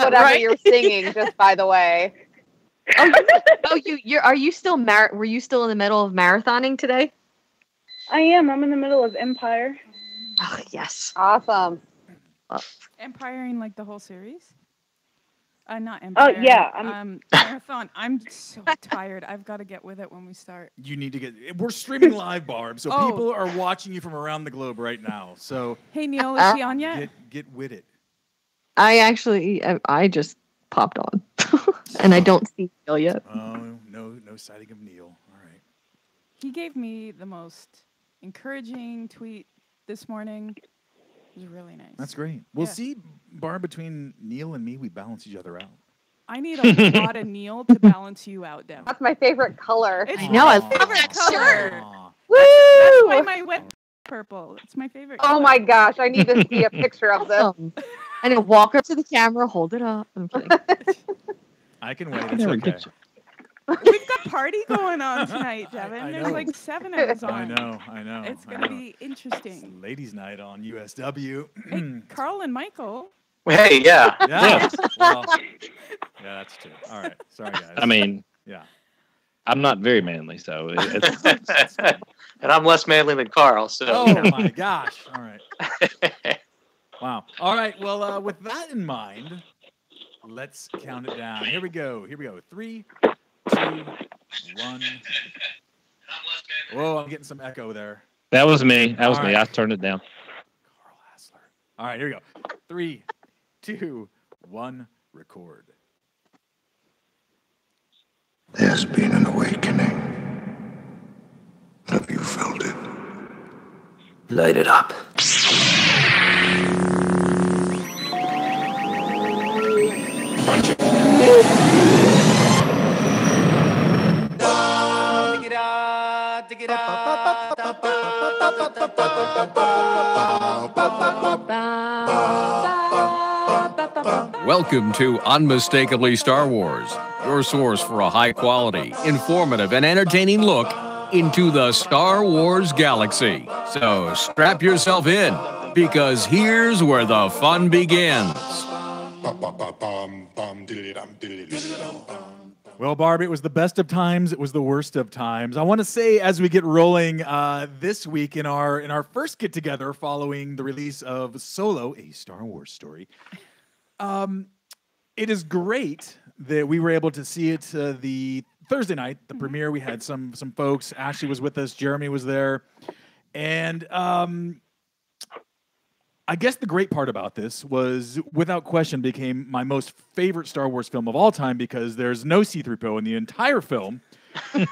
whatever right? you're singing. Just by the way. Are you still were you still in the middle of marathoning today? I am. I'm in the middle of Empire. Oh, yes. Awesome. Empiring like the whole series? Not Empire. Oh, yeah. Marathon. I'm so tired. I've got to get with it when we start. You need to get. We're streaming live, Barb, so people are watching you from around the globe right now. So hey, Neil, is she on yet? Get with it. I just popped on, and I don't see Neil yet. Oh, no sighting of Neil. All right. He gave me the most encouraging tweet this morning. It was really nice. That's great. We'll see, Barb, between Neil and me, we balance each other out. I need a lot of Neil to balance you out, Devin. That's my favorite color. It's I know. I my favorite color. Woo! That's why my wet purple. It's my favorite color. Oh my gosh, I need to see a picture of this. Awesome. I know. Walk up to the camera, hold it up. I'm kidding. I can wait. It's okay. We've got party going on tonight, Devin. I There's know. like 7 of us on. I know. It's going to be interesting. It's ladies' night on USW. Hey, Carl and Michael. Hey, yeah. Yeah. Well, yeah, that's true. All right. Sorry, guys. I mean, yeah. I'm not very manly, so it's And I'm less manly than Carl, so. Oh, my gosh. All right. Wow. All right. Well, with that in mind, let's count it down. Here we go. 3, 2, 1. Whoa, I'm getting some echo there. that was me. All right. I turned it down. Carl Hassler. All right, here we go. 3, 2, 1, record. There's been an awakening. Have you felt it? Light it up. Welcome to Unmistakably Star Wars, your source for a high-quality, informative, and entertaining look into the Star Wars galaxy. So strap yourself in, because here's where the fun begins. Well, Barb, it was the best of times. It was the worst of times. I want to say, as we get rolling this week in our first get together following the release of Solo, a Star Wars story, it is great that we were able to see it the Thursday night, the premiere. We had some folks. Ashley was with us. Jeremy was there, and I guess the great part about this was, without question, became my most favorite Star Wars film of all time because there's no C-3PO in the entire film.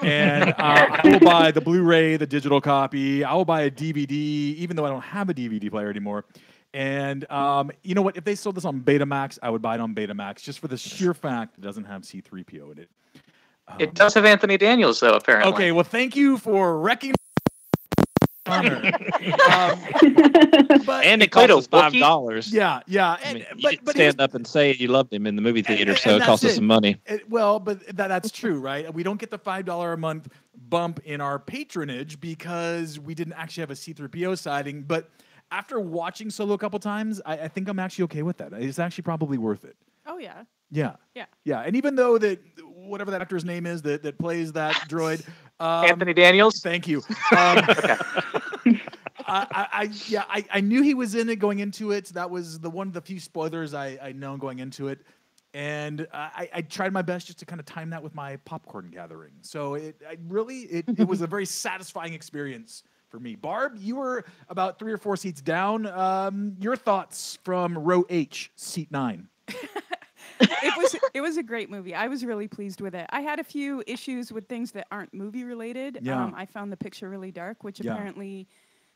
And I will buy the Blu-ray, the digital copy. I will buy a DVD, even though I don't have a DVD player anymore. And you know what? If they sold this on Betamax, I would buy it on Betamax just for the sheer fact it doesn't have C-3PO in it. It does have Anthony Daniels, though, apparently. Okay, well, thank you for wrecking honor. And it cost us $5. Yeah. I mean, you but didn't stand up and say you loved him in the movie theater, so it cost us some money. But that's true, right? We don't get the $5 a month bump in our patronage because we didn't actually have a C-3PO sighting. But after watching Solo a couple times, I think I'm actually okay with that. It's actually probably worth it. Oh, yeah. Yeah. And even though that whatever that actor's name is that plays that droid, Anthony Daniels. Thank you. I knew he was in it going into it. That was one of the few spoilers I know going into it, and I tried my best just to kind of time that with my popcorn gathering. So it was a very satisfying experience for me. Barb, you were about 3 or 4 seats down. Your thoughts from row H, seat 9. It was a great movie. I was really pleased with it. I had a few issues with things that aren't movie related. Yeah. I found the picture really dark, which apparently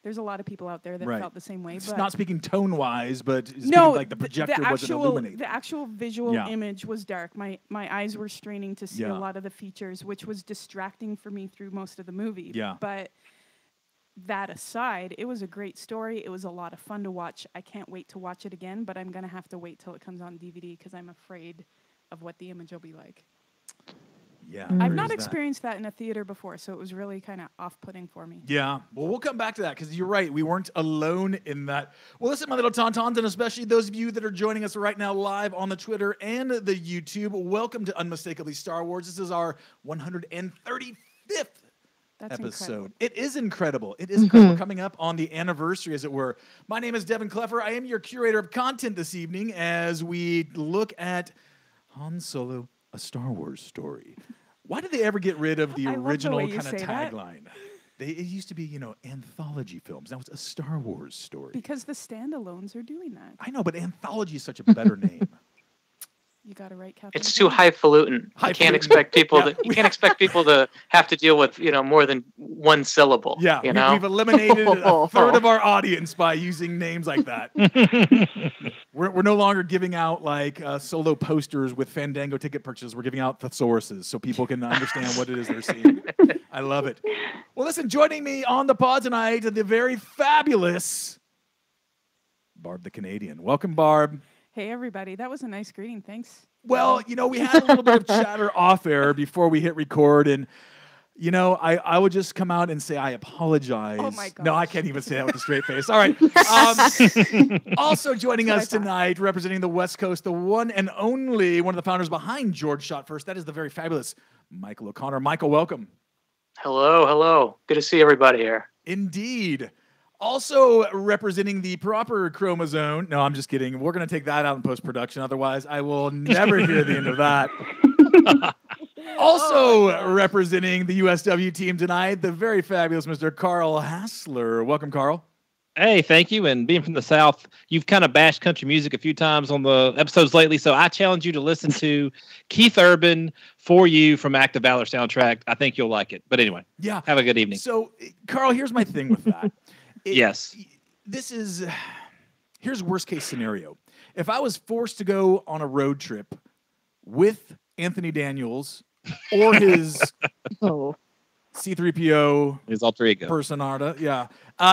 there's a lot of people out there that felt the same way. It's but not speaking tone-wise, but no, like the projector wasn't illuminating. The actual visual image was dark. My eyes were straining to see a lot of the features, which was distracting for me through most of the movie. Yeah. But that aside, it was a great story. It was a lot of fun to watch. I can't wait to watch it again, but I'm going to have to wait till it comes on DVD because I'm afraid of what the image will be like. Yeah. I've there not is that. experienced that in a theater before, so it was really kind of off-putting for me. Yeah. Well, we'll come back to that because you're right. We weren't alone in that. Well, listen, my little tauntauns, and especially those of you that are joining us right now live on the Twitter and the YouTube, welcome to Unmistakably Star Wars. This is our 135th That's episode. incredible. It is incredible. It is incredible. We're coming up on the anniversary, as it were. My name is Devin Cleffer. I am your curator of content this evening as we look at Han Solo, A Star Wars Story. Why did they ever get rid of the I love the original way you kind of say that. tagline? It used to be, anthology films. Now it's a Star Wars story. Because the standalones are doing that. I know, but anthology is such a better name. You got to write Captain. It's too highfalutin. You can't expect people to. You can't expect people to have to deal with more than one syllable. Yeah, you know. we've eliminated a third of our audience by using names like that. We're no longer giving out like solo posters with Fandango ticket purchases. We're giving out thesauruses so people can understand what it is they're seeing. I love it. Well, listen, joining me on the pod tonight, the very fabulous Barb the Canadian. Welcome, Barb. Hey, everybody. That was a nice greeting. Thanks. Well, we had a little bit of chatter off air before we hit record, and I would just come out and say I apologize. Oh my No, I gosh. can't even say that with a straight face. All right. Also joining us tonight, representing the West Coast, the one and only one of the founders behind George Shot First. That is the very fabulous Michael O'Connor. Michael, welcome. Hello. Good to see everybody here. Indeed. Also representing the proper chromosome. No, I'm just kidding. We're going to take that out in post-production. Otherwise, I will never hear the end of that. Also representing the USW team tonight, the very fabulous Mr. Carl Hassler. Welcome, Carl. Hey, thank you. And being from the South, you've kind of bashed country music a few times on the episodes lately. So I challenge you to listen to Keith Urban, For You from Act of Valor soundtrack. I think you'll like it. But anyway, yeah, have a good evening. So, Carl, here's my thing with that. Yes. Here's worst case scenario. If I was forced to go on a road trip with Anthony Daniels or his C-3PO, his alter ego personata,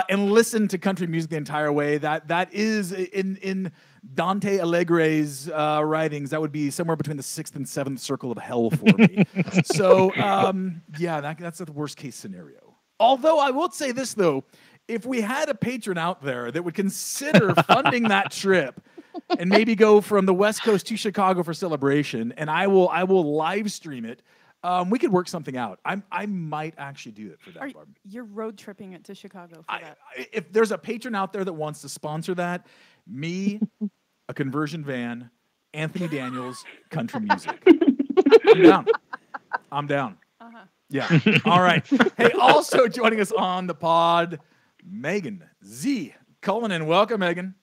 and listen to country music the entire way, that is in Dante Alighieri's writings, that would be somewhere between the 6th and 7th circle of hell for me. So that's the worst case scenario. Although I will say this though, if we had a patron out there that would consider funding that trip and maybe go from the West Coast to Chicago for Celebration, and I will live stream it, we could work something out. I might actually do it for that, Barb. You're road tripping it to Chicago for that. If there's a patron out there that wants to sponsor that, me, a conversion van, Anthony Daniels, country music. I'm down. Yeah. All right. Hey, also joining us on the pod, Megan Z. Cullinan. Welcome, Megan.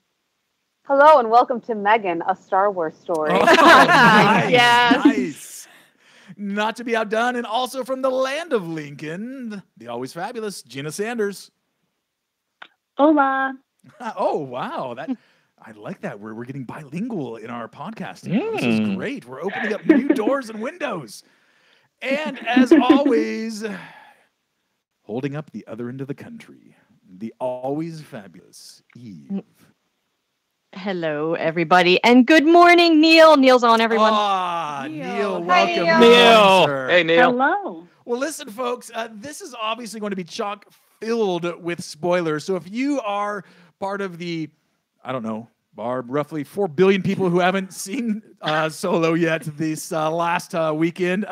Hello, and welcome to Megan, A Star Wars Story. Oh, nice, Yes. nice. Not to be outdone, and also from the land of Lincoln, the always fabulous Gina Sanders. Hola. Oh, wow. I like that. We're getting bilingual in our podcasting. This is great. We're opening up new doors and windows. And as always, holding up the other end of the country, the always fabulous Eve. Hello, everybody, and good morning, Neil. Neil's on, everyone. Neil, Hi, welcome. Neil. Sir. Hey, Neil. Hello. Well, listen, folks, this is obviously going to be chock filled with spoilers. So if you are part of the, I don't know, Barb, roughly 4 billion people who haven't seen Solo yet this last weekend,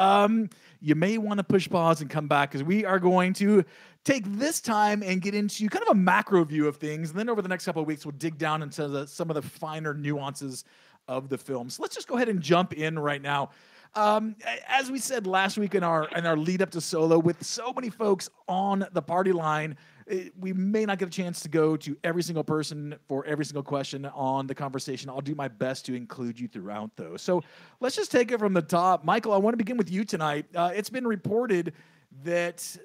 you may want to push pause and come back because we are going to take this time and get into kind of a macro view of things. And then over the next couple of weeks, we'll dig down into some of the finer nuances of the film. So let's just go ahead and jump in right now. As we said last week in our lead up to Solo, with so many folks on the party line, we may not get a chance to go to every single person for every single question on the conversation. I'll do my best to include you throughout, though. So let's just take it from the top. Michael, I want to begin with you tonight. It's been reported that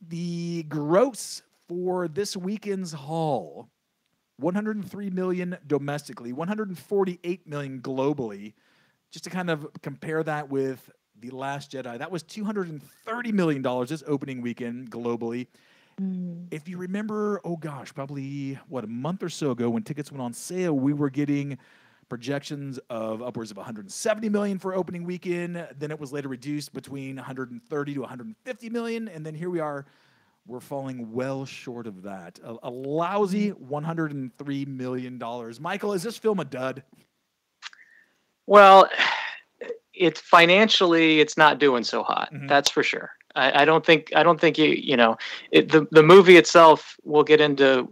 the gross for this weekend's haul, 103 million domestically, 148 million globally. Just to kind of compare that with The Last Jedi, that was $230 million this opening weekend globally. If you remember, probably a month or so ago when tickets went on sale, we were getting projections of upwards of 170 million for opening weekend. Then it was later reduced between 130 to 150 million. And then here we are, we're falling well short of that. A lousy $103 million. Michael, is this film a dud? Well, it's financially, it's not doing so hot. That's for sure. I don't think the movie itself, we'll get into,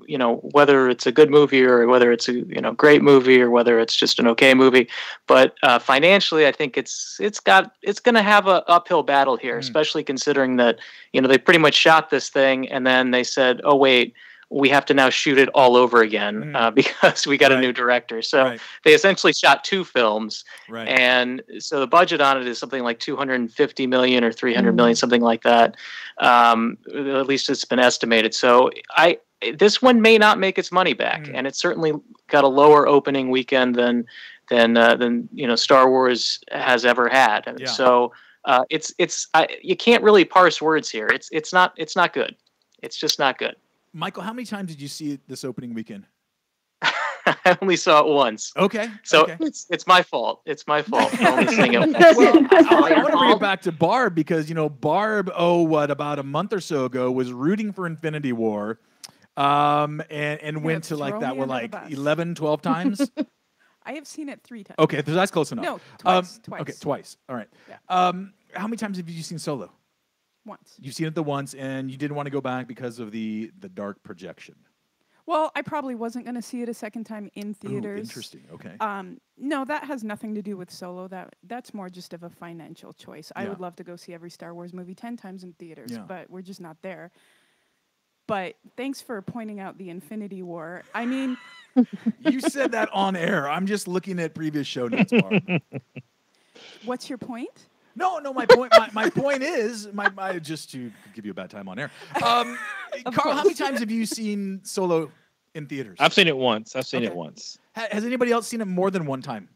whether it's a good movie or whether it's a, great movie or whether it's just an okay movie. But financially, I think it's going to have an uphill battle here, especially considering that, they pretty much shot this thing and then they said, oh, wait, we have to now shoot it all over again because we got a new director. So they essentially shot 2 films. Right. And so the budget on it is something like 250 million or 300 million, something like that. At least it's been estimated. So this one may not make its money back. And it's certainly got a lower opening weekend than Star Wars has ever had. Yeah. So you can't really parse words here. It's not good. It's just not good. Michael, how many times did you see this opening weekend? I only saw it once. Okay. So it's my fault. It's my fault for only seeing it once. Well, I want to bring it back to Barb because, Barb, about a month or so ago was rooting for Infinity War and went to like that, 11, 12 times? I have seen it 3 times. Okay, that's close enough. No, twice. Okay, twice. All right. Yeah. How many times have you seen Solo? Once. You've seen it the once, and you didn't want to go back because of the dark projection. Well, I probably wasn't going to see it a second time in theaters. Ooh, interesting. Okay. No, that has nothing to do with Solo. That's more just of a financial choice. I would love to go see every Star Wars movie 10 times in theaters, but we're just not there. But thanks for pointing out the Infinity War. I mean, you said that on air. I'm just looking at previous show notes, Barb. What's your point? No. My point. My point is, just to give you a bad time on air. Carl, how many times have you seen Solo in theaters? I've seen it once. It once. Has anybody else seen it more than one time?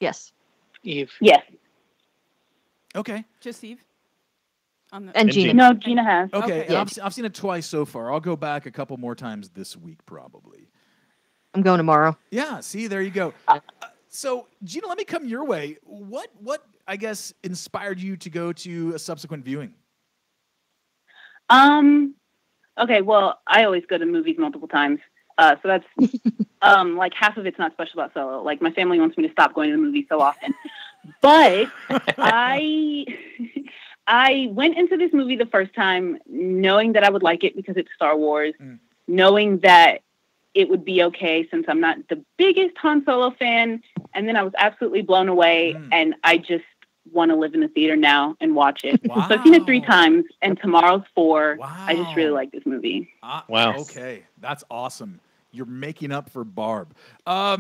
Yes. Eve. Yes. Okay. Just Eve. And Gina. No, Gina has. Okay. Yeah. I've seen it twice so far. I'll go back a couple more times this week, probably. I'm going tomorrow. Yeah. See, there you go. So, Gina, let me come your way. What I guess inspired you to go to a subsequent viewing? Okay, well, I always go to movies multiple times. So that's like half of it's not special about Solo. Like my family wants me to stop going to the movies so often. But I went into this movie the first time knowing that I would like it because it's Star Wars, knowing that it would be okay since I'm not the biggest Han Solo fan. And then I was absolutely blown away, and I just want to live in the theater now and watch it. Wow. So I've seen it 3 times, and tomorrow's 4. Wow. I just really like this movie. Wow. Okay, that's awesome. You're making up for Barb. I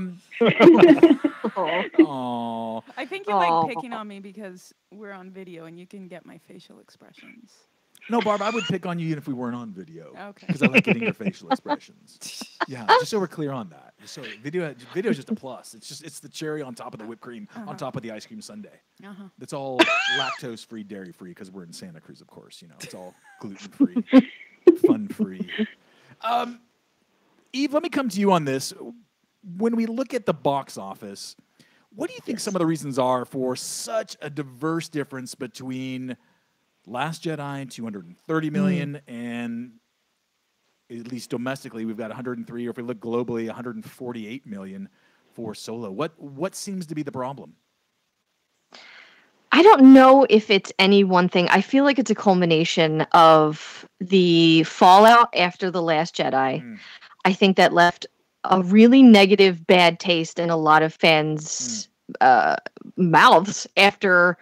think you like picking on me because we're on video and you can get my facial expressions. No, Barb, I would pick on you even if we weren't on video. Okay. Because I like getting your facial expressions. Yeah, just so we're clear on that. So video is just a plus. It's the cherry on top of the whipped cream, on top of the ice cream sundae. It's all lactose-free, dairy-free, because we're in Santa Cruz, of course. It's all gluten-free, fun-free. Eve, let me come to you on this. When we look at the box office, what do you think some of the reasons are for such a diverse difference between Last Jedi, 230 million, and at least domestically, we've got 103, or if we look globally, 148 million for Solo. What seems to be the problem? I don't know if it's any one thing. I feel like it's a culmination of the fallout after The Last Jedi. I think that left a really negative, bad taste in a lot of fans' mouths after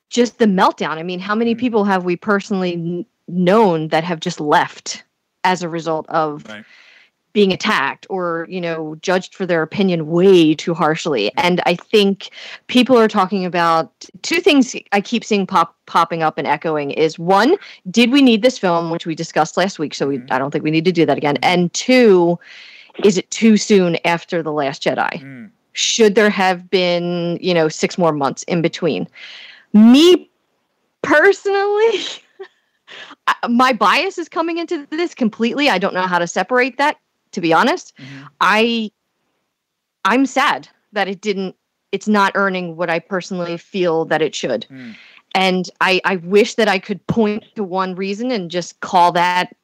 just the meltdown. I mean, how many people have we personally known that have just left as a result of being attacked or, judged for their opinion way too harshly? And I think people are talking about 2 things I keep seeing popping up and echoing is 1, did we need this film, which we discussed last week, so I don't think we need to do that again. And 2, is it too soon after The Last Jedi? Should there have been, 6 more months in between? Me personally, my bias is coming into this completely. I don't know how to separate that, to be honest. I'm sad that it's not earning what I personally feel that it should. And I wish that I could point to one reason and just call that,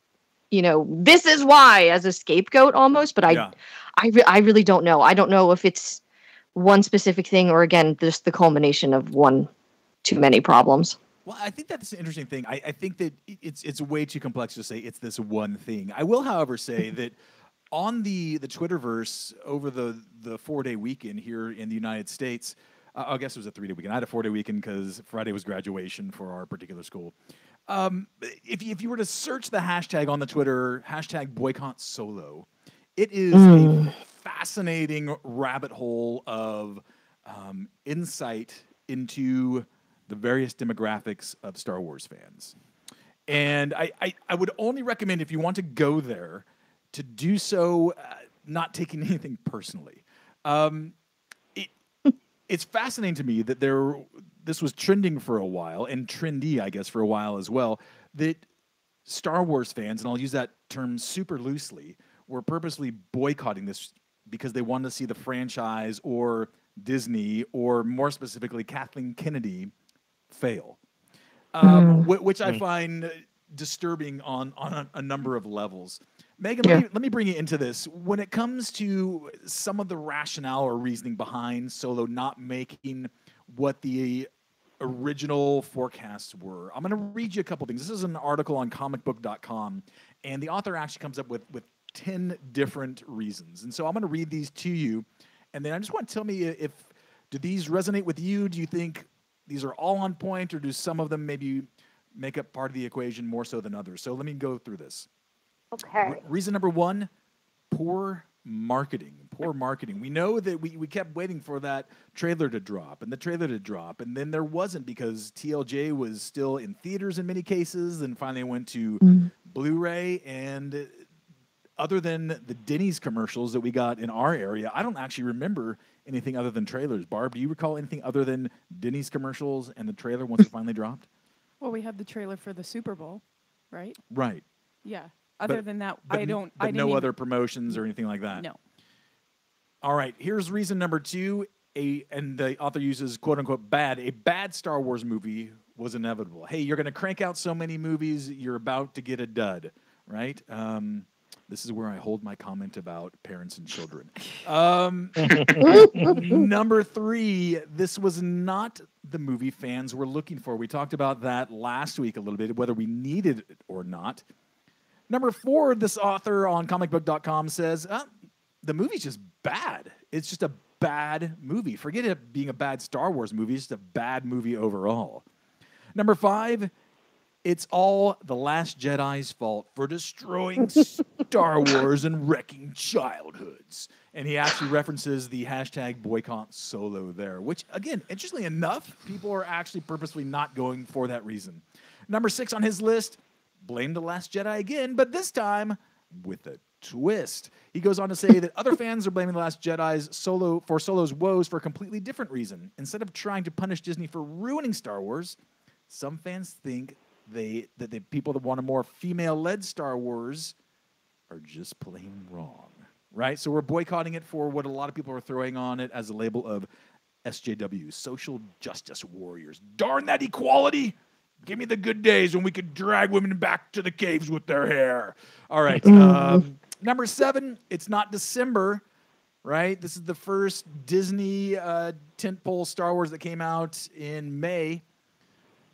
this is why, as a scapegoat almost, but I really don't know. I don't know if it's one specific thing or, again, just the culmination of one too many problems. Well, I think that's an interesting thing. I think that it's way too complex to say it's this one thing. I will, however, say that on the Twitterverse over the 4-day weekend here in the United States, I guess it was a 3-day weekend. I had a 4-day weekend because Friday was graduation for our particular school. If you were to search the hashtag on the Twitter, hashtag boycott Solo, it is a fascinating rabbit hole of insight into the various demographics of Star Wars fans. And I would only recommend, if you want to go there, to do so not taking anything personally. It's fascinating to me that this was trending for a while, and trendy, I guess, for a while as well, that Star Wars fans, and I'll use that term super loosely, were purposely boycotting this because they wanted to see the franchise or Disney, or more specifically Kathleen Kennedy, fail, which I find disturbing on a number of levels. Megan, let me bring you into this. When it comes to some of the rationale or reasoning behind Solo not making what the original forecasts were, I'm going to read you a couple things. This is an article on comicbook.com, and the author actually comes up with 10 different reasons. And so I'm going to read these to you, and then I just want to tell me do these resonate with you? Do you think these are all on point, or do some of them maybe make up part of the equation more so than others? So let me go through this. Okay. Reason number 1, poor marketing. Poor marketing. We know that we kept waiting for that trailer to drop, and then there wasn't, because TLJ was still in theaters in many cases, and finally went to Blu-ray, and other than the Denny's commercials that we got in our area, I don't actually remember anything other than trailers. Barb, do you recall anything other than Denny's commercials and the trailer once it finally dropped? Well, we had the trailer for the Super Bowl, right? Right. Yeah. Other than that, I didn't no other promotions or anything like that? No. All right. Here's reason number 2. And the author uses, quote unquote, bad. A bad Star Wars movie was inevitable. Hey, you're going to crank out so many movies, you're about to get a dud, right? This is where I hold my comment about parents and children. Number 3, this was not the movie fans were looking for. We talked about that last week a little bit, whether we needed it or not. Number 4, this author on comicbook.com says, the movie's just bad. It's just a bad movie. Forget it being a bad Star Wars movie. It's just a bad movie overall. Number 5, it's all The Last Jedi's fault for destroying Star Wars and wrecking childhoods. And he actually references the hashtag boycott Solo there, which, again, interestingly enough, people are actually purposely not going for that reason. Number 6 on his list, blame The Last Jedi again, but this time with a twist. He goes on to say that other fans are blaming The Last Jedi's Solo's woes for a completely different reason. Instead of trying to punish Disney for ruining Star Wars, some fans think that the people that want a more female-led Star Wars are just plain wrong, right? So we're boycotting it for what a lot of people are throwing on it as a label of SJW, social justice warriors. Darn that equality! Give me the good days when we could drag women back to the caves with their hair. All right. Number 7, it's not December, right? This is the first Disney tentpole Star Wars that came out in May.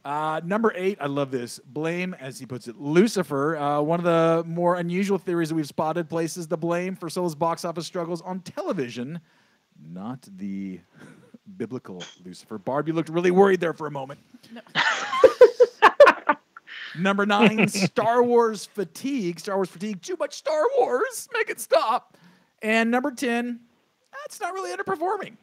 Number 8, I love this. Blame, as he puts it, Lucifer. One of the more unusual theories that we've spotted places the blame for Solo's box office struggles on television, not the biblical Lucifer. Barb, you looked really worried there for a moment. No. Number 9, Star Wars fatigue. Star Wars fatigue. Too much Star Wars. Make it stop. And number 10, that's not really underperforming.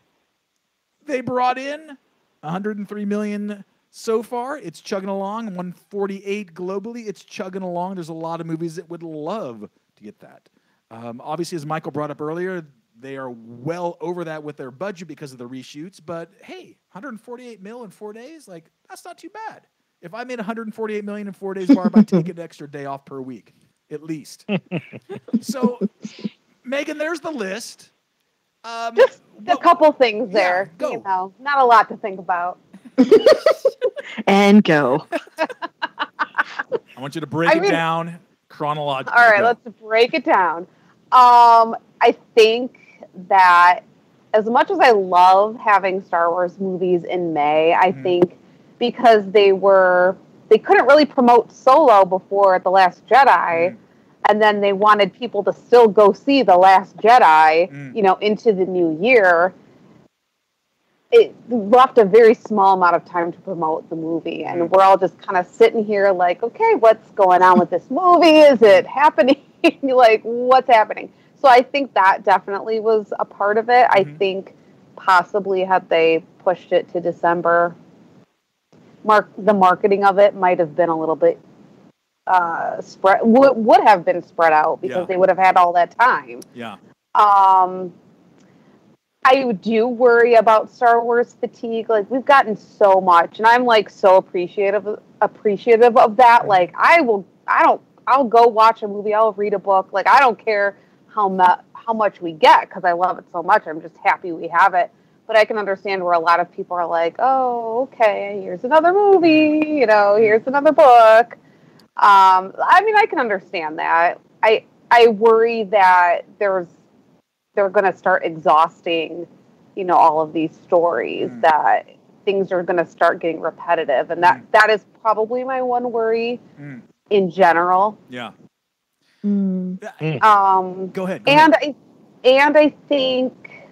They brought in $103 million so far. It's chugging along. 148 globally. It's chugging along. There's a lot of movies that would love to get that. Obviously, as Michael brought up earlier, they are well over that with their budget because of the reshoots. But hey, 148 mil in 4 days, like, that's not too bad. If I made 148 million in 4 days, Barb, I'd take an extra day off per week, at least. So, Megan, there's the list. Just a couple things there. go. You know, not a lot to think about. And go. I want you to break it down chronologically. All right, let's break it down. I think that as much as I love having Star Wars movies in May, I think because they couldn't really promote Solo before The Last Jedi, and then they wanted people to still go see The Last Jedi, you know, into the new year. It left a very small amount of time to promote the movie, and we're all just kind of sitting here like, okay, what's going on with this movie? Is it happening? Like, what's happening? So I think that definitely was a part of it. I think possibly had they pushed it to December, the marketing of it might have been a little bit would have been spread out because they would have had all that time. Yeah. I do worry about Star Wars fatigue. Like, we've gotten so much, and I'm like so appreciative of that. Like, I'll go watch a movie. I'll read a book. Like, I don't care how much we get because I love it so much. I'm just happy we have it. But I can understand where a lot of people are like, oh, okay, here's another movie. You know, here's another book. I mean, I can understand that. I worry that they're going to start exhausting, you know, all of these stories, that things are going to start getting repetitive. And that is probably my one worry in general. Yeah. Go ahead. And I think,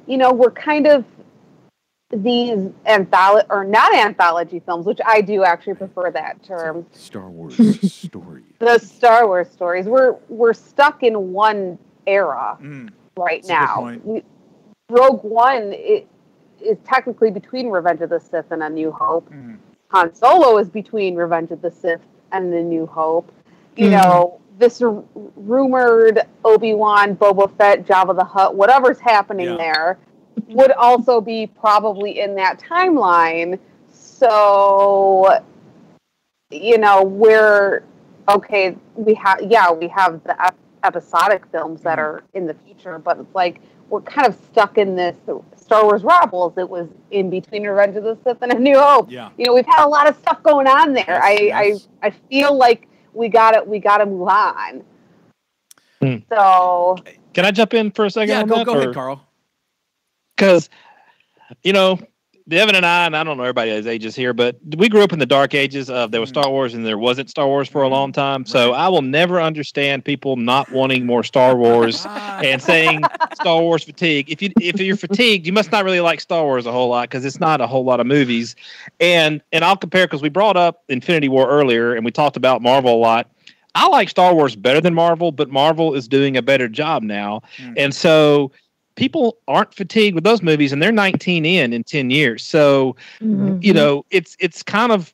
you know, we're kind of these not anthology films, which I do actually prefer that term. Star Wars stories. The Star Wars stories. We're stuck in one era right now. Rogue One is technically between Revenge of the Sith and A New Hope. Han Solo is between Revenge of the Sith and A New Hope. You know, this rumored Obi-Wan, Boba Fett, Jabba the Hutt, whatever's happening there would also be probably in that timeline. So, you know, we have the episodic films that are in the future, but it's like we're kind of stuck in this Star Wars Rebels. It was in between Revenge of the Sith and A New Hope. Yeah. You know, we've had a lot of stuff going on there. I feel like we gotta move on. So can I jump in for a second? Yeah, on go ahead, Carl. Because, you know, Devin and I don't know everybody's ages here, but we grew up in the dark ages of there was Star Wars and there wasn't Star Wars for a long time. So I will never understand people not wanting more Star Wars and saying Star Wars fatigue. If you're fatigued, you must not really like Star Wars a whole lot because it's not a whole lot of movies. And I'll compare because we brought up Infinity War earlier and we talked about Marvel a lot. I like Star Wars better than Marvel, but Marvel is doing a better job now. And so people aren't fatigued with those movies, and they're 19 in 10 years. So, you know, it's kind of,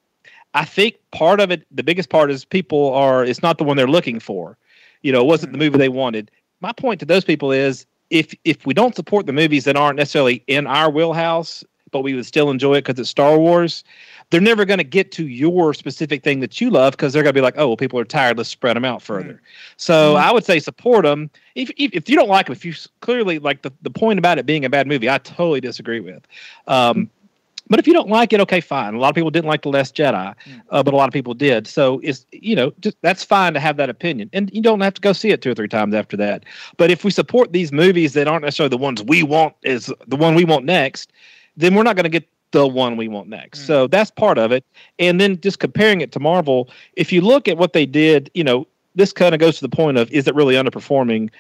I think part of it, the biggest part is it's not the one they're looking for. You know, it wasn't the movie they wanted. My point to those people is if we don't support the movies that aren't necessarily in our wheelhouse, but we would still enjoy it because it's Star Wars, they're never going to get to your specific thing that you love because they're going to be like, oh, well, people are tired. Let's spread them out further. So I would say support them. If you don't like them, if you clearly like the point about it being a bad movie, I totally disagree with. But if you don't like it, okay, fine. A lot of people didn't like The Last Jedi, but a lot of people did. So it's, you know, just, that's fine to have that opinion. And you don't have to go see it 2 or 3 times after that. But if we support these movies that aren't necessarily the ones we want is the one we want next, then we're not going to get the one we want next. So that's part of it. And then just comparing it to Marvel, if you look at what they did, you know, this kind of goes to the point of, is it really underperforming?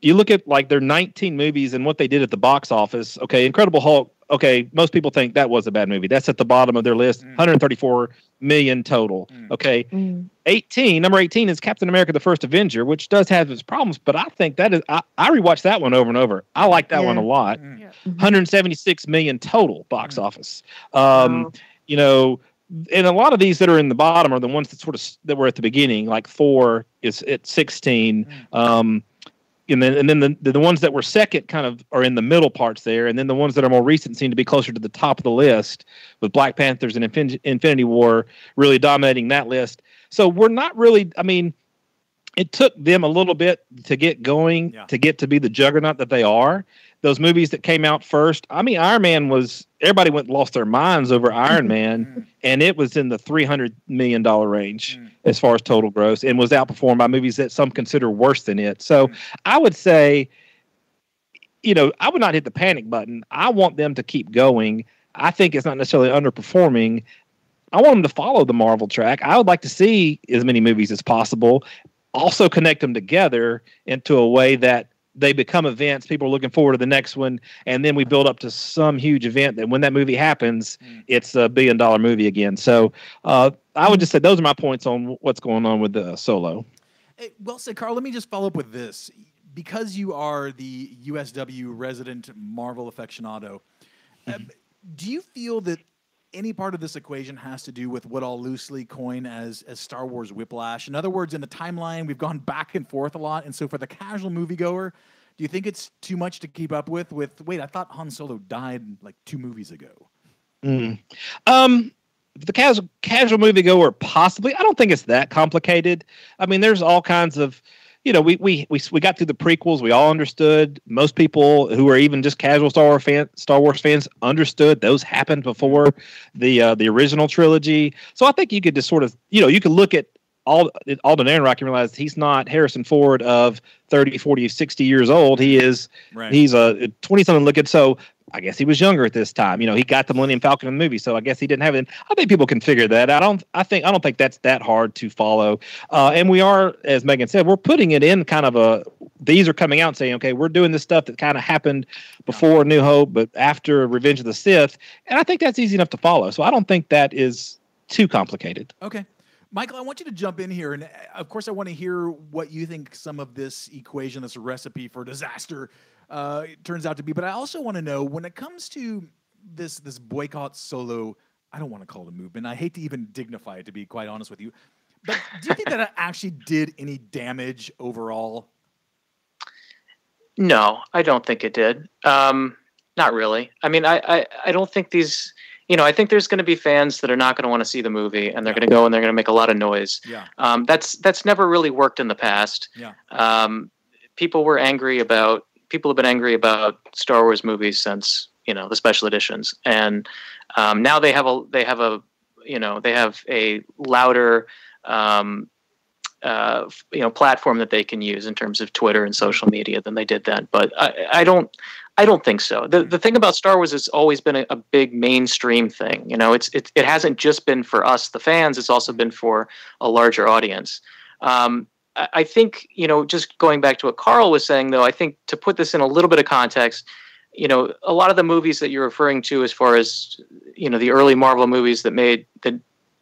You look at like their 19 movies and what they did at the box office. Okay, Incredible Hulk. Okay, most people think that was a bad movie. That's at the bottom of their list. 134 million total. Okay, number 18 is Captain America: The First Avenger, which does have its problems, but I think that is. I rewatched that one over and over. I like that one a lot. 176 million total box office. You know, and a lot of these that are in the bottom are the ones that were at the beginning. Like Thor is at 16. And then the ones that were second kind of are in the middle parts there. And then the ones that are more recent seem to be closer to the top of the list, with Black Panthers and Infinity War really dominating that list. So we're not really, I mean, it took them a little bit to get going, to get to be the juggernaut that they are. Those movies that came out first, I mean, Iron Man was, everybody lost their minds over Iron Man, and it was in the $300 million range as far as total gross, and was outperformed by movies that some consider worse than it. So I would say, I would not hit the panic button. I want them to keep going. I think it's not necessarily underperforming. I want them to follow the Marvel track. I would like to see as many movies as possible, also connect them together into a way that they become events. People are looking forward to the next one. And then we build up to some huge event that when that movie happens, it's a $1 billion movie again. So I would just say those are my points on what's going on with the Solo. Hey, well said, Carl. Let me just follow up with this. Because you are the USW resident Marvel aficionado, do you feel that any part of this equation has to do with what I'll loosely coin as Star Wars whiplash? In other words, in the timeline, we've gone back and forth a lot. And so for the casual moviegoer, do you think it's too much to keep up with, wait, I thought Han Solo died like 2 movies ago? The casual moviegoer, possibly. I don't think it's that complicated. I mean, there's all kinds of, we got through the prequels. We all understood. Most people who are even just casual Star Wars fans understood those happened before the original trilogy. So I think you could just sort of, you could look at Alden Ehrenreich and realize he's not Harrison Ford of 30, 40, 60 years old. He's a 20-something looking. So I guess he was younger at this time. He got the Millennium Falcon in the movie, so I guess he didn't have it. I think people can figure that out. I don't think that's that hard to follow. And we are, as Megan said, we're putting it in kind of these are coming out and saying, okay, we're doing this stuff that kind of happened before New Hope, but after Revenge of the Sith. And I think that's easy enough to follow. So I don't think that is too complicated. Okay. Michael, I want you to jump in here. And of course, I want to hear what you think some of this equation, this recipe for disaster it turns out to be. But I also want to know, when it comes to this boycott Solo, I don't want to call it a movement. I hate to even dignify it, to be quite honest with you. But do you think that it actually did any damage overall? No, I don't think it did. Not really. I mean, I don't think these, I think there's going to be fans that are not going to want to see the movie, and they're going to go and they're going to make a lot of noise. Yeah. That's never really worked in the past. Yeah. People have been angry about Star Wars movies since, the special editions. And now they have a louder, platform that they can use in terms of Twitter and social media than they did then. But I don't think so. The thing about Star Wars, it's always been a big mainstream thing. It hasn't just been for us, the fans. It's also been for a larger audience. I think, just going back to what Carl was saying, though, I think to put this in a little bit of context, a lot of the movies that you're referring to, as far as, the early Marvel movies that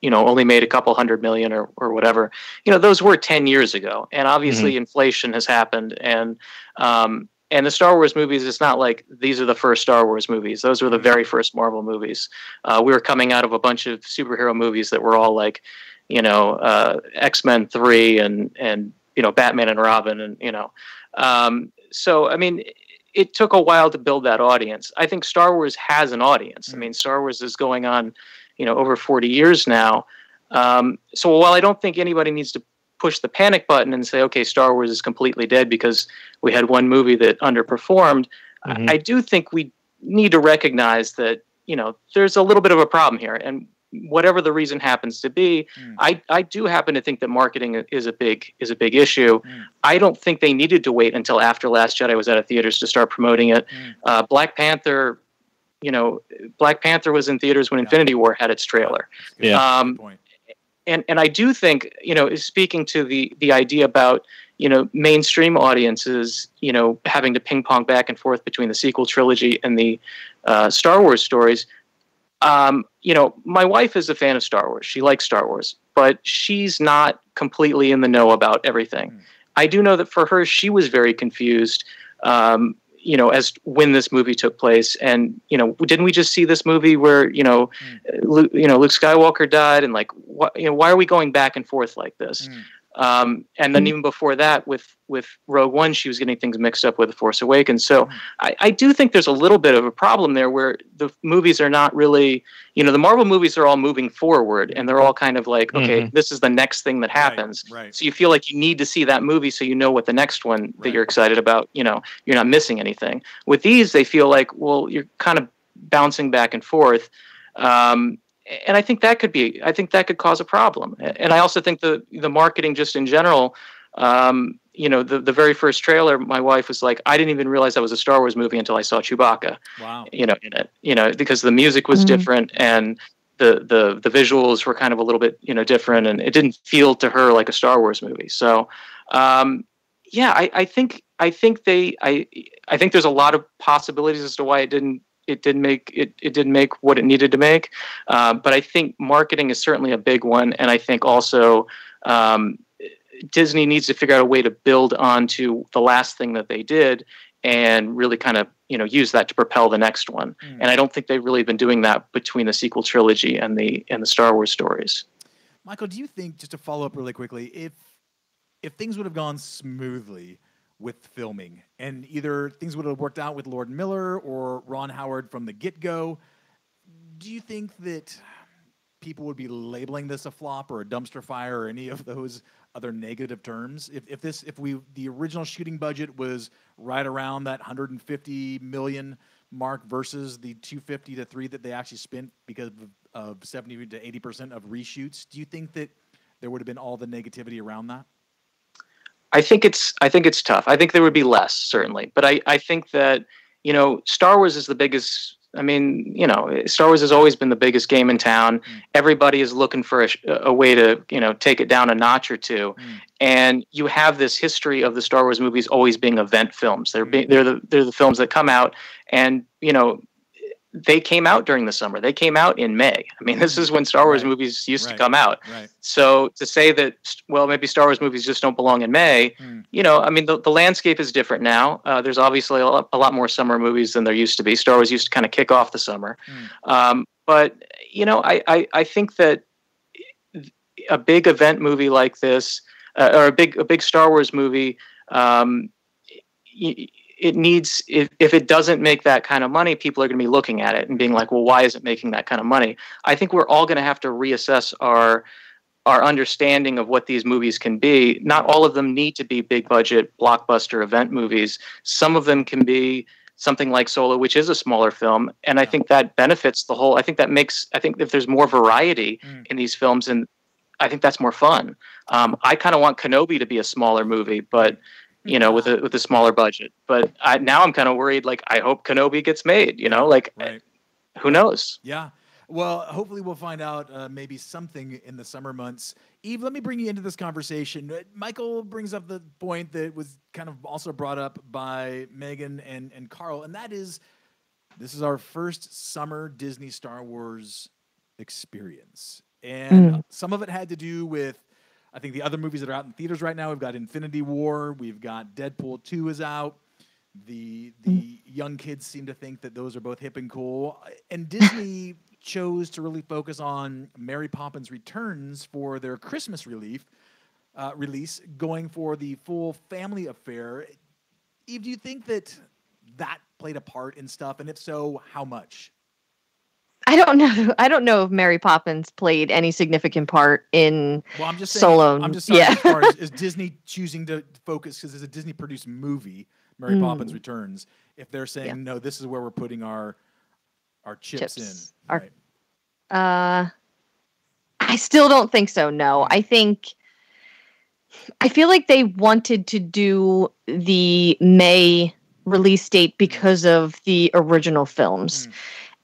only made a couple $100 million or whatever, those were 10 years ago. And obviously inflation has happened. And the Star Wars movies, it's not like these are the first Star Wars movies. Those were the very first Marvel movies. We were coming out of a bunch of superhero movies that were all like, X-Men 3 and Batman and Robin and so I mean, it took a while to build that audience. I think Star Wars has an audience. I mean, Star Wars is going on over 40 years now. So while I don't think anybody needs to push the panic button and say, okay, Star Wars is completely dead because we had one movie that underperformed, I do think we need to recognize that there's a little bit of a problem here. And whatever the reason happens to be, I do happen to think that marketing is a big issue. I don't think they needed to wait until after Last Jedi was out of theaters to start promoting it. Black Panther was in theaters when Infinity War had its trailer. Yeah. And I do think, speaking to the idea about, mainstream audiences, having to ping pong back and forth between the sequel trilogy and the Star Wars stories. My wife is a fan of Star Wars. She likes Star Wars, but she's not completely in the know about everything. I do know that for her, she was very confused, as when this movie took place. And, didn't we just see this movie where, Luke Skywalker died, and like, why are we going back and forth like this? And then even before that, with Rogue One, she was getting things mixed up with The Force Awakens. So I do think there's a little bit of a problem there where the movies are not really, the Marvel movies are all moving forward, and they're all kind of like, okay, this is the next thing that happens. Right. So you feel like you need to see that movie so you know what the next one that you're excited about, you're not missing anything. With these, they feel like, well, you're kind of bouncing back and forth. And I think that could cause a problem. And I also think the marketing just in general, the very first trailer, my wife was like, I didn't even realize that was a Star Wars movie until I saw Chewbacca. Wow. In it, because the music was different and the visuals were kind of a little bit, different, and it didn't feel to her like a Star Wars movie. So, I think there's a lot of possibilities as to why it didn't make what it needed to make. But I think marketing is certainly a big one. And I think also Disney needs to figure out a way to build onto the last thing that they did and really kind of, use that to propel the next one. And I don't think they've really been doing that between the sequel trilogy and the Star Wars stories. Michael, do you think, just to follow up really quickly, if things would have gone smoothly with filming, and either things would have worked out with Lord Miller or Ron Howard from the get-go, do you think that people would be labeling this a flop or a dumpster fire or any of those other negative terms? If the original shooting budget was right around that $150 million mark versus the $250 to $300 that they actually spent because of 70 to 80% of reshoots, do you think that there would have been all the negativity around that? I think it's tough. I think there would be less, certainly. But I think that, Star Wars is the biggest. I mean, Star Wars has always been the biggest game in town. Everybody is looking for a way to, take it down a notch or two. And you have this history of the Star Wars movies always being event films. They're the films that come out, and they came out during the summer. They came out in May. I mean, this is when Star Wars movies used to come out. Right. So to say that, well, maybe Star Wars movies just don't belong in May, I mean, the landscape is different now. There's obviously a lot more summer movies than there used to be. Star Wars used to kind of kick off the summer. But, I think that a big event movie like this, or a big Star Wars movie, it needs, if it doesn't make that kind of money, people are going to be looking at it and being like, well, why is it making that kind of money? I think we're all going to have to reassess our understanding of what these movies can be. Not all of them need to be big budget blockbuster event movies. Some of them can be something like Solo, which is a smaller film. And I think that benefits the whole, I think if there's more variety in these films, and I think that's more fun. I kind of want Kenobi to be a smaller movie, but with a smaller budget. But now I'm kind of worried, like, I hope Kenobi gets made, who knows? Yeah. Well, hopefully we'll find out maybe something in the summer months. Eve, let me bring you into this conversation. Michael brings up the point that was kind of also brought up by Megan and Carl, and that is, this is our first summer Disney Star Wars experience. And some of it had to do with, I think, the other movies that are out in theaters right now. We've got Infinity War. We've got Deadpool 2 is out. The young kids seem to think that those are both hip and cool. And Disney chose to really focus on Mary Poppins Returns for their Christmas release, going for the full family affair. Eve, do you think that played a part in stuff? And if so, how much? I don't know if Mary Poppins played any significant part in Solo. I'm just saying, as far as Disney choosing to focus, because it's a Disney-produced movie, Mary Poppins Returns, if they're saying, no, this is where we're putting our chips in. I still don't think so, no. I feel like they wanted to do the May release date because of the original films.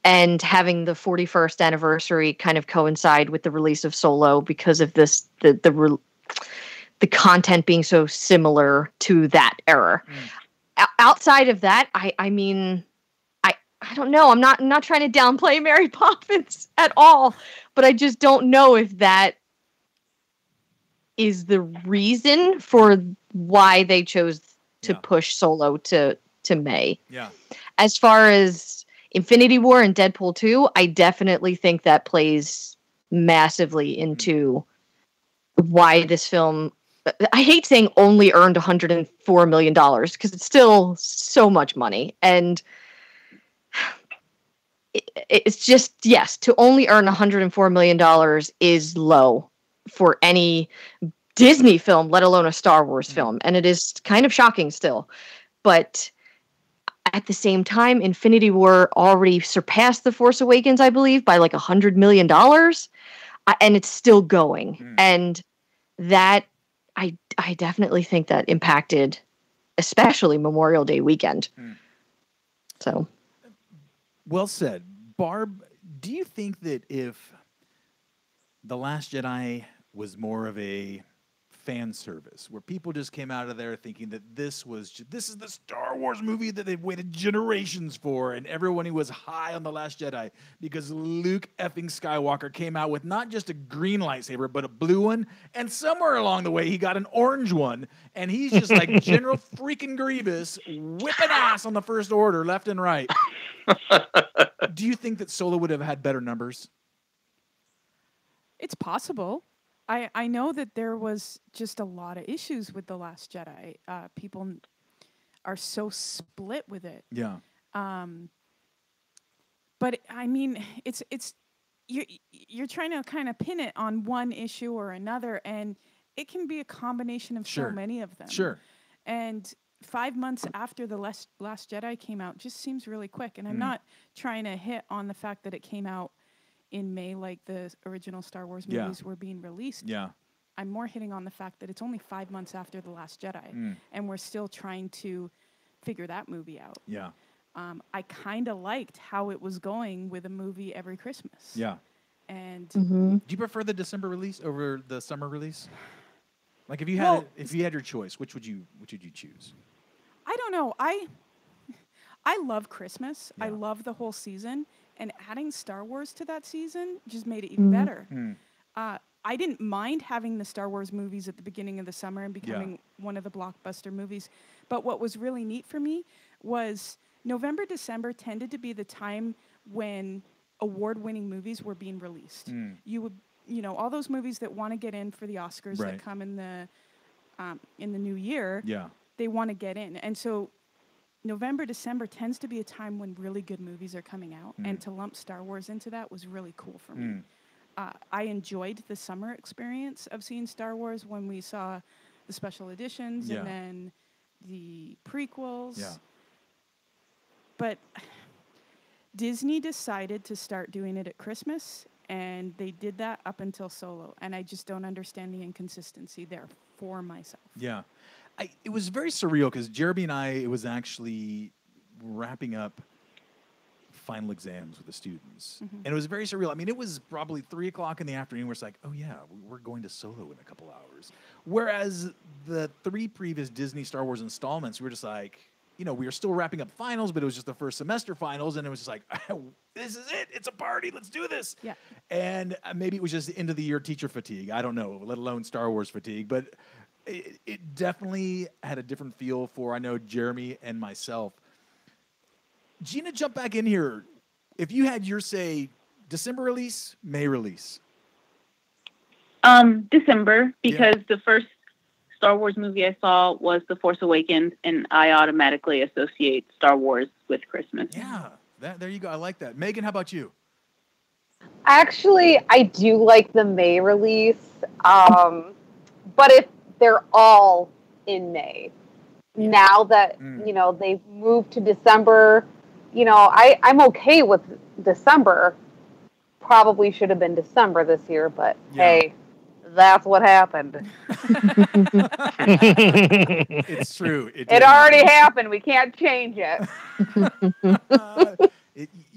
And having the 41st anniversary kind of coincide with the release of Solo because of this, the content being so similar to that era. Outside of that, I mean, I don't know. I'm not trying to downplay Mary Poppins at all, but I just don't know if that is the reason for why they chose to push Solo to May. Yeah. As far as Infinity War and Deadpool 2, I definitely think that plays massively into why this film I hate saying only earned $104 million because it's still so much money. And it's just, yes, to only earn $104 million is low for any Disney film, let alone a Star Wars film. And it is kind of shocking still. But at the same time, Infinity War already surpassed The Force Awakens, I believe, by like $100 million. And it's still going. And that, I definitely think that impacted, especially Memorial Day weekend. So. Well said. Barb, do you think that if The Last Jedi was more of a fan service, where people just came out of there thinking that this is the Star Wars movie that they've waited generations for, and everyone who was high on The Last Jedi because Luke effing Skywalker came out with not just a green lightsaber, but a blue one, and somewhere along the way he got an orange one, and he's just like General freaking Grievous whipping ass on the First Order left and right. Do you think that Solo would have had better numbers? It's possible. I know that there was just a lot of issues with The Last Jedi. People are so split with it. Yeah. But I mean, it's you're trying to kind of pin it on one issue or another, and it can be a combination of so many of them. Sure. And 5 months after The Last Jedi came out just seems really quick. And I'm not trying to hit on the fact that it came out in May, like the original Star Wars movies were being released. Yeah. I'm more hitting on the fact that it's only 5 months after The Last Jedi, and we're still trying to figure that movie out. Yeah. I kind of liked how it was going with a movie every Christmas. Yeah. And do you prefer the December release over the summer release? Like if you had your choice, which would you choose? I don't know. I love Christmas. Yeah. I love the whole season. And adding Star Wars to that season just made it even better. I didn't mind having the Star Wars movies at the beginning of the summer and becoming one of the blockbuster movies. But what was really neat for me was November, December tended to be the time when award-winning movies were being released. You would, all those movies that want to get in for the Oscars that come in the new year, they want to get in. And so November, December tends to be a time when really good movies are coming out, and to lump Star Wars into that was really cool for me. I enjoyed the summer experience of seeing Star Wars when we saw the special editions and then the prequels. Yeah. But Disney decided to start doing it at Christmas, and they did that up until Solo, and I just don't understand the inconsistency there for myself. Yeah. It was very surreal because Jeremy and I, it was actually wrapping up final exams with the students. And it was very surreal. I mean, it was probably 3 o'clock in the afternoon. We're just like, oh, yeah, we're going to Solo in a couple hours. Whereas the 3 previous Disney Star Wars installments, we were just like, we were still wrapping up finals, but it was just the first semester finals. And it was just like, this is it. It's a party. Let's do this. Yeah. And maybe it was just the end of the year teacher fatigue. I don't know, let alone Star Wars fatigue. But it definitely had a different feel for, I know, Jeremy and myself. Gina, jump back in here. If you had your say, December release, May release? December, because the first Star Wars movie I saw was The Force Awakens, and I automatically associate Star Wars with Christmas. Yeah, there you go. I like that. Megan, how about you? Actually, I do like the May release, but if they're all in May. Now that, they've moved to December, I'm okay with December. Probably should have been December this year, but hey, that's what happened. It's true. It already happened. We can't change it.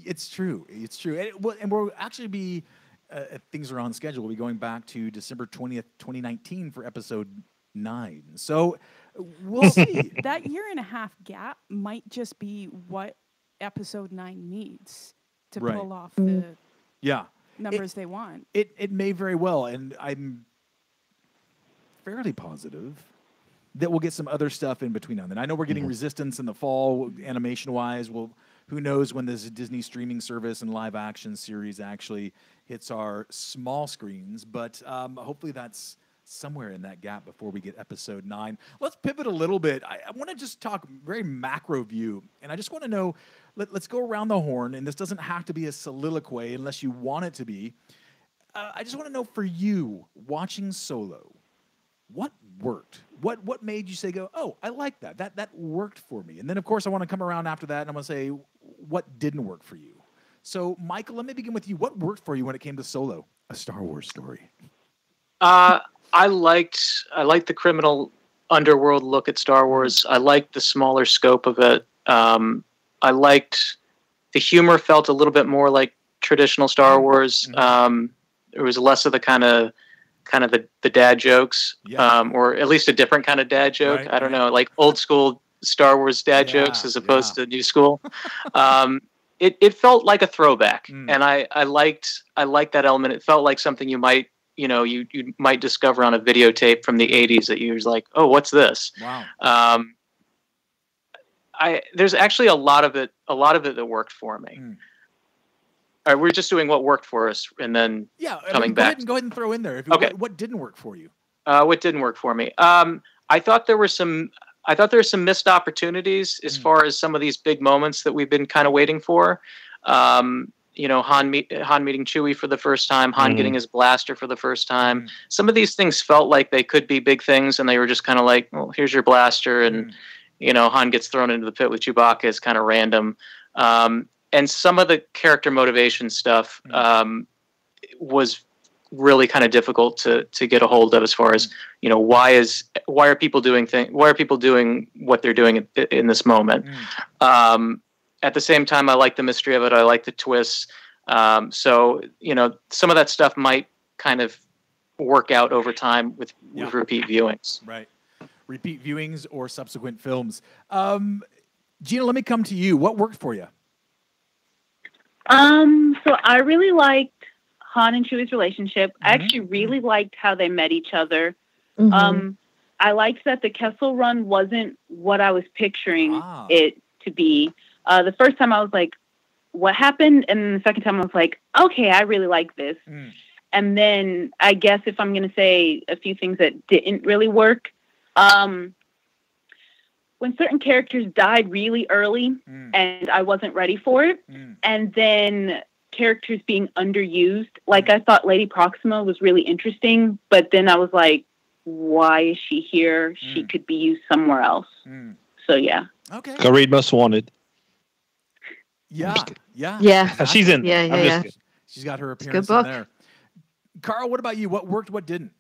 It's true. It's true. And we'll actually be, if things are on schedule, we'll be going back to December 20th, 2019 for episode 9. So we'll see. That year and a half gap might just be what episode 9 needs to pull off the numbers they want. It may very well, and I'm fairly positive that we'll get some other stuff in between now and then. I know we're getting Resistance in the fall, animation-wise. Who knows when this Disney streaming service and live action series actually hits our small screens, but hopefully that's somewhere in that gap before we get episode 9. Let's pivot a little bit. I want to just talk very macro view, and I just want to know, let's go around the horn, and this doesn't have to be a soliloquy unless you want it to be. I just want to know, for you, watching Solo, what worked? What made you say, oh, I like that. That worked for me. And then, of course, I want to come around after that, and I'm going to say, what didn't work for you? So, Michael, let me begin with you. What worked for you when it came to Solo, a Star Wars story? I liked the criminal underworld look at Star Wars. I liked the smaller scope of it. I liked the humor, felt a little bit more like traditional Star Wars. There was less of the kind of the dad jokes, or at least a different kind of dad joke. Right, I don't know, like old school Star Wars dad jokes as opposed to new school. It felt like a throwback, and I liked that element. It felt like something you might discover on a videotape from the 80s that you was like, oh, what's this? Wow. There's actually a lot of it that worked for me. All right, we're just doing what worked for us, and then coming back. Go ahead and throw in there. Okay. What didn't work for you? What didn't work for me? I thought there were some missed opportunities as far as some of these big moments that we've been kind of waiting for. Han meeting Chewie for the first time, Han getting his blaster for the first time. Some of these things felt like they could be big things, and they were just kind of like, well, here's your blaster, and Han gets thrown into the pit with Chewbacca is kind of random. And some of the character motivation stuff was really kind of difficult to get a hold of, as far as why are people doing what they're doing in this moment. At the same time, I like the mystery of it. I like the twists. So some of that stuff might kind of work out over time with repeat viewings. Right, repeat viewings or subsequent films. Gina, let me come to you. What worked for you? So I really liked Han and Chewie's relationship. I actually really liked how they met each other. I liked that the Kessel Run wasn't what I was picturing it to be. The first time I was like, what happened? And then the second time I was like, okay, I really like this. And then I guess if I'm going to say a few things that didn't really work, when certain characters died really early and I wasn't ready for it, and then characters being underused, like I thought Lady Proxima was really interesting, but then I was like, why is she here? She could be used somewhere else. So yeah. Okay. Go read Most Wanted. Yeah. She's in. Yeah. She's got her appearance in there. Carl, what about you? What worked? What didn't?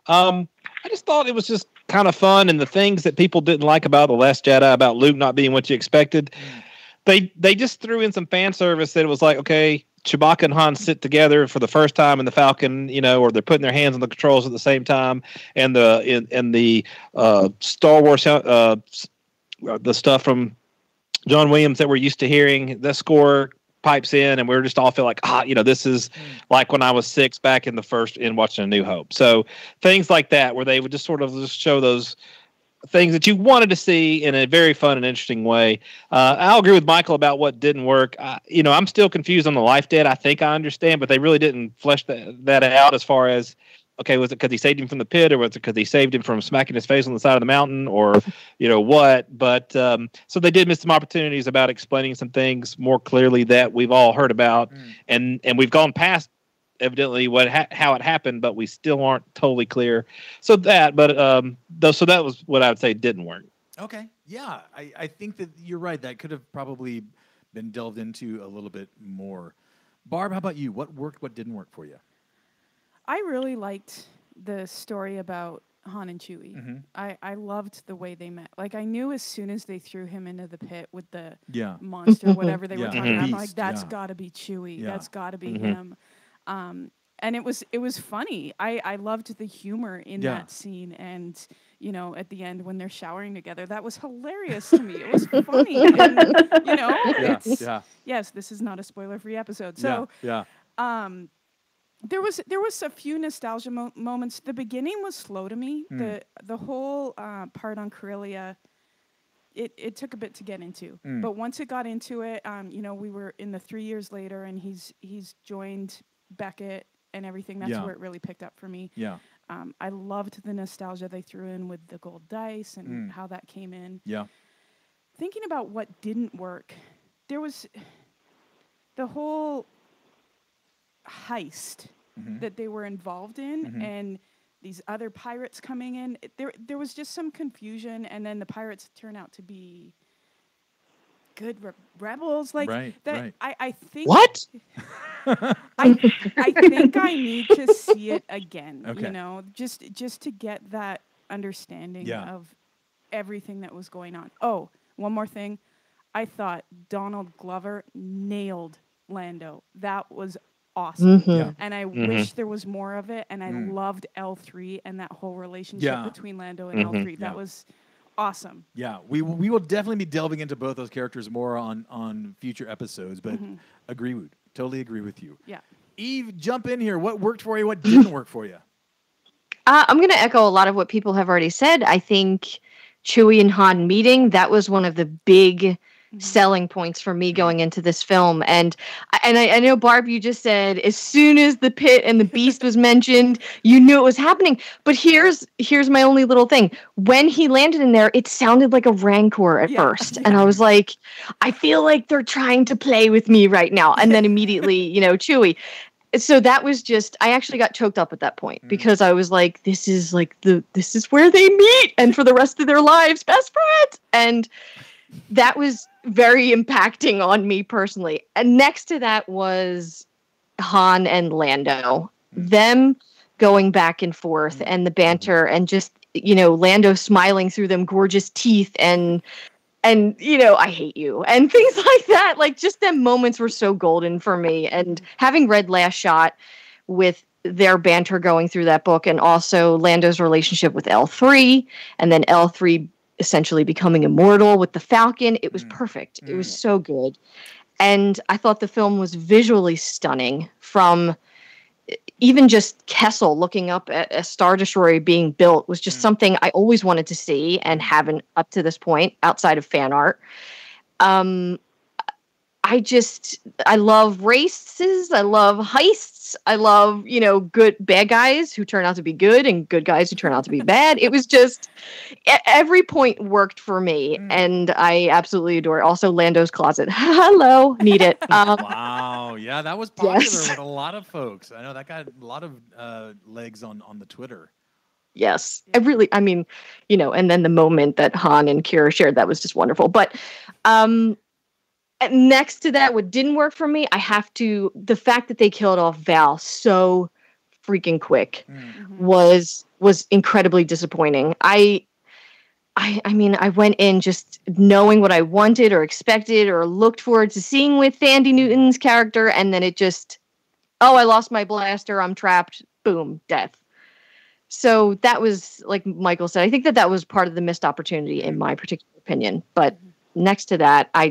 I just thought it was just kind of fun, and the things that people didn't like about The Last Jedi, about Luke not being what you expected, they just threw in some fan service that it was like, okay, Chewbacca and Han sit together for the first time in the Falcon, or they're putting their hands on the controls at the same time, and the Star Wars the stuff from John Williams that we're used to hearing, the score pipes in, and we're just all feel like, this is like when I was 6 back in watching A New Hope. So things like that, where they would just sort of just show those things that you wanted to see in a very fun and interesting way. I'll agree with Michael about what didn't work. I'm still confused on the life debt. I think I understand, but they really didn't flesh that out as far as, okay, was it because he saved him from the pit, or was it because he saved him from smacking his face on the side of the mountain, or, what? But so they did miss some opportunities about explaining some things more clearly that we've all heard about, and we've gone past evidently how it happened, but we still aren't totally clear. So that was what I would say didn't work. Okay, yeah, I think that you're right. That could have probably been delved into a little bit more. Barb, how about you? What worked? What didn't work for you? I really liked the story about Han and Chewie. I loved the way they met. Like, I knew as soon as they threw him into the pit with the monster, whatever they were talking about, I'm like, that's got to be Chewie. That's got to be him. And it was funny. I loved the humor in that scene. And, at the end when they're showering together, that was hilarious to me. It was funny. And, yes, this is not a spoiler-free episode. So, There was a few nostalgia moments. The beginning was slow to me. The whole part on Corellia, it took a bit to get into. But once it got into it, we were in the 3 years later, and he's joined Beckett and everything. That's where it really picked up for me. Yeah. I loved the nostalgia they threw in with the gold dice and how that came in. Yeah. Thinking about what didn't work, there was the whole heist that they were involved in, and these other pirates coming in. There was just some confusion, and then the pirates turn out to be good rebels. Like that. Right. I think what? I think I need to see it again. Okay. You know, just to get that understanding of everything that was going on. Oh, one more thing. I thought Donald Glover nailed Lando. That was awesome. And I wish there was more of it. And I loved L3 and that whole relationship between Lando and L3. That was awesome. Yeah, we will definitely be delving into both those characters more on future episodes, but totally agree with you. Yeah. Eve, jump in here. What worked for you? What didn't work for you? I'm going to echo a lot of what people have already said. I think Chewie and Han meeting, that was one of the big selling points for me going into this film. And I know, Barb, you just said as soon as the pit and the beast was mentioned, you knew it was happening. But here's my only little thing. When he landed in there, it sounded like a Rancor at first. And I was like, I feel like they're trying to play with me right now. And then immediately, Chewie. So that was just, I actually got choked up at that point because I was like, this is where they meet and for the rest of their lives, best friends. And that was very impacting on me personally. And next to that was Han and Lando, them going back and forth and the banter and just, Lando smiling through them gorgeous teeth and I hate you and things like that. Like just them moments were so golden for me. And having read Last Shot with their banter going through that book and also Lando's relationship with L3 and then L3 essentially becoming immortal with the Falcon, it was perfect. It was so good. And I thought the film was visually stunning from even just Kessel looking up at a Star Destroyer being built was just something I always wanted to see and haven't up to this point outside of fan art. I love races. I love heists. I love, good bad guys who turn out to be good and good guys who turn out to be bad. It was just every point worked for me. And I absolutely adore it. Also Lando's closet. Hello. Need it. Wow. Yeah, that was popular with a lot of folks. I know that got a lot of legs on the Twitter. Yes. And then the moment that Han and Kira shared, that was just wonderful. But, next to that, what didn't work for me, the fact that they killed off Val so freaking quick was incredibly disappointing. I went in just knowing what I wanted or expected or looked forward to seeing with Thandie Newton's character, and then it just, I lost my blaster, I'm trapped, boom, death. So that was, like Michael said, I think that was part of the missed opportunity in my particular opinion. But next to that, I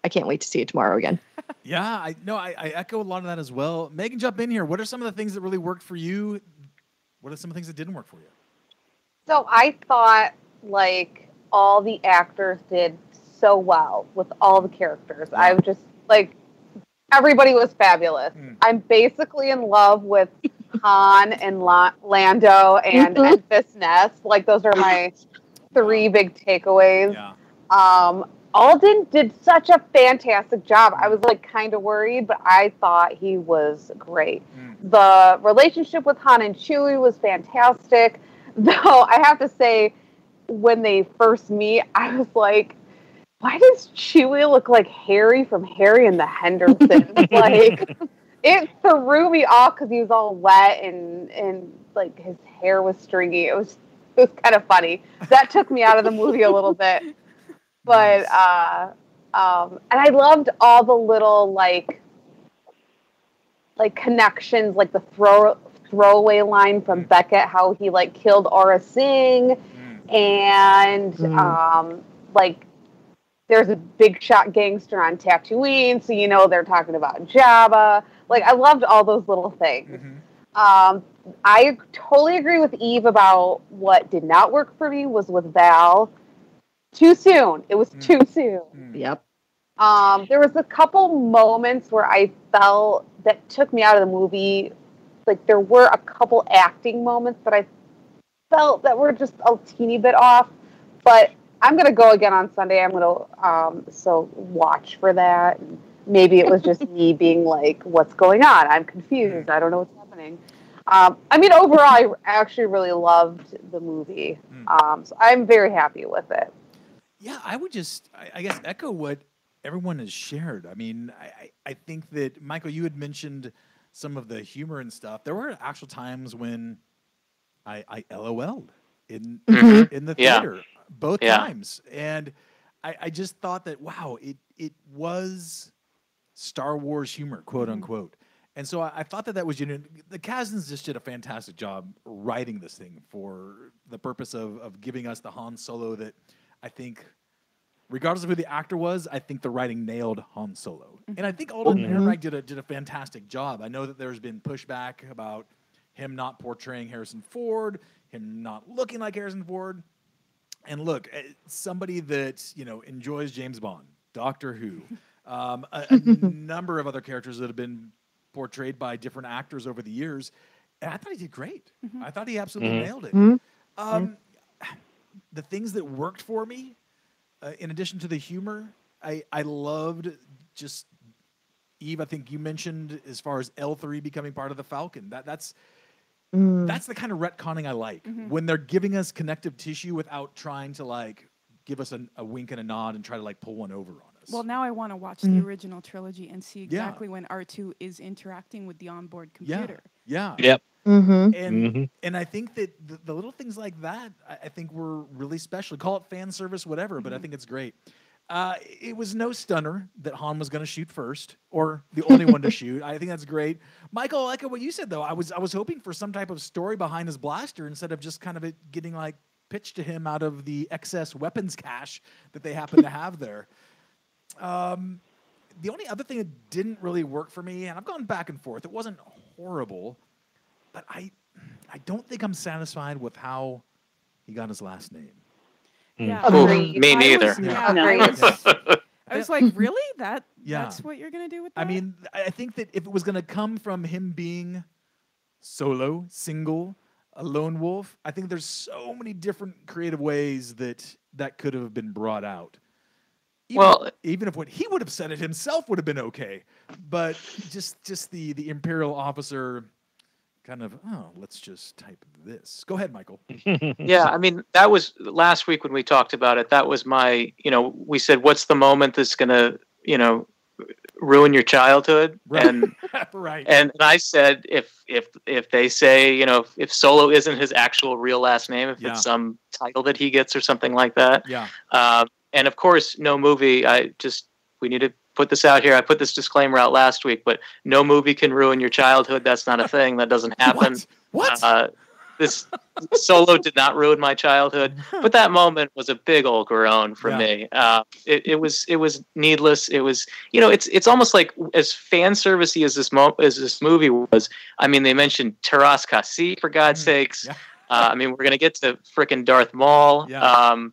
can't wait to see it tomorrow again. Yeah, I echo a lot of that as well. Megan, jump in here. What are some of the things that really worked for you? What are some of the things that didn't work for you? So I thought, all the actors did so well with all the characters. I was just, everybody was fabulous. I'm basically in love with Han and Lando and Enfys Nest. Those are my three big takeaways. Yeah. Alden did such a fantastic job. I was kind of worried, but I thought he was great. The relationship with Han and Chewie was fantastic. Though I have to say, when they first meet, I was like, why does Chewie look like Harry from Harry and the Hendersons? It threw me off because he was all wet and his hair was stringy. It was kind of funny. That took me out of the movie a little bit. But and I loved all the little connections, the throwaway line from Beckett, how he killed Aura Singh, and there's a big shot gangster on Tatooine, so they're talking about Jabba. I loved all those little things. I totally agree with Eve about what did not work for me was with Val. Too soon. It was too soon. Yep. There was a couple moments where I felt that took me out of the movie like there were a couple acting moments that I felt that were just a teeny bit off, but I'm going to go again on Sunday. I'm going to so watch for that. And maybe it was just me being like, what's going on? I'm confused. I don't know what's happening. I mean, overall, I actually really loved the movie. So I'm very happy with it. Yeah, I would just, I guess, echo what everyone has shared. I mean, I think that, Michael, you had mentioned some of the humor and stuff. There were actual times when I LOL'd in the theater both times. And I just thought that, wow, it was Star Wars humor, quote unquote. And so I thought that was unique. The Kasdans just did a fantastic job writing this thing for the purpose of giving us the Han Solo that I think, regardless of who the actor was, I think the writing nailed Han Solo. And I think Alden Ehrenreich did a fantastic job. I know that there's been pushback about him not portraying Harrison Ford, him not looking like Harrison Ford. And look, somebody that, enjoys James Bond, Doctor Who, a number of other characters that have been portrayed by different actors over the years, and I thought he did great. I thought he absolutely nailed it. The things that worked for me, in addition to the humor, I loved just, Eve, I think you mentioned as far as L3 becoming part of the Falcon. That's the kind of retconning I like, when they're giving us connective tissue without trying to give us a wink and a nod and try to pull one over on us. Well, now I want to watch the original trilogy and see exactly when R2 is interacting with the onboard computer. Yeah. Yep. And I think that the little things like that, I think were really special. Call it fan service, whatever, but I think it's great. It was no stunner that Han was going to shoot first, or the only one to shoot. I think that's great. Michael, I like what you said, though. I was hoping for some type of story behind his blaster instead of just kind of it getting pitched to him out of the excess weapons cache that they happen to have there. The only other thing that didn't really work for me, and I've gone back and forth, it wasn't horrible, but I don't think I'm satisfied with how he got his last name. Yeah, me neither. I was like, really? That's what you're gonna do with that? I mean, I think that if it was gonna come from him being solo, single, a lone wolf, I think there's so many different creative ways that could have been brought out. Even if what he would have said it himself would have been okay, but just the Imperial officer kind of, let's just type this. Go ahead, Michael. Yeah, I mean, that was last week when we talked about it. That was my, we said, what's the moment that's going to, ruin your childhood? Right. And right. And I said, if they say, if Solo isn't his actual real last name, if it's some title that he gets or something like that. Yeah. And of course, no movie. We need to put this out here. I put this disclaimer out last week, but no movie can ruin your childhood. That's not a thing. That doesn't happen. What? This Solo did not ruin my childhood, but that moment was a big old groan for me. It was needless. It was, it's almost like as fan servicey as this movie was. I mean, they mentioned Taras Kasi, for God's sakes. Yeah. I mean, we're gonna get to frickin' Darth Maul. Yeah.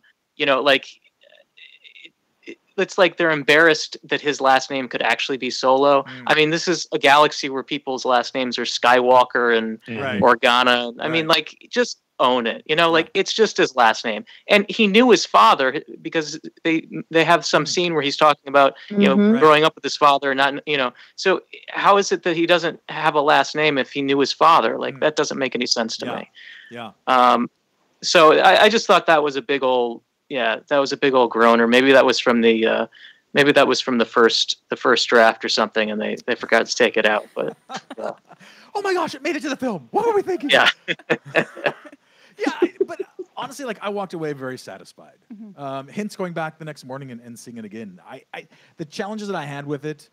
It's like they're embarrassed that his last name could actually be Solo. I mean, this is a galaxy where people's last names are Skywalker and Organa. I mean, just own it. It's just his last name. And he knew his father because they have some scene where he's talking about, growing up with his father and not, so how is it that he doesn't have a last name if he knew his father? That doesn't make any sense to me. Yeah. So I just thought that was a big old, that was a big old groaner. Maybe that was from the first draft or something, and they forgot to take it out. But oh my gosh, it made it to the film. What were we thinking? Yeah, but honestly, I walked away very satisfied. Hence, going back the next morning and seeing it again. The challenges that I had with it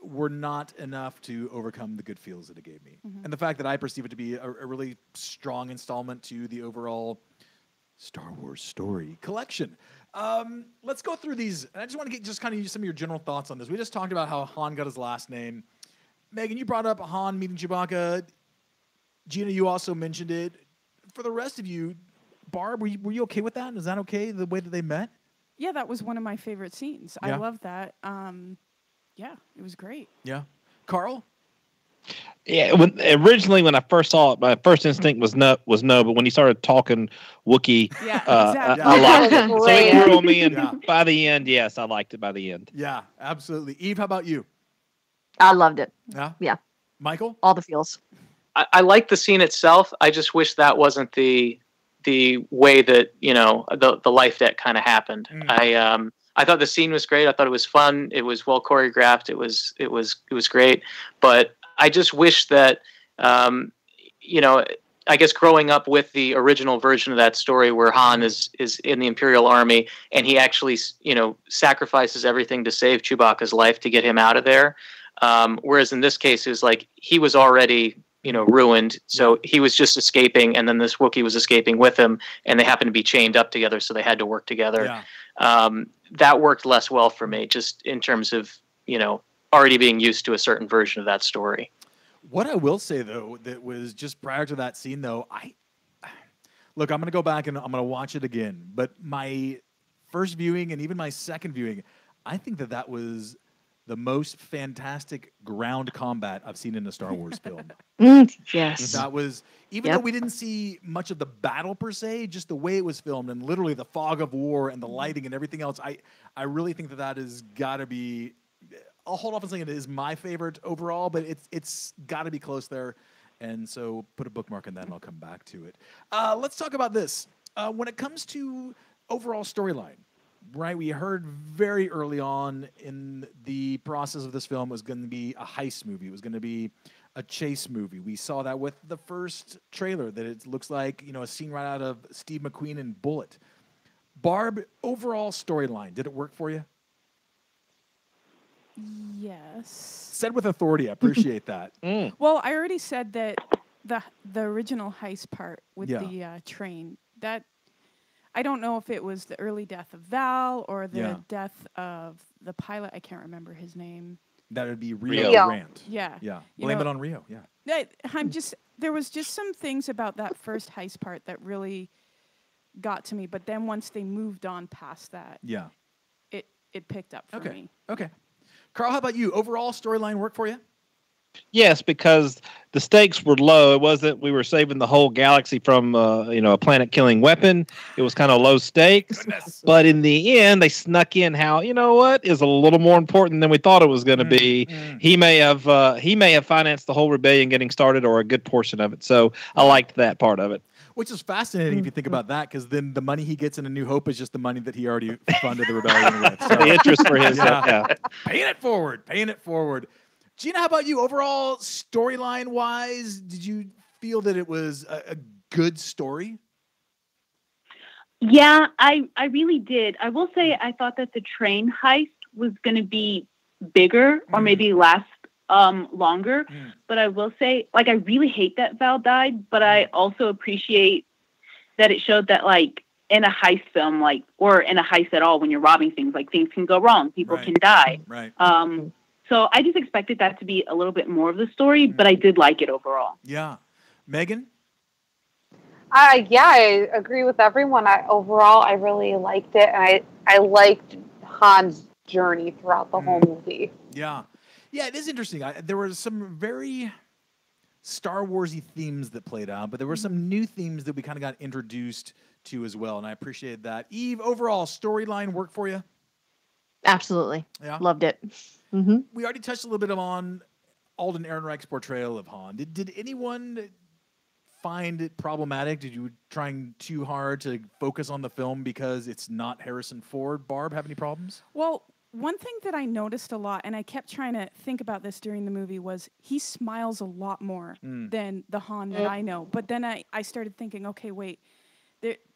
were not enough to overcome the good feels that it gave me, and the fact that I perceive it to be a really strong installment to the overall Star Wars story collection. Let's go through these. I just want to get just kind of some of your general thoughts on this. We just talked about how Han got his last name. Megan, you brought up Han meeting Chewbacca. Gina, you also mentioned it. For the rest of you, Barb, were you okay with that? Is that okay, the way that they met? Yeah, that was one of my favorite scenes. I love that. Yeah, it was great. Yeah. Carl? Yeah, originally when I first saw it, my first instinct was no. But when he started talking Wookiee, exactly. I liked it. So it grew on me, and by the end, yes, I liked it. By the end, yeah, absolutely. Eve, how about you? I loved it. Yeah. Michael, all the feels. I like the scene itself. I just wish that wasn't the way that the life that kind of happened. I thought the scene was great. I thought it was fun. It was well choreographed. It was great. But I just wish that, I guess growing up with the original version of that story where Han is in the Imperial Army and he actually, sacrifices everything to save Chewbacca's life to get him out of there. Whereas in this case, it was like he was already, ruined. So he was just escaping, and then this Wookiee was escaping with him, and they happened to be chained up together, so they had to work together. Yeah. That worked less well for me, just in terms of, already being used to a certain version of that story. What I will say, though, that was just prior to that scene, though, I'm going to go back and I'm going to watch it again. But my first viewing and even my second viewing, I think that was the most fantastic ground combat I've seen in a Star Wars film. Yes. That was, even though we didn't see much of the battle per se, just the way it was filmed and literally the fog of war and the lighting and everything else, I really think that has got to be, I'll hold off on saying it is my favorite overall, but it's got to be close there. And so put a bookmark on that and I'll come back to it. Let's talk about this. When it comes to overall storyline, right, we heard very early on in the process of this film it was going to be a heist movie. It was going to be a chase movie. We saw that with the first trailer, that it looks like, a scene right out of Steve McQueen and Bullet. Barb, overall storyline, did it work for you? Yes. Said with authority. I appreciate that. Well, I already said that the original heist part with the train, that I don't know if it was the early death of Val or the death of the pilot. I can't remember his name. That would be Rio Grant. Yeah. Blame it on Rio. Yeah. There was just some things about that first heist part that really got to me. But then once they moved on past that, it picked up for me. Okay. Carl, how about you? Overall storyline work for you? Yes, because the stakes were low. It wasn't we were saving the whole galaxy from a planet-killing weapon. It was kind of low stakes. But in the end, they snuck in how is a little more important than we thought it was going to be. He may have financed the whole rebellion getting started, or a good portion of it. So I liked that part of it. Which is fascinating if you think about that, because then the money he gets in A New Hope is just the money that he already funded the rebellion with. So. The interest for his Paying it forward. Gina, how about you? Overall, storyline-wise, did you feel that it was a good story? Yeah, I really did. I will say I thought that the train heist was going to be bigger or maybe last longer. But I will say, I really hate that Val died, but I also appreciate that it showed that, in a heist film, or in a heist at all, when you're robbing things, things can go wrong. People can die. Right. So I just expected that to be a little bit more of the story, but I did like it overall. Yeah. Megan? I agree with everyone. Overall, I really liked it. And I liked Han's journey throughout the whole movie. Yeah. Yeah, it is interesting. There were some very Star Wars-y themes that played out, but there were some new themes that we kind of got introduced to as well, and I appreciated that. Eve, overall, storyline work for you? Absolutely. Yeah. Loved it. We already touched a little bit on Alden Ehrenreich's portrayal of Han. Did anyone find it problematic? Did you trying too hard to focus on the film because it's not Harrison Ford? Barb, have any problems? Well, one thing that I noticed a lot, and I kept trying to think about this during the movie, was he smiles a lot more than the Han that I know. But then I started thinking, okay, wait,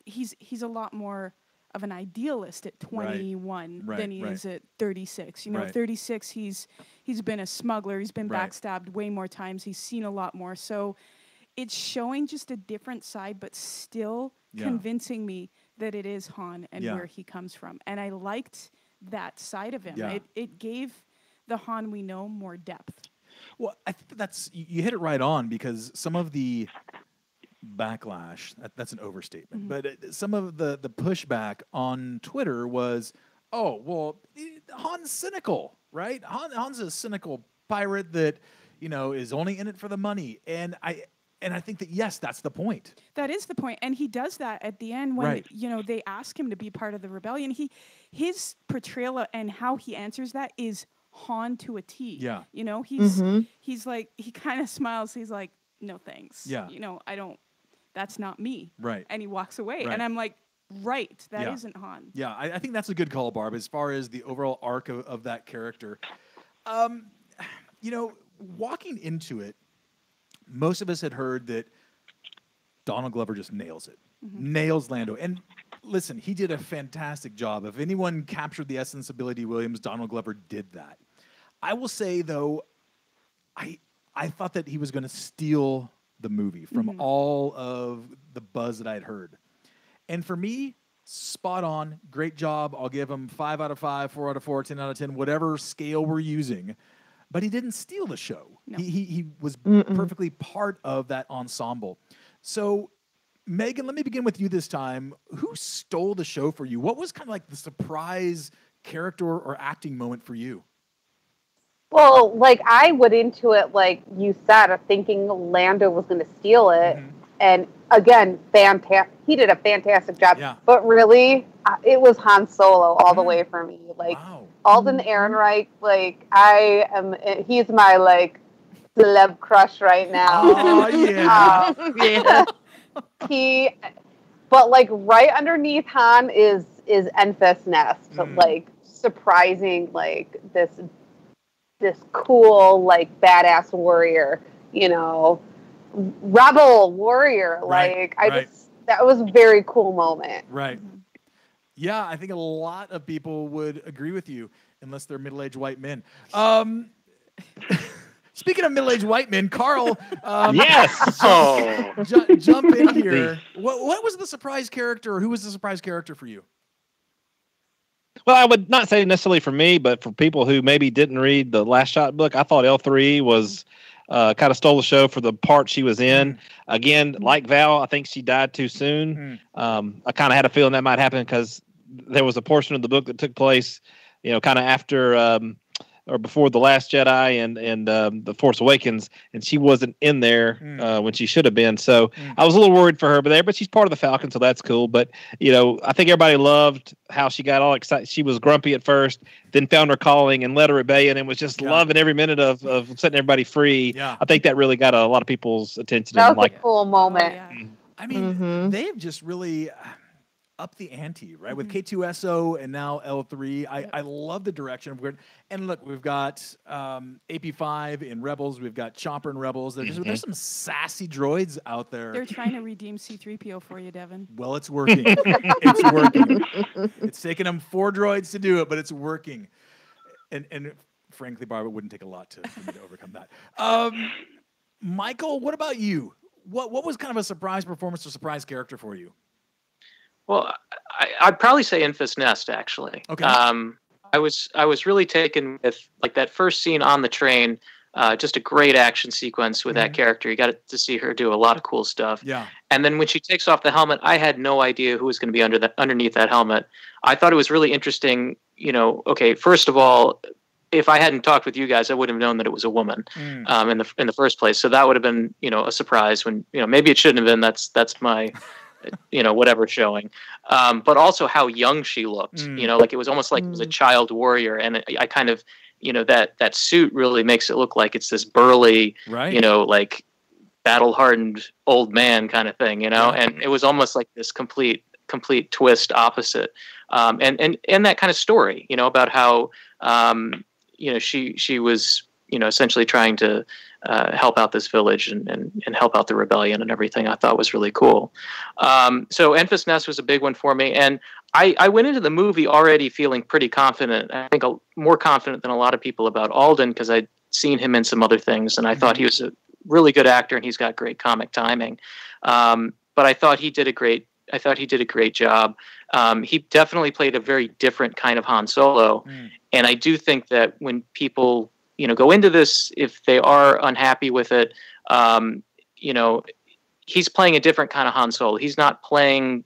he's a lot more of an idealist at 21 than he is at 36. 36, he's been a smuggler. He's been backstabbed way more times. He's seen a lot more. So it's showing just a different side, but still convincing me that it is Han and where he comes from. And I liked that side of him. Yeah. It gave the Han we know more depth. Well, I think you hit it right on, because some of the backlash, that's an overstatement, but some of the pushback on Twitter was, oh, well, Han's cynical, right? Han's a cynical pirate that, is only in it for the money. And I think that, yes, that's the point. That is the point. And he does that at the end when, they ask him to be part of the rebellion. His portrayal and how he answers that is Han to a T. Yeah. He's like, he kind of smiles. He's like, no, thanks. Yeah. That's not me. Right. And he walks away. Right. And I'm like, that isn't Han. Yeah, I think that's a good call, Barb, as far as the overall arc of that character. Walking into it, most of us had heard that Donald Glover just nails it. Nails Lando. And listen, he did a fantastic job. If anyone captured the essence of Billy D. Williams, Donald Glover did that. I will say, though, I thought that he was going to steal the movie from all of the buzz that I'd heard. And for me, spot on, great job. I'll give him 5 out of 5, 4 out of 4, 10 out of 10, whatever scale we're using. But he didn't steal the show. No. He was perfectly part of that ensemble. So, Megan, let me begin with you this time. Who stole the show for you? What was kind of like the surprise character or acting moment for you? Well, like, I went into it, like you said, thinking Lando was going to steal it. And again, he did a fantastic job. Yeah. But really, it was Han Solo all the way for me. Like, Alden Ehrenreich, like, he's my, like, celeb crush right now. Oh, yeah. But, like, right underneath Han is Enfys Nest. Like, surprising, like, this cool, like, badass warrior, rebel warrior. Like, that was a very cool moment. Right. Yeah, I think a lot of people would agree with you, unless they're middle-aged white men. Speaking of middle-aged white men, Carl, yes, jump in here. What was the surprise character, or who was the surprise character for you? Well, I would not say necessarily for me, but for people who maybe didn't read the Last Shot book, I thought L3 was kind of stole the show for the part she was in. Again, like Val, I think she died too soon. I kind of had a feeling that might happen because there was a portion of the book that took place, kind of after or before The Last Jedi and The Force Awakens, and she wasn't in there when she should have been. So I was a little worried for her but she's part of the Falcon, so that's cool. But, I think everybody loved how she got all excited. She was grumpy at first, then found her calling and led a rebellion and was just loving every minute of setting everybody free. Yeah. I think that really got a lot of people's attention. That was a cool moment. I mean, they've just really up the ante, right? With K2SO and now L3. I love the direction. And look, we've got AP5 in Rebels. We've got Chopper in Rebels. There's some sassy droids out there. They're trying to redeem C-3PO for you, Devin. Well, it's working. It's working. It's taken them 4 droids to do it, but it's working. And frankly, Barbara, it wouldn't take a lot for me to overcome that. Michael, what about you? What was kind of a surprise performance or surprise character for you? Well, I'd probably say Enfys Nest, actually. Okay. I was really taken with, like, that first scene on the train. Just a great action sequence with that character. You got to see her do a lot of cool stuff. Yeah. And then when she takes off the helmet, I had no idea who was going to be underneath that helmet. I thought it was really interesting. Okay, first of all, if I hadn't talked with you guys, I wouldn't have known that it was a woman in the first place. So that would have been a surprise. When maybe it shouldn't have been. That's my whatever showing, but also how young she looked, like it was almost like it was a child warrior. And I kind of, that suit really makes it look like it's this burly, like battle hardened old man kind of thing, and it was almost like this complete twist opposite. And that kind of story, about how, she was, essentially trying to help out this village and help out the rebellion and everything, I thought was really cool. So Enfys Nest was a big one for me. And I went into the movie already feeling pretty confident. I think more confident than a lot of people about Alden, because I'd seen him in some other things, and I thought he was a really good actor and he's got great comic timing. But I thought he did a great job. He definitely played a very different kind of Han Solo. And I do think that when people go into this, if they are unhappy with it, he's playing a different kind of Han Solo. He's not playing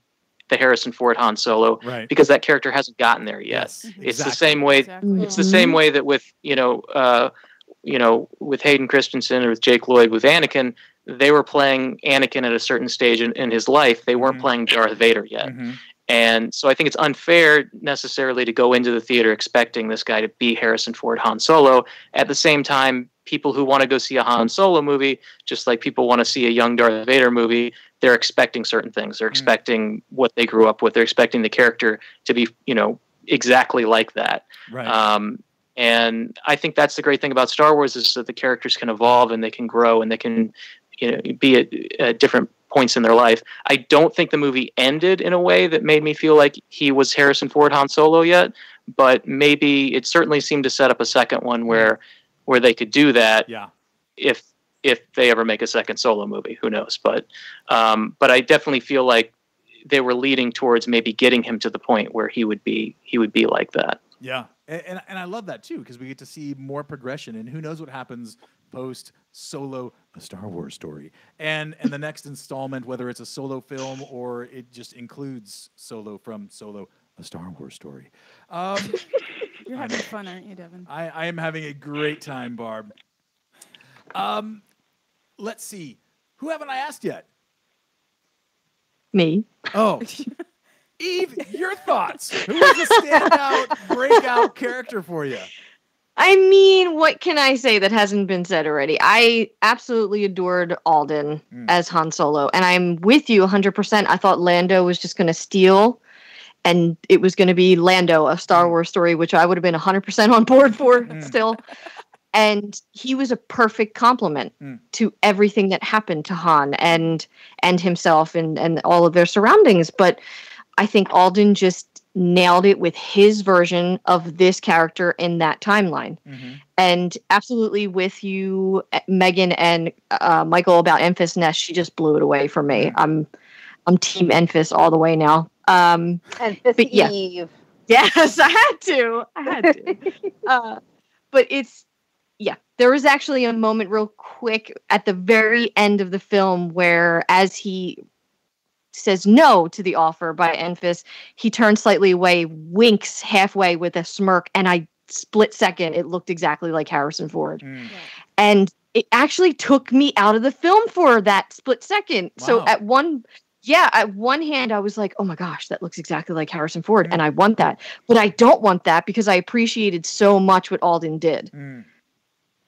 the Harrison Ford Han Solo, because that character hasn't gotten there yet. Yes, exactly. It's the same way. Exactly. It's the same way that with with Hayden Christensen or with Jake Lloyd with Anakin, they were playing Anakin at a certain stage in his life. They weren't playing Darth Vader yet. And so I think it's unfair necessarily to go into the theater expecting this guy to be Harrison Ford Han Solo. At the same time, people who want to go see a Han Solo movie, just like people want to see a young Darth Vader movie, they're expecting certain things. They're expecting what they grew up with. They're expecting the character to be, exactly like that. Right. And I think that's the great thing about Star Wars is that the characters can evolve and they can grow and they can, be at different points in their life. I don't think the movie ended in a way that made me feel like he was Harrison Ford Han Solo yet, but maybe it certainly seemed to set up a second one where they could do that. Yeah. If they ever make a second Solo movie, who knows? But I definitely feel like they were leading towards maybe getting him to the point where he would be like that. Yeah. And I love that too, because we get to see more progression, and who knows what happens post Solo, a Star Wars story, and the next installment, whether it's a Solo film or it just includes Solo from Solo, a Star Wars story. You're having fun, aren't you, Devin? I am having a great time, Barb. Let's see. Who haven't I asked yet? Me. Oh. Eve, your thoughts. Who is the standout, breakout character for you? I mean, what can I say that hasn't been said already? I absolutely adored Alden as Han Solo, and I'm with you 100%. I thought Lando was just going to steal, and it was going to be Lando, a Star Wars story, which I would have been 100% on board for still. And he was a perfect complement to everything that happened to Han and himself and all of their surroundings. But I think Alden just nailed it with his version of this character in that timeline. And absolutely with you, Megan and Michael, about Enfys Nest, she just blew it away for me. I'm Team Enfys all the way now. Enfys Eve. Yes, I had to. But there was actually a moment real quick at the very end of the film where, as he says no to the offer by Enfys, he turns slightly away, winks halfway with a smirk, and I split second, it looked exactly like Harrison Ford. And it actually took me out of the film for that split second. Wow. So at one hand, I was like, oh my gosh, that looks exactly like Harrison Ford, and I want that. But I don't want that because I appreciated so much what Alden did.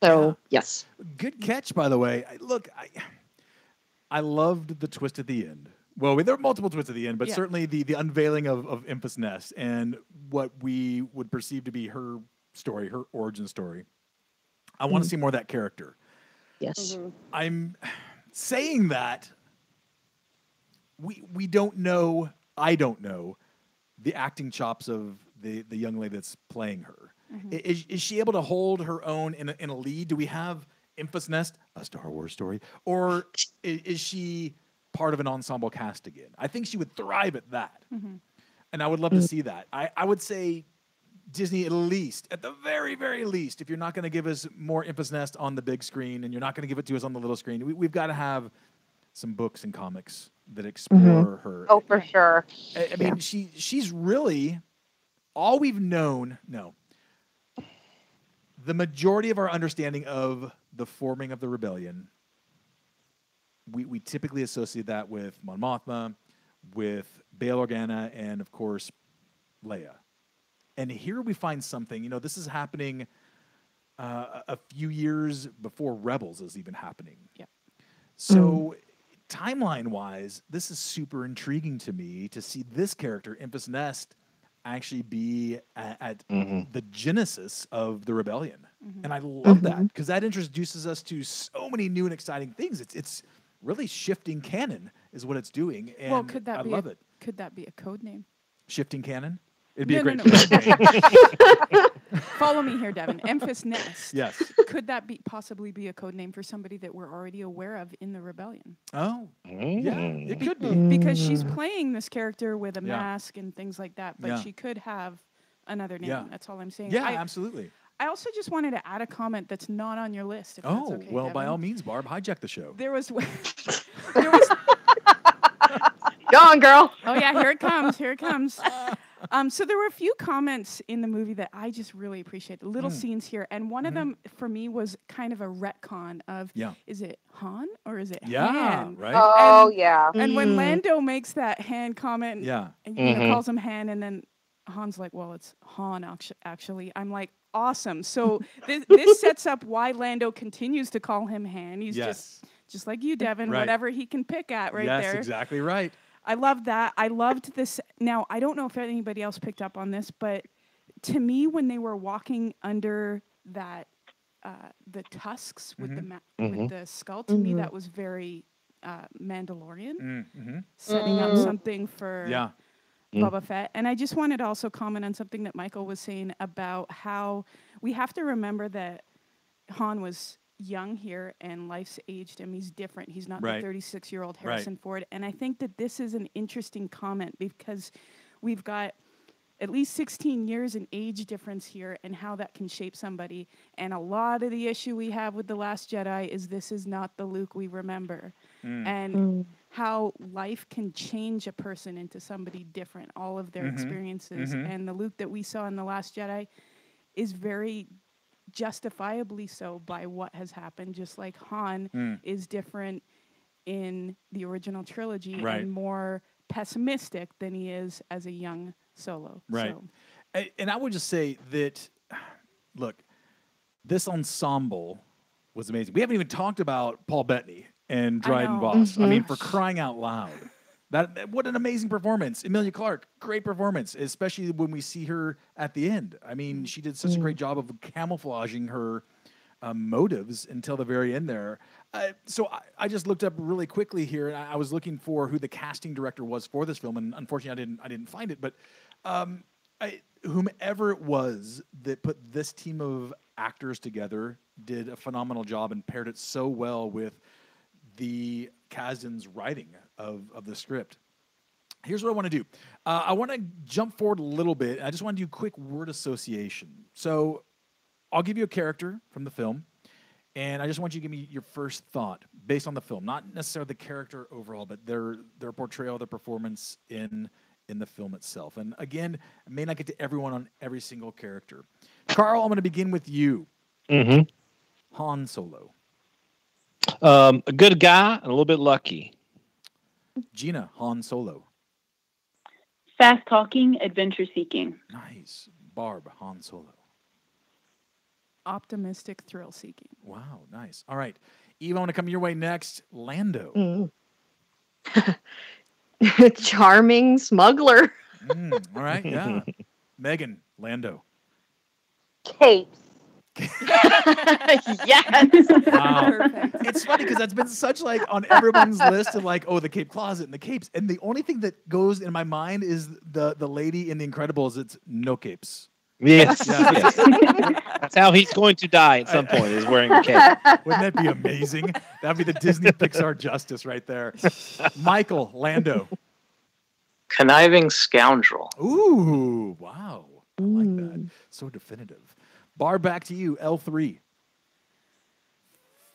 So, yes. Good catch, by the way. Look, I loved the twist at the end. Well, there were multiple twists at the end, but certainly the unveiling of Enfys Nest and what we would perceive to be her story, her origin story. I want to see more of that character. Yes. I'm saying that we don't know, I don't know, the acting chops of the young lady that's playing her. Is she able to hold her own in a lead? Do we have Enfys Nest, a Star Wars story? Or is she part of an ensemble cast again? I think she would thrive at that. And I would love to see that. I would say Disney, at the very, very least, if you're not going to give us more Enfys Nest on the big screen and you're not going to give it to us on the little screen, we've got to have some books and comics that explore her. Oh, for sure. I mean, she's really all we've known. No. The majority of our understanding of the forming of the rebellion, we typically associate that with Mon Mothma, with Bail Organa, and of course, Leia. And here we find something, this is happening a few years before Rebels is even happening. Yeah. So timeline-wise, this is super intriguing to me to see this character, Enfys Nest, actually be at the genesis of the rebellion. And I love that because that introduces us to so many new and exciting things. It's really shifting canon is what it's doing. And well, could that I be love it. Could that be a code name? Shifting canon? It'd be a great name. Follow me here, Devin. Enfys Nest. Yes. Could that possibly be a code name for somebody that we're already aware of in the rebellion? Oh, yeah, it could be. Because she's playing this character with a mask and things like that, but she could have another name. Yeah. That's all I'm saying. Yeah, absolutely. I also just wanted to add a comment that's not on your list. If that's okay, well, Devin. by all means, Barb, hijack the show. There was Go on, girl. Oh, yeah, here it comes. Here it comes. So there were a few comments in the movie that I just really appreciated. Little scenes here, and one of them for me was kind of a retcon of, is it Han or is it Han? Right. Oh, And when Lando makes that Han comment, and, calls him Han, and then Han's like, well, it's Han actually. I'm like, awesome. So this sets up why Lando continues to call him Han. He's just like you, Devin, whatever he can pick at there. Yes, exactly right. I love that. I loved this. Now, I don't know if anybody else picked up on this, but to me, when they were walking under that, the tusks with with the skull, to me, that was very Mandalorian, setting up something for Boba Fett. And I just wanted to also comment on something that Michael was saying about how we have to remember that Han was young here and life's aged him. He's different. He's not the 36-year-old Harrison Ford. And I think that this is an interesting comment because we've got at least 16 years in age difference here and how that can shape somebody. And a lot of the issue we have with The Last Jedi is this is not the Luke we remember. And how life can change a person into somebody different, all of their experiences. And the Luke that we saw in The Last Jedi is very justifiably so by what has happened, just like Han is different in the original trilogy and more pessimistic than he is as a young Solo. Right. So. And I would just say that, look, this ensemble was amazing. We haven't even talked about Paul Bettany and Dryden Voss. I mean, for crying out loud. What an amazing performance. Emilia Clarke, great performance, especially when we see her at the end. I mean, she did such a great job of camouflaging her motives until the very end there. So I just looked up really quickly here, and I was looking for who the casting director was for this film, and unfortunately I didn't find it. But whomever it was that put this team of actors together did a phenomenal job and paired it so well with the Kasdan's writing of the script. Here's what I want to do. I want to jump forward a little bit. I just want to do quick word association. So I'll give you a character from the film, and I just want you to give me your first thought based on the film, not necessarily the character overall, but their portrayal, their performance in the film itself. And again, I may not get to everyone on every single character. Carl, I'm going to begin with you. Han Solo. A good guy and a little bit lucky. Gina, Han Solo. Fast talking, adventure seeking. Nice. Barb, Han Solo. Optimistic, thrill seeking. Wow, nice. All right. Eve, I want to come your way next. Lando. Charming smuggler. All right, yeah. Megan, Lando. Capes. Yes. Wow. Perfect. It's funny because that's been such like on everyone's list of like, oh, the cape closet and the capes. And the only thing that goes in my mind is the lady in The Incredibles. It's no capes. Yes. Yes. That's how he's going to die at some point, is wearing a cape. Wouldn't that be amazing? That'd be the Disney Pixar justice right there. Michael, Lando. Conniving scoundrel. Ooh, wow. I like that. So definitive. Barb, back to you. L3.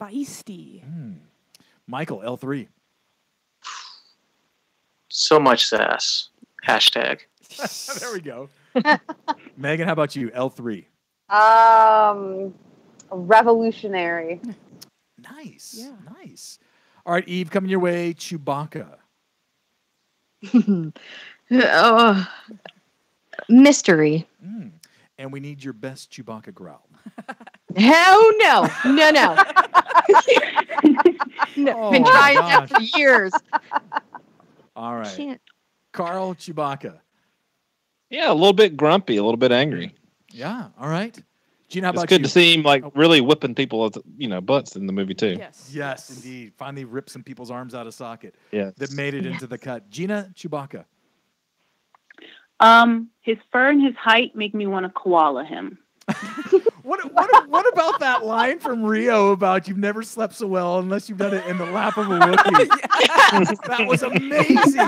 Feisty. Michael, L3. So much sass. Hashtag. There we go. Megan, how about you? L3. Revolutionary. Nice. Yeah. Nice. All right, Eve, coming your way. Chewbacca. Mystery. And we need your best Chewbacca growl. Hell no. No. Oh, been trying that for years. All right. Can't. Carl, Chewbacca. Yeah, a little bit grumpy, a little bit angry. Yeah, all right. Gina, how It's about good you? to see him like really whipping people, butts in the movie too. Yes. Indeed. Finally ripped some people's arms out of socket. Yes. That made it into the cut. Gina, Chewbacca. His fur and his height make me want to koala him. What about that line from Rio about you've never slept so well unless you've done it in the lap of a Wookiee? That was amazing.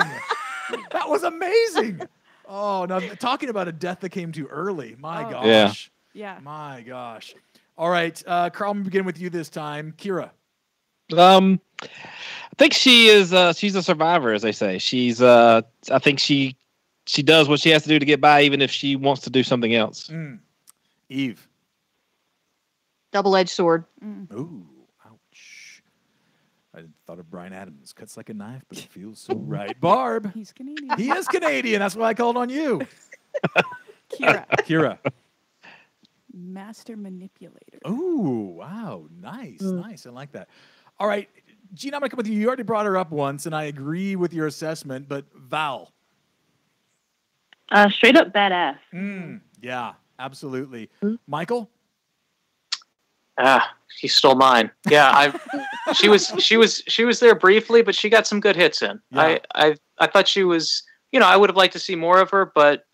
That was amazing. Oh, now talking about a death that came too early. My gosh. Yeah. My gosh. All right, Carl, I'm gonna begin with you this time. Kira. I think she is. She's a survivor, as they say. She's. I think she she does what she has to do to get by, even if she wants to do something else. Eve. Double-edged sword. Ooh, ouch. I thought of Bryan Adams. Cuts like a knife, but it feels so right. Barb. He's Canadian. He is Canadian. That's why I called on you. Kira. Master manipulator. Ooh, wow. Nice. I like that. All right. Gina, I'm going to come with you. You already brought her up once, and I agree with your assessment, but Val. Straight up badass. Yeah, absolutely. Michael? He stole mine. Yeah, she was there briefly, but she got some good hits in. Yeah. I thought she was, I would have liked to see more of her, but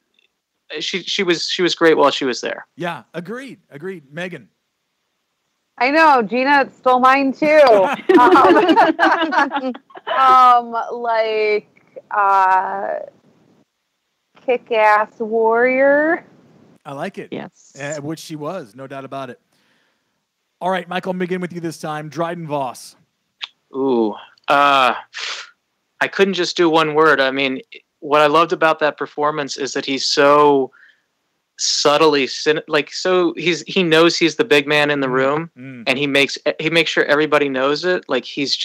she was great while she was there. Yeah, agreed. Megan. I know, Gina stole mine too. Kick-ass warrior. I like it. Yes. Which she was, no doubt about it. All right, Michael, I'm begin with you this time. Dryden Voss. Ooh. I couldn't just do one word. I mean, what I loved about that performance is that he's so subtly he knows he's the big man in the room, and he makes sure everybody knows it. Like he's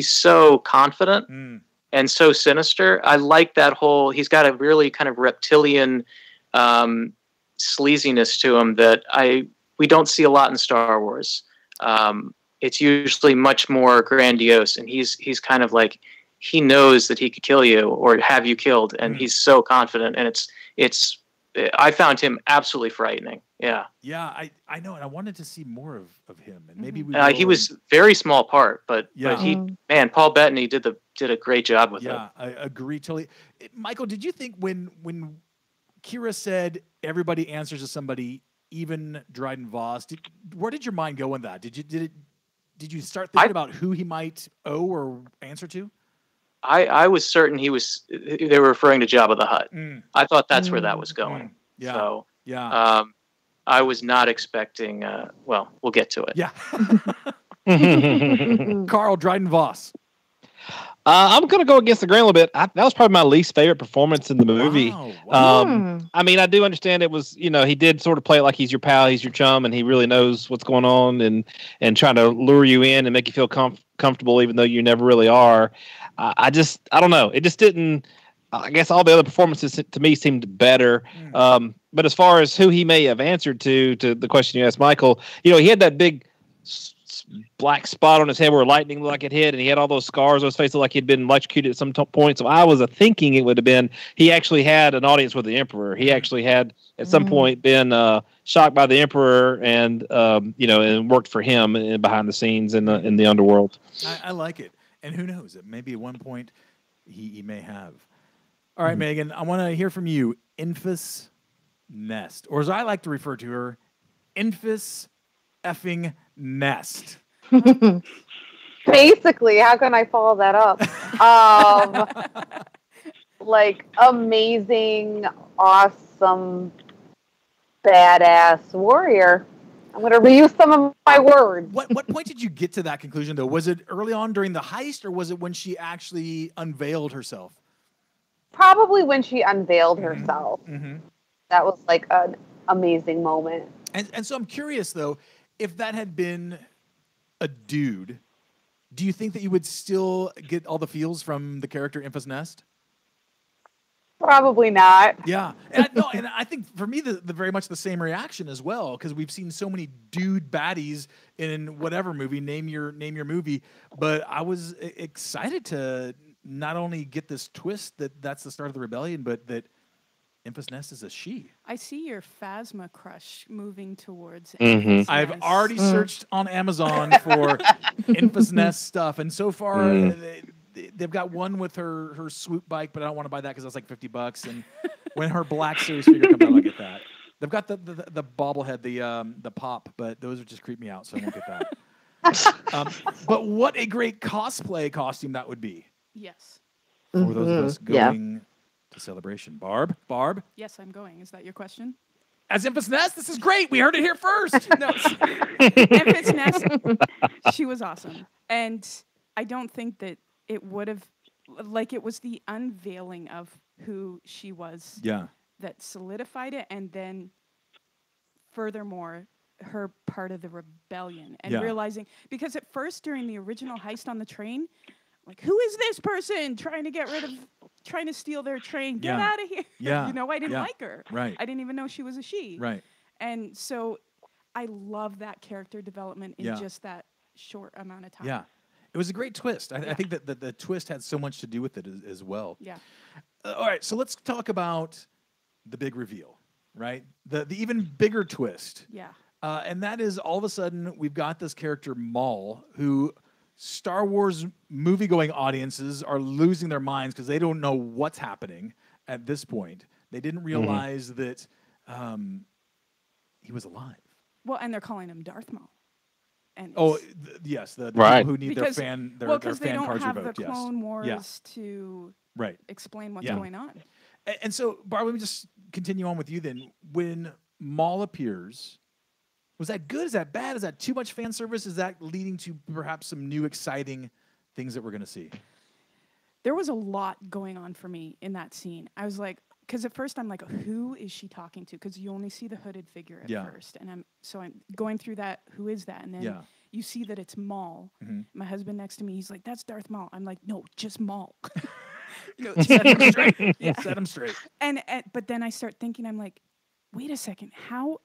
so confident and so sinister. I like that he's got a really kind of reptilian sleaziness to him that we don't see a lot in Star Wars. It's usually much more grandiose, and he's kind of like, he knows that he could kill you or have you killed, and he's so confident, and I found him absolutely frightening. Yeah. Yeah, I know, and I wanted to see more of him, and maybe he was very small part, but Paul Bettany did a great job with it. Yeah, I agree totally. Michael, did you think when Kira said everybody answers to somebody, even Dryden Voss, where did your mind go in that? Did you start thinking about who he might owe or answer to? I was certain they were referring to Jabba the Hutt. I thought that's where that was going. Yeah. So, yeah. I was not expecting, we'll get to it. Yeah. Carl, Dryden Voss. I'm going to go against the grain a little bit. That was probably my least favorite performance in the movie. Wow. I mean, I do understand it was, he did sort of play it like he's your pal, he's your chum, and he really knows what's going on and trying to lure you in and make you feel comfortable, even though you never really are. I don't know. It just didn't. I guess all the other performances to me seemed better. But as far as who he may have answered to the question you asked, Michael, he had that big black spot on his head where lightning looked like it hit, and he had all those scars on his face, like he'd been electrocuted at some point. So I was thinking it would have been he actually had an audience with the Emperor. He actually had at some point been shocked by the Emperor, and and worked for him behind the scenes in the underworld. I like it. And who knows? Maybe at one point he may have. All right, Megan, I want to hear from you. Enfys Nest, or as I like to refer to her, Enfys effing Nest. Basically, how can I follow that up? Amazing, awesome, badass warrior. I'm going to reuse some of my words. What point did you get to that conclusion, though? Was it early on during the heist, or was it when she actually unveiled herself? Probably when she unveiled herself. That was like an amazing moment. And so I'm curious, though, if that had been a dude, do you think that you would still get all the feels from the character Enfys Nest? Probably not. Yeah. And I think for me, the very much the same reaction as well, because we've seen so many dude baddies in whatever movie, name your movie. But I was excited to not only get this twist that's the start of the rebellion, but that Enfys Nest is a she. I see your Phasma crush moving towards Enfys I've already searched on Amazon for Enfys Nest stuff, and so far they've got one with her swoop bike, but I don't want to buy that because that's like $50. And when her Black Series figure comes out, I'll get that. They've got the bobblehead, the pop, but those would just creep me out, so I won't get that. But what a great cosplay costume that would be. Yes. For those of us going to Celebration. Barb? Yes, I'm going. Is that your question? As Enfys Nest? This is great. We heard it here first. No. Enfys Nest, she was awesome. And I don't think that it would have, it was the unveiling of who she was. Yeah. That solidified it, and then furthermore, her part of the rebellion and realizing, because at first during the original heist on the train, like, who is this person trying to steal their train? Get out of here. Yeah. I didn't like her. Right. I didn't even know she was a she. Right. And so I love that character development in just that short amount of time. Yeah. It was a great twist. I think that the twist had so much to do with it as well. Yeah. All right, so let's talk about the big reveal, right? The even bigger twist. Yeah. And that is, all of a sudden, we've got this character, Maul, who Star Wars movie-going audiences are losing their minds because they don't know what's happening at this point. They didn't realize that he was alive. Well, and they're calling him Darth Maul. And yes, the right. people who need their fan cards revoked. Because they don't have the Clone Wars to explain what's going on. And so, Barb, let me just continue on with you then. When Maul appears, was that good? Is that bad? Is that too much fan service? Is that leading to perhaps some new exciting things that we're going to see? There was a lot going on for me in that scene. I was like, because at first I'm like, who is she talking to? Because you only see the hooded figure at first. And I'm going through that, who is that? And then you see that it's Maul. Mm-hmm. My husband next to me, he's like, that's Darth Maul. I'm like, no, just Maul. Set him straight. Set him straight. But then I start thinking, I'm like, wait a second, how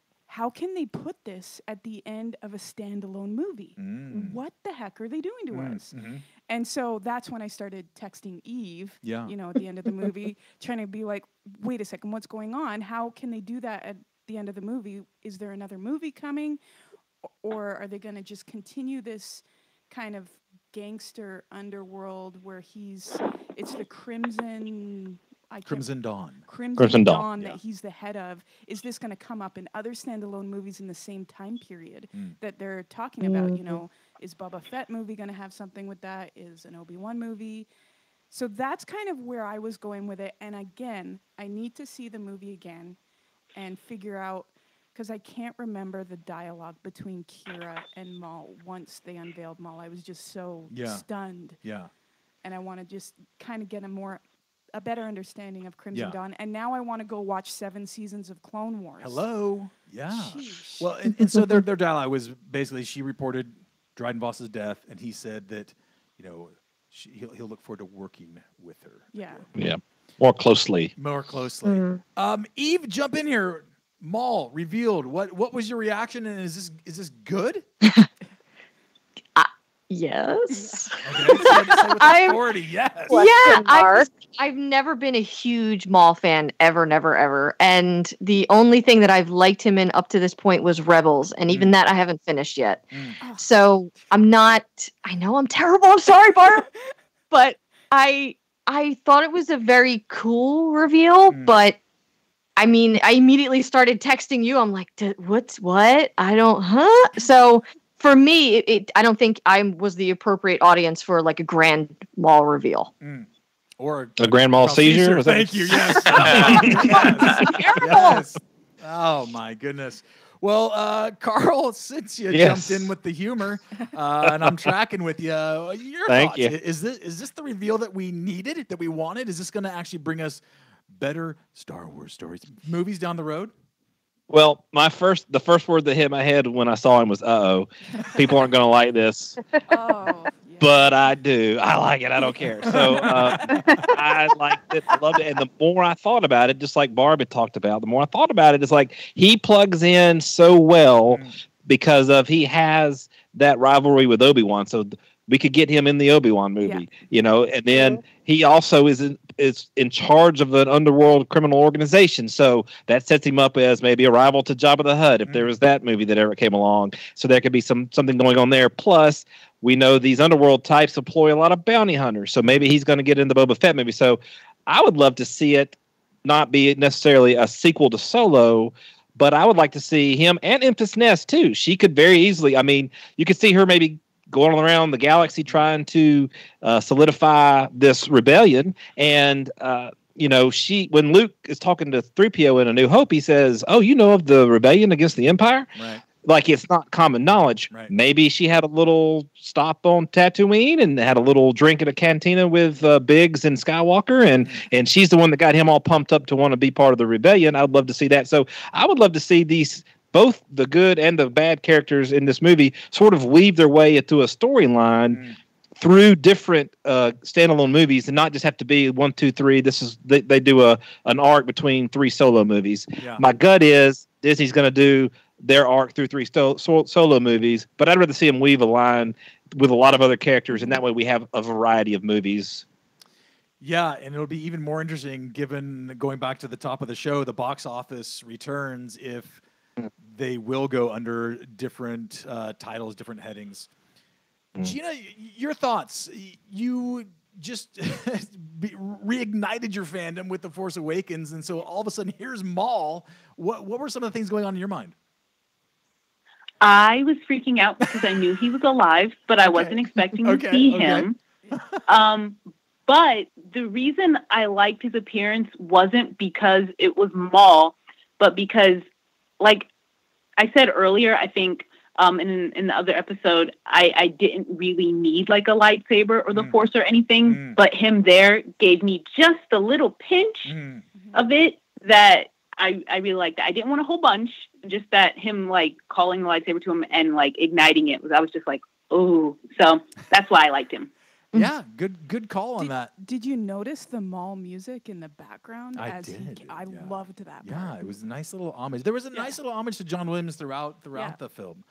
can they put this at the end of a standalone movie? What the heck are they doing to us? Mm-hmm. And so that's when I started texting Eve, at the end of the movie, trying to be like, wait a second, what's going on? How can they do that at the end of the movie? Is there another movie coming? Or are they going to just continue this kind of gangster underworld where it's the Crimson Dawn. Crimson Dawn that he's the head of. Is this going to come up in other standalone movies in the same time period that they're talking about? Is Boba Fett movie going to have something with that? Is an Obi-Wan movie? So that's kind of where I was going with it. And again, I need to see the movie again and figure out, because I can't remember the dialogue between Qi'ra and Maul once they unveiled Maul. I was just so stunned. Yeah. And I want to just kind of get a better understanding of Crimson Dawn. And now I want to go watch 7 seasons of Clone Wars. Hello. Yeah. Sheesh. Well, and so their dialogue was basically, she reported Dryden Voss's death, and he said that, he'll look forward to working with her. Yeah. Yeah. More closely. Eve, jump in here. Maul revealed. What was your reaction, and is this good? Yes. I've never been a huge Maul fan ever. And the only thing that I've liked him in up to this point was Rebels. And even that I haven't finished yet. So I know I'm terrible. I'm sorry, Barb. But I thought it was a very cool reveal. But I mean, I immediately started texting you. I'm like, what? So for me, I don't think I was the appropriate audience for like a grand Maul reveal. Or a grand Maul seizure. Thank you. Yes. Yes. Oh my goodness. Well, Carl, since you jumped in with the humor, and I'm tracking with you, your thoughts. Is this the reveal that we needed, that we wanted? Is this going to actually bring us better Star Wars stories, movies down the road? Well, the first word that hit my head when I saw him was "uh-oh." People aren't going to like this. But I do. I like it. I don't care. So I liked it. I loved it. And the more I thought about it, just like Barb had talked about, the more I thought about it, it's like he plugs in so well because he has that rivalry with Obi-Wan. So we could get him in the Obi-Wan movie, and then he also is in charge of an underworld criminal organization. So that sets him up as maybe a rival to Jabba the Hutt if there was that movie that ever came along. So there could be something going on there. Plus, we know these underworld types employ a lot of bounty hunters. So maybe he's going to get in the Boba Fett movie. So I would love to see it not be necessarily a sequel to Solo, but I would like to see him and Empress Nest too. She could very easily, you could see her maybe going around the galaxy trying to solidify this rebellion. And, when Luke is talking to 3PO in A New Hope, he says, "Oh, you know of the rebellion against the Empire?" Right. like it's not common knowledge. Right. Maybe she had a little stop on Tatooine and had a little drink at a cantina with Biggs and Skywalker, and she's the one that got him all pumped up to want to be part of the rebellion. I would love to see that. So I would love to see both the good and the bad characters in this movie sort of weave their way into a storyline through different standalone movies, and not just have to be 1, 2, 3. They do an arc between 3 solo movies. Yeah. My gut is Disney's going to do their arc through 3 solo movies, but I'd rather see them weave a line with a lot of other characters, and that way we have a variety of movies. Yeah, and it'll be even more interesting given, going back to the top of the show, the box office returns, if they will go under different titles, different headings. Gina, your thoughts? You just reignited your fandom with The Force Awakens, and so all of a sudden here's Maul. What were some of the things going on in your mind? I was freaking out because I knew he was alive, but I wasn't expecting to see him. But the reason I liked his appearance wasn't because it was Maul, but because, like I said earlier, I think in the other episode, I didn't really need like a lightsaber or the Force or anything, but him there gave me just a little pinch of it that I really liked. I didn't want a whole bunch, just that him like calling the lightsaber to him and like igniting it I was just like, oh, so that's why I liked him. Yeah, good call on that. Did you notice the Maul music in the background? I did. I loved that part. Yeah, it was a nice little homage. There was a nice little homage to John Williams throughout the film.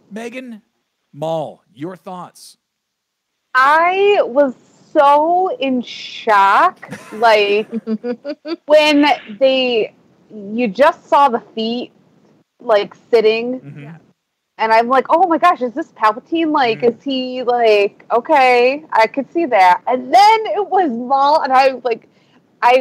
Megan, Maul, your thoughts? I was so in shock, like when you just saw the feet like sitting. And I'm like, oh my gosh, is this Palpatine? Like, is he like, okay, I could see that. And then it was Maul, and I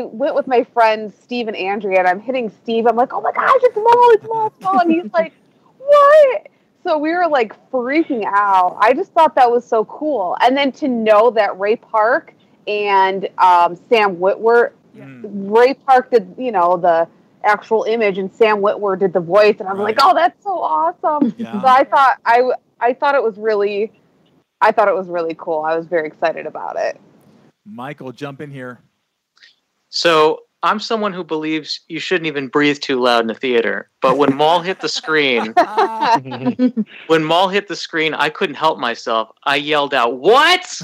went with my friends Steve and Andrea, and I'm hitting Steve. I'm like, oh my gosh, it's Maul, it's Maul. And he's like, what? So we were like freaking out. I just thought that was so cool. And then to know that Ray Park and Sam Witwer, Ray Park did, the actual image, and Sam Witwer did the voice, and I'm like, oh, that's so awesome. So I thought it was really cool. I was very excited about it. Michael, jump in here. So I'm someone who believes you shouldn't even breathe too loud in a theater, but when Maul hit the screen, I couldn't help myself. I yelled out, "What?"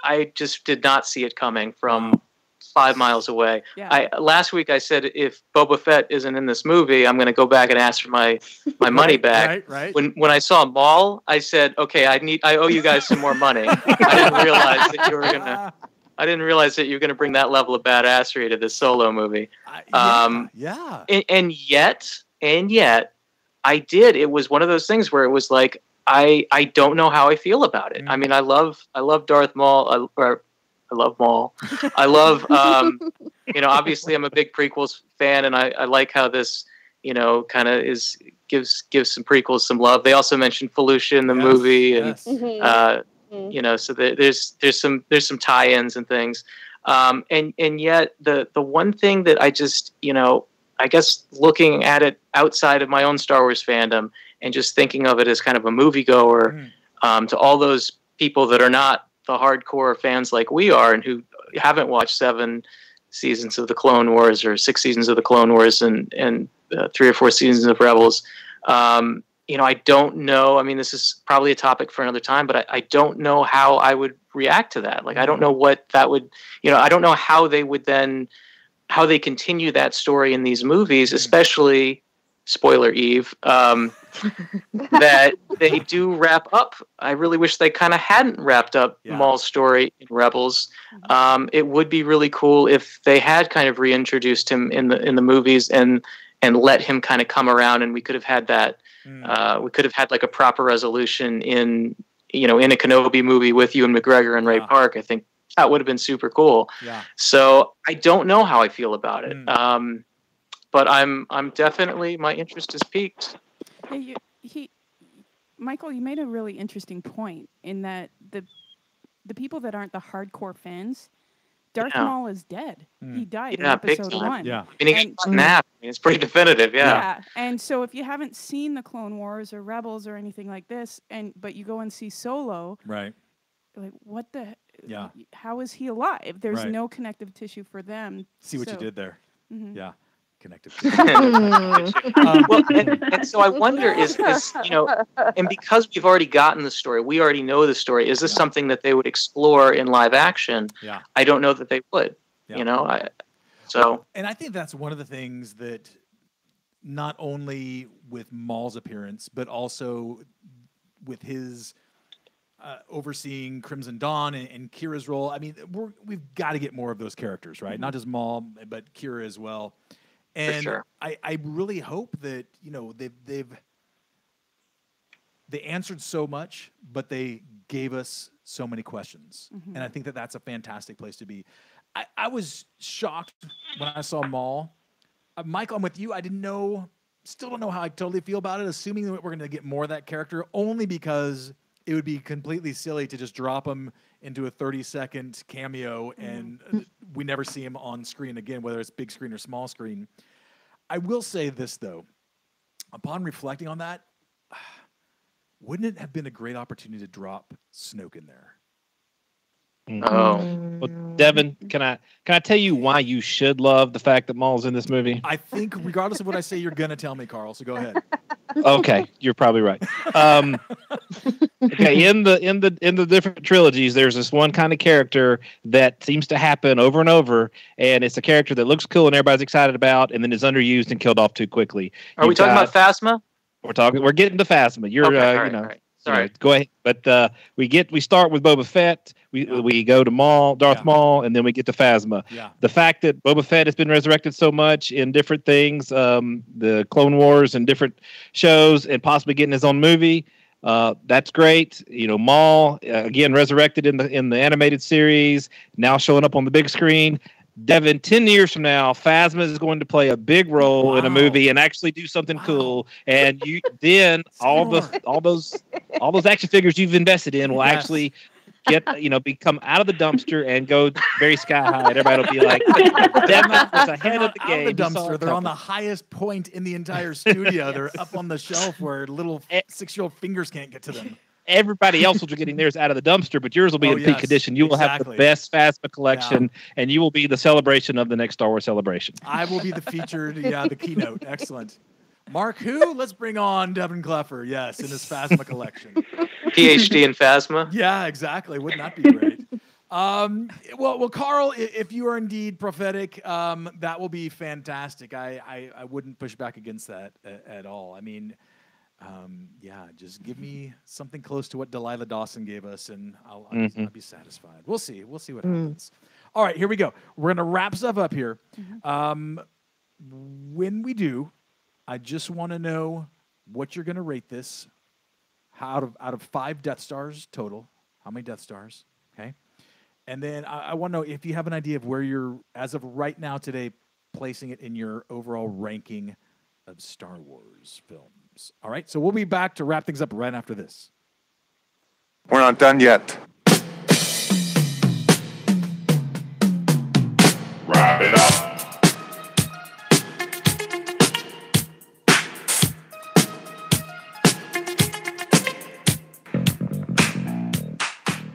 I just did not see it coming from 5 miles away. Last week I said, if Boba Fett isn't in this movie, I'm going to go back and ask for my money back. Right. When I saw Maul, I said, okay, I owe you guys some more money. I didn't realize that you were gonna bring that level of badassery to this Solo movie. And yet, I did. It was one of those things where it was like, I don't know how I feel about it. I mean, I love Darth Maul. I love Maul. I love, obviously I'm a big prequels fan, and I like how this, kind of gives some prequels some love. They also mentioned Felucia in the movie, and so there's some tie-ins and things. And yet the one thing that I just, I guess looking at it outside of my own Star Wars fandom and just thinking of it as kind of a moviegoer, to all those people that are not the hardcore fans like we are and who haven't watched 7 seasons of the Clone Wars or 6 seasons of the Clone Wars and 3 or 4 seasons of Rebels. I don't know. I mean, this is probably a topic for another time, but I don't know how I would react to that. Like, I don't know what that would, I don't know how they would then, how they continue that story in these movies, especially, spoiler Eve, that they do wrap up. I really wish they kind of hadn't wrapped up Maul's story in Rebels. It would be really cool if they had kind of reintroduced him in the movies and let him kind of come around, and we could have had that. We could have had like a proper resolution in a Kenobi movie with Ewan McGregor and Ray Park. I think that would have been super cool. Yeah. So I don't know how I feel about it. But I'm definitely, my interest is piqued. Hey, Michael, you made a really interesting point in that the people that aren't the hardcore fans, Darth Maul is dead. He died in episode 1. Yeah. I mean, he got snapped. I mean, it's pretty definitive, Yeah. And so if you haven't seen the Clone Wars or Rebels or anything like this, but you go and see Solo, right? Like, what the? Yeah. How is he alive? There's no connective tissue for them. See what you did there? Mm-hmm. Yeah. Connective. Well, and so I wonder is and because we've already gotten the story, we already know the story. Is this something that they would explore in live action? Yeah. I don't know that they would. Yeah. And I think that's one of the things that not only with Maul's appearance, but also with his overseeing Crimson Dawn and Kira's role. I mean, we've got to get more of those characters, right? Mm-hmm. Not just Maul, but Kira as well. And sure. I really hope that they answered so much, but they gave us so many questions, and I think that that's a fantastic place to be. I was shocked when I saw Maul. Michael, I'm with you. Still don't know how I totally feel about it. Assuming that we're going to get more of that character, only because it would be completely silly to just drop him into a 30-second cameo and we never see him on screen again, whether it's big screen or small screen. I will say this, though. Upon reflecting on that, wouldn't it have been a great opportunity to drop Snoke in there? Oh. Well, Devin, can I tell you why you should love the fact that Maul's in this movie? I think regardless of what I say, you're going to tell me, Carl, so go ahead. Okay, you're probably right. Okay, in the different trilogies, there's this one kind of character that seems to happen over and over, and it's a character that looks cool and everybody's excited about, and then is underused and killed off too quickly. Are we talking about Phasma? We're getting to Phasma. You're okay, all right. Sorry. Go ahead. But we start with Boba Fett. We go to Maul, Darth Maul, and then we get to Phasma. Yeah. The fact that Boba Fett has been resurrected so much in different things, the Clone Wars and different shows, and possibly getting his own movie, that's great. Maul again resurrected in the animated series, now showing up on the big screen. Devin, 10 years from now, Phasma is going to play a big role in a movie and actually do something cool. And you then all those action figures you've invested in will actually become out of the dumpster and go very sky high. And everybody will be like, Devin was ahead of the game. Out of the dumpster, they're on the highest point in the entire studio. They're up on the shelf where little 6-year-old fingers can't get to them. Everybody else will be getting theirs out of the dumpster, but yours will be in peak condition. You will have the best Phasma collection, and you will be the celebration of the next Star Wars celebration. I will be the featured, the keynote. Excellent. Mark, who? Let's bring on Devin Cleffer, in his Phasma collection. PhD in Phasma? Yeah, exactly. Wouldn't that be great? Well, Carl, if you are indeed prophetic, that will be fantastic. I wouldn't push back against that at all. I mean, just give me something close to what Delilah Dawson gave us, and I'll be satisfied. We'll see. We'll see what happens. All right, here we go. We're going to wrap stuff up here. When we do, I just want to know what you're going to rate this out of 5 Death Stars total. How many Death Stars? Okay. And then I want to know if you have an idea of where you're, as of right now today, placing it in your overall ranking of Star Wars films. All right, so we'll be back to wrap things up right after this. We're not done yet. Wrap it up.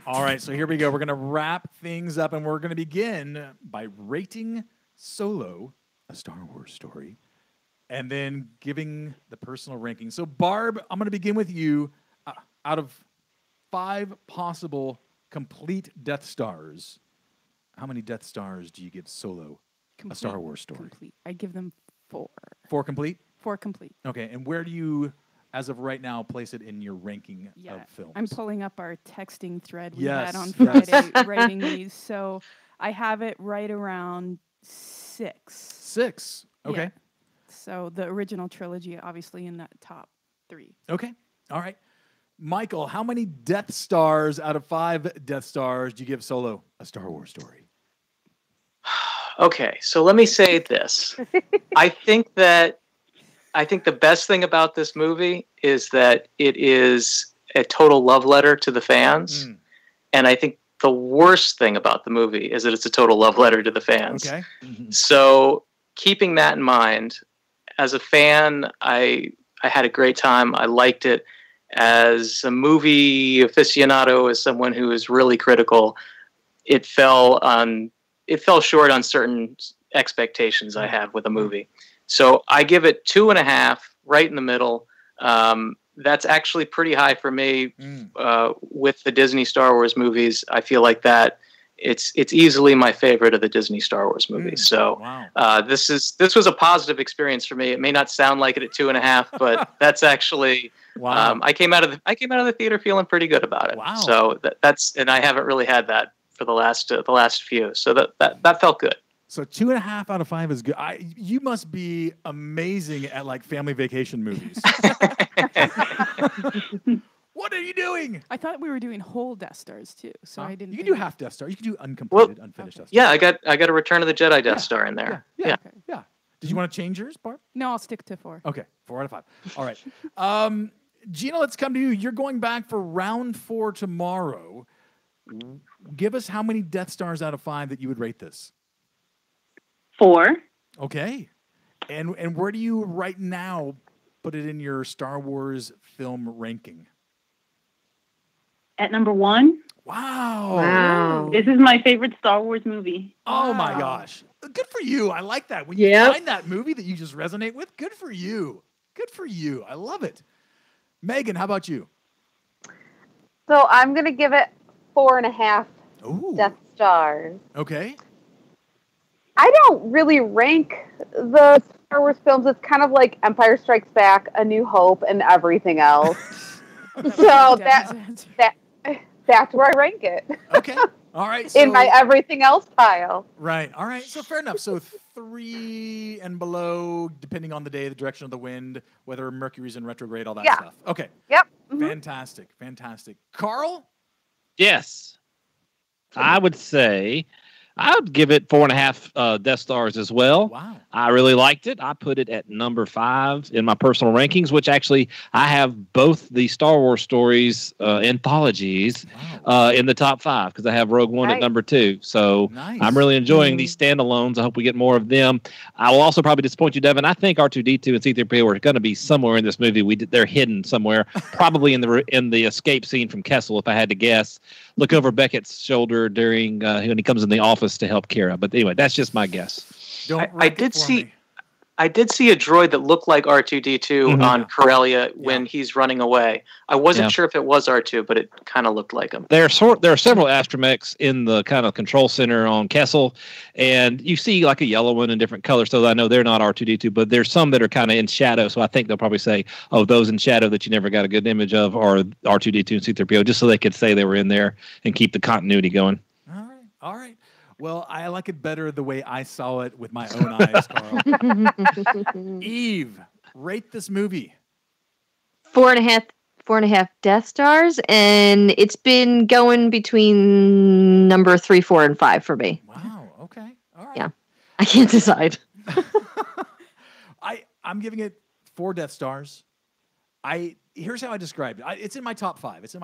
All right, so here we go. We're going to wrap things up, and we're going to begin by rating Solo, a Star Wars story, and then giving the personal ranking. So, Barb, I'm going to begin with you. Out of 5 possible complete Death Stars, how many Death Stars do you give Solo, a Star Wars story? Complete. I give them 4. 4 complete? 4 complete. Okay, and where do you, as of right now, place it in your ranking of films? I'm pulling up our texting thread we had on Friday writing these. So I have it right around 6. 6? Okay. Yeah. So the original trilogy, obviously, in that top 3. Okay. All right. Michael, how many Death Stars out of 5 Death Stars do you give Solo, a Star Wars story? Okay, so let me say this. I think the best thing about this movie is that it is a total love letter to the fans. And I think the worst thing about the movie is that it's a total love letter to the fans. Okay. So keeping that in mind, as a fan, I had a great time. I liked it. As a movie aficionado, as someone who is really critical, it fell short on certain expectations I have with a movie. So I give it 2.5, right in the middle. That's actually pretty high for me. With the Disney Star Wars movies, I feel like that it's easily my favorite of the Disney Star Wars movies. So this was a positive experience for me. It may not sound like it at 2.5, but that's actually I came out of the theater feeling pretty good about it. Wow. So that's and I haven't really had that for the last few. So that felt good. So 2.5 out of 5 is good. You must be amazing at like family vacation movies. What are you doing? I thought we were doing whole Death Stars too, so I didn't. You can do half Death Star. You can do uncompleted, unfinished Death Star. Yeah, I got a Return of the Jedi Death Star in there. Yeah. Did you want to change yours, Barb? No, I'll stick to 4. Okay, 4 out of 5. All right. Gina, let's come to you. You're going back for round 4 tomorrow. Give us how many Death Stars out of 5 that you would rate this. 4. Okay. And where do you right now put it in your Star Wars film ranking? At number 1. Wow. This is my favorite Star Wars movie. Oh my gosh. Good for you. I like that. When you find that movie that you just resonate with, good for you. Good for you. I love it. Megan, how about you? So I'm going to give it 4.5 Death Stars. Okay. I don't really rank the Star Wars films. It's kind of like Empire Strikes Back, A New Hope, and everything else. So that's where I rank it. Okay. All right. So, in my everything else pile. Right. All right. So fair enough. So 3 and below, depending on the day, the direction of the wind, whether Mercury's in retrograde, all that stuff. Okay. Yep. Fantastic. Fantastic. Carl? Yes. I would say I would give it 4.5 Death Stars as well. Wow. I really liked it. I put it at number 5 in my personal rankings, which actually I have both the Star Wars stories anthologies in the top 5 because I have Rogue One at number 2. So I'm really enjoying these standalones. I hope we get more of them. I will also probably disappoint you, Devin. I think R2-D2 and C-3PO are going to be somewhere in this movie. They're hidden somewhere, probably in the escape scene from Kessel, if I had to guess. Look over Beckett's shoulder during when he comes in the office to help Kira. But anyway, that's just my guess. I did see a droid that looked like R2-D2 on Corellia when he's running away. I wasn't sure if it was R2, but it kind of looked like him. There are several astromechs in the kind of control center on Kessel, and you see like a yellow one in different colors. So I know they're not R2-D2, but there's some that are kind of in shadow. So I think they'll probably say, "Oh, those in shadow that you never got a good image of are R2-D2 and C-3PO," just so they could say they were in there and keep the continuity going. All right. Well, I like it better the way I saw it with my own eyes, Carl. Eve, rate this movie. 4.5 Death Stars, and it's been going between number 3, 4, and 5 for me. Wow. Okay. All right. Yeah, I can't decide. I'm giving it 4 Death Stars. Here's how I described it. It's in my top 5. This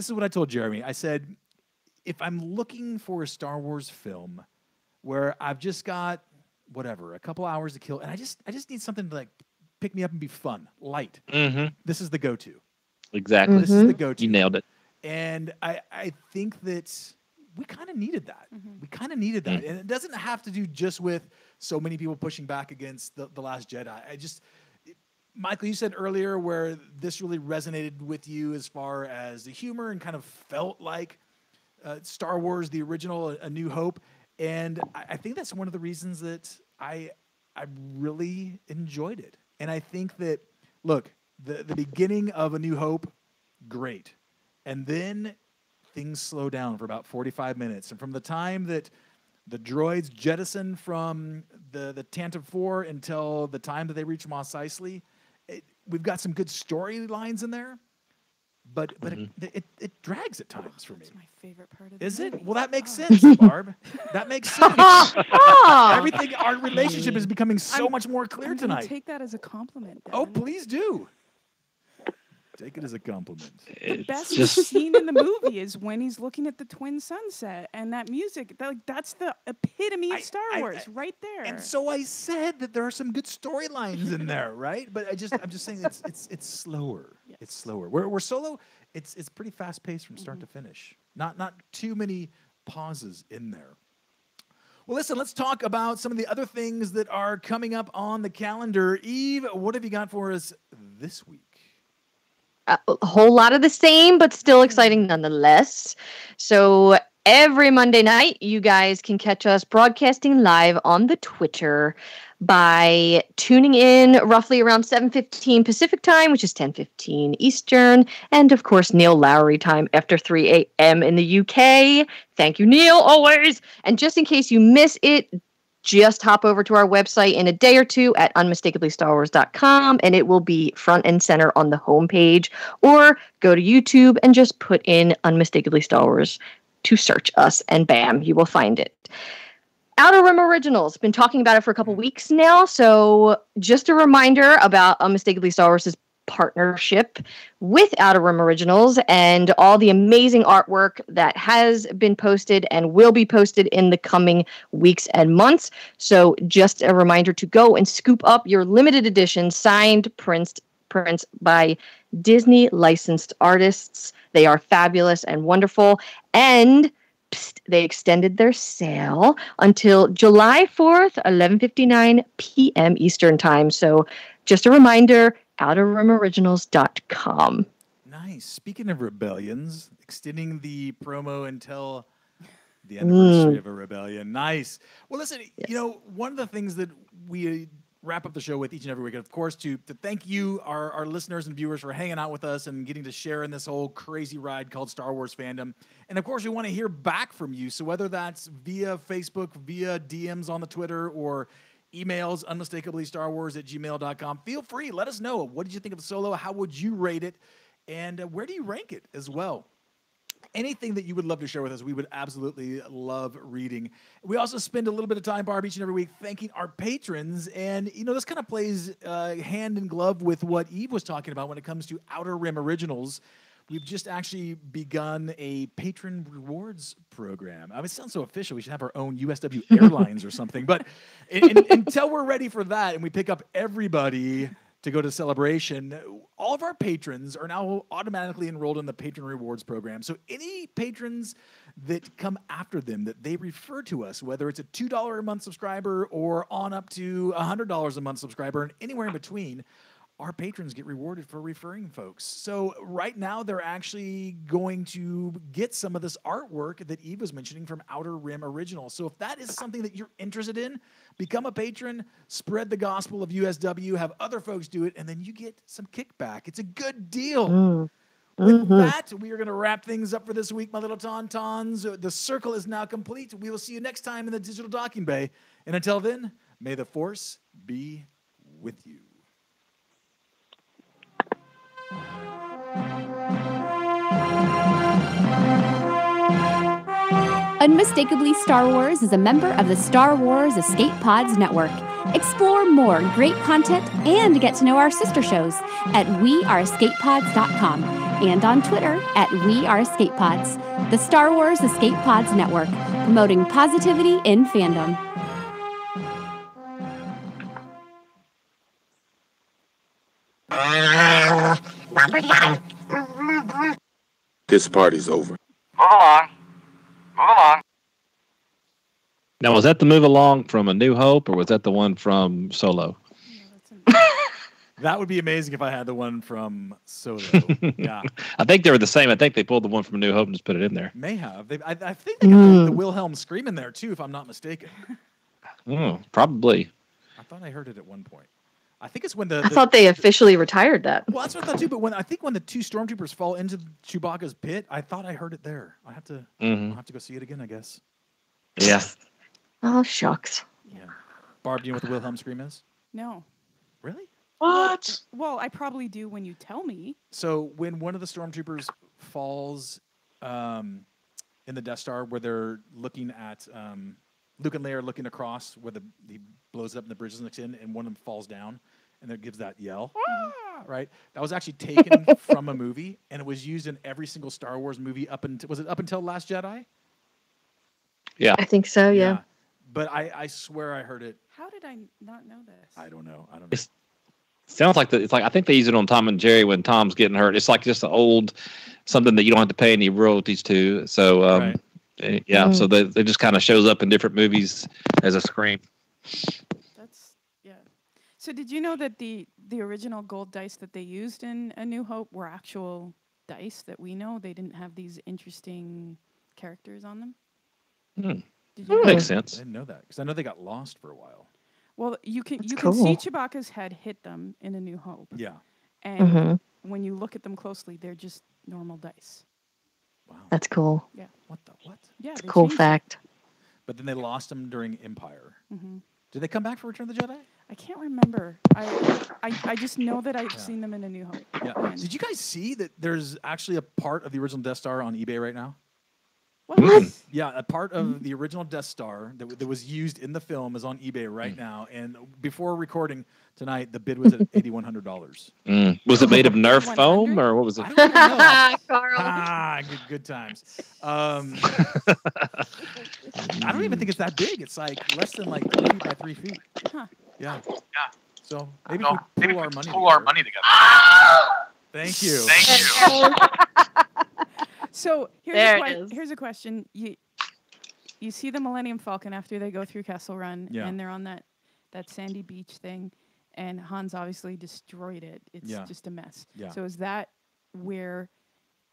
is what I told Jeremy. I said, if I'm looking for a Star Wars film where I've just got a couple hours to kill, and I just need something to like pick me up and be fun, light. This is the go-to. Exactly. This is the go-to. You nailed it. And I think that we kind of needed that. We kind of needed that. And it doesn't have to do just with so many people pushing back against The Last Jedi. Michael, you said earlier where this really resonated with you as far as the humor and kind of felt like Star Wars, the original, A New Hope. And I think that's one of the reasons that I really enjoyed it. And I think that, look, the beginning of A New Hope, great. And then things slow down for about 45 minutes. And from the time that the droids jettison from the Tantive 4 until the time that they reach Mos Eisley, we've got some good storylines in there. But it drags at times for me. It's my favorite part of the Is movie. it? Well, that makes sense, Barb. That makes sense. Everything, our relationship is becoming so much more clear I'm tonight. Take that as a compliment. Oh, please do. Take it as a compliment. The best scene in the movie is when he's looking at the twin sunset and that music. That's the epitome of Star Wars, right there. And so I said that there are some good storylines in there, right? But I'm just saying it's slower. Yes. It's slower. We're Solo. It's pretty fast paced from start to finish. Not too many pauses in there. Well, listen, let's talk about some of the other things that are coming up on the calendar. Eve, what have you got for us this week? A whole lot of the same, but still exciting nonetheless. So every Monday night, you guys can catch us broadcasting live on the Twitter by tuning in roughly around 7:15 Pacific time, which is 10:15 Eastern, and of course Neil Lowry time after 3 a.m. in the UK. Thank you, Neil, always. And just in case you miss it, just hop over to our website in a day or two at unmistakably.starwars.com, and it will be front and center on the homepage. Or go to YouTube and just put in Unmistakably Star Wars to search us, and bam, you will find it. Outer Rim Originals. Been talking about it for a couple weeks now, so just a reminder about Unmistakably Star Wars' partnership with Outer Rim Originals and all the amazing artwork that has been posted and will be posted in the coming weeks and months. So just a reminder to go and scoop up your limited edition signed prints by Disney licensed artists. They are fabulous and wonderful. And they extended their sale until July 4th, 11:59 p.m. Eastern time. So just a reminder, outerrimoriginals.com. Nice. Speaking of rebellions, extending the promo until the anniversary of a rebellion. Nice. Well, listen, one of the things that we wrap up the show with each and every week, of course, to thank you, our listeners and viewers, for hanging out with us and getting to share in this whole crazy ride called Star Wars fandom. And, of course, we want to hear back from you. So whether that's via Facebook, via DMs on the Twitter, or emails, unmistakably.starwars@gmail.com. Feel free. Let us know. What did you think of Solo? How would you rate it? And where do you rank it as well? Anything that you would love to share with us, we would absolutely love reading. We also spend a little bit of time, Barb, each and every week thanking our patrons. And, this kind of plays hand in glove with what Eve was talking about when it comes to Outer Rim Originals. We've just actually begun a patron rewards program. I mean, it sounds so official. We should have our own USW Airlines or something. But until we're ready for that and we pick up everybody to go to Celebration, all of our patrons are now automatically enrolled in the patron rewards program. So any patrons that come after them, that they refer to us, whether it's a $2 a month subscriber or on up to $100 a month subscriber and anywhere in between, our patrons get rewarded for referring folks. So right now, they're actually going to get some of this artwork that Eve was mentioning from Outer Rim Original. So if that is something that you're interested in, become a patron, spread the gospel of USW, have other folks do it, and then you get some kickback. It's a good deal. With that, we are going to wrap things up for this week, my little tauntauns. The circle is now complete. We will see you next time in the digital docking bay. And until then, may the Force be with you. Unmistakably Star Wars is a member of the Star Wars Escape Pods Network. Explore more great content and get to know our sister shows at weareescapepods.com and on Twitter at weareescapepods. The Star Wars Escape Pods Network, promoting positivity in fandom. This party's over. Move along. Move along. Now, was that the Move Along from A New Hope, or was that the one from Solo? That would be amazing if I had the one from Solo. Yeah, I think they were the same. I think they pulled the one from A New Hope and just put it in there. May have. I think they got the Wilhelm scream in there too, if I'm not mistaken. Probably. I thought I heard it at one point. I think it's when I thought they officially retired that. Well, that's what I thought too. But when the two stormtroopers fall into Chewbacca's pit, I thought I heard it there. I have to. I'll have to go see it again, I guess. Yeah. Oh shucks. Yeah. Barb, do you know what the Wilhelm scream is? No. Really? What? Well, I probably do when you tell me. So when one of the stormtroopers falls in the Death Star, where they're looking at Luke and Leia are looking across where he blows up and the bridge is next in, and one of them falls down, and it gives that yell, right? That was actually taken from a movie, and it was used in every single Star Wars movie up until Last Jedi? Yeah. I think so, yeah. But I swear I heard it. How did I not know this? I don't know. It sounds like it's like I think they use it on Tom and Jerry when Tom's getting hurt. It's like just an old something that you don't have to pay any royalties to. So so they just kind of shows up in different movies as a scream. So did you know that the original gold dice that they used in A New Hope were actual dice that we know? They didn't have these interesting characters on them. Did you know Makes sense. I didn't know that because I know they got lost for a while. Well, you can see Chewbacca's head hit them in A New Hope. Yeah. And when you look at them closely, they're just normal dice. Wow. That's cool. Yeah. What? Yeah. It's a cool fact. But then they lost them during Empire. Mm-hmm. Did they come back for Return of the Jedi? I can't remember. I just know that I've seen them in A New Hope. Yeah. Did you guys see that there's actually a part of the original Death Star on eBay right now? What? Yeah, a part of the original Death Star that was used in the film is on eBay right now. And before recording tonight, the bid was at $8,100. Was it made of Nerf foam or what was it? Carl. Good times. I don't even think it's that big. It's like less than 3 feet by 3 feet. Huh. Yeah. So maybe we pool our money together. Thank you. So here's a question. You see the Millennium Falcon after they go through Kessel Run, and they're on that sandy beach thing, and Han's obviously destroyed it. It's just a mess. Yeah. So is that where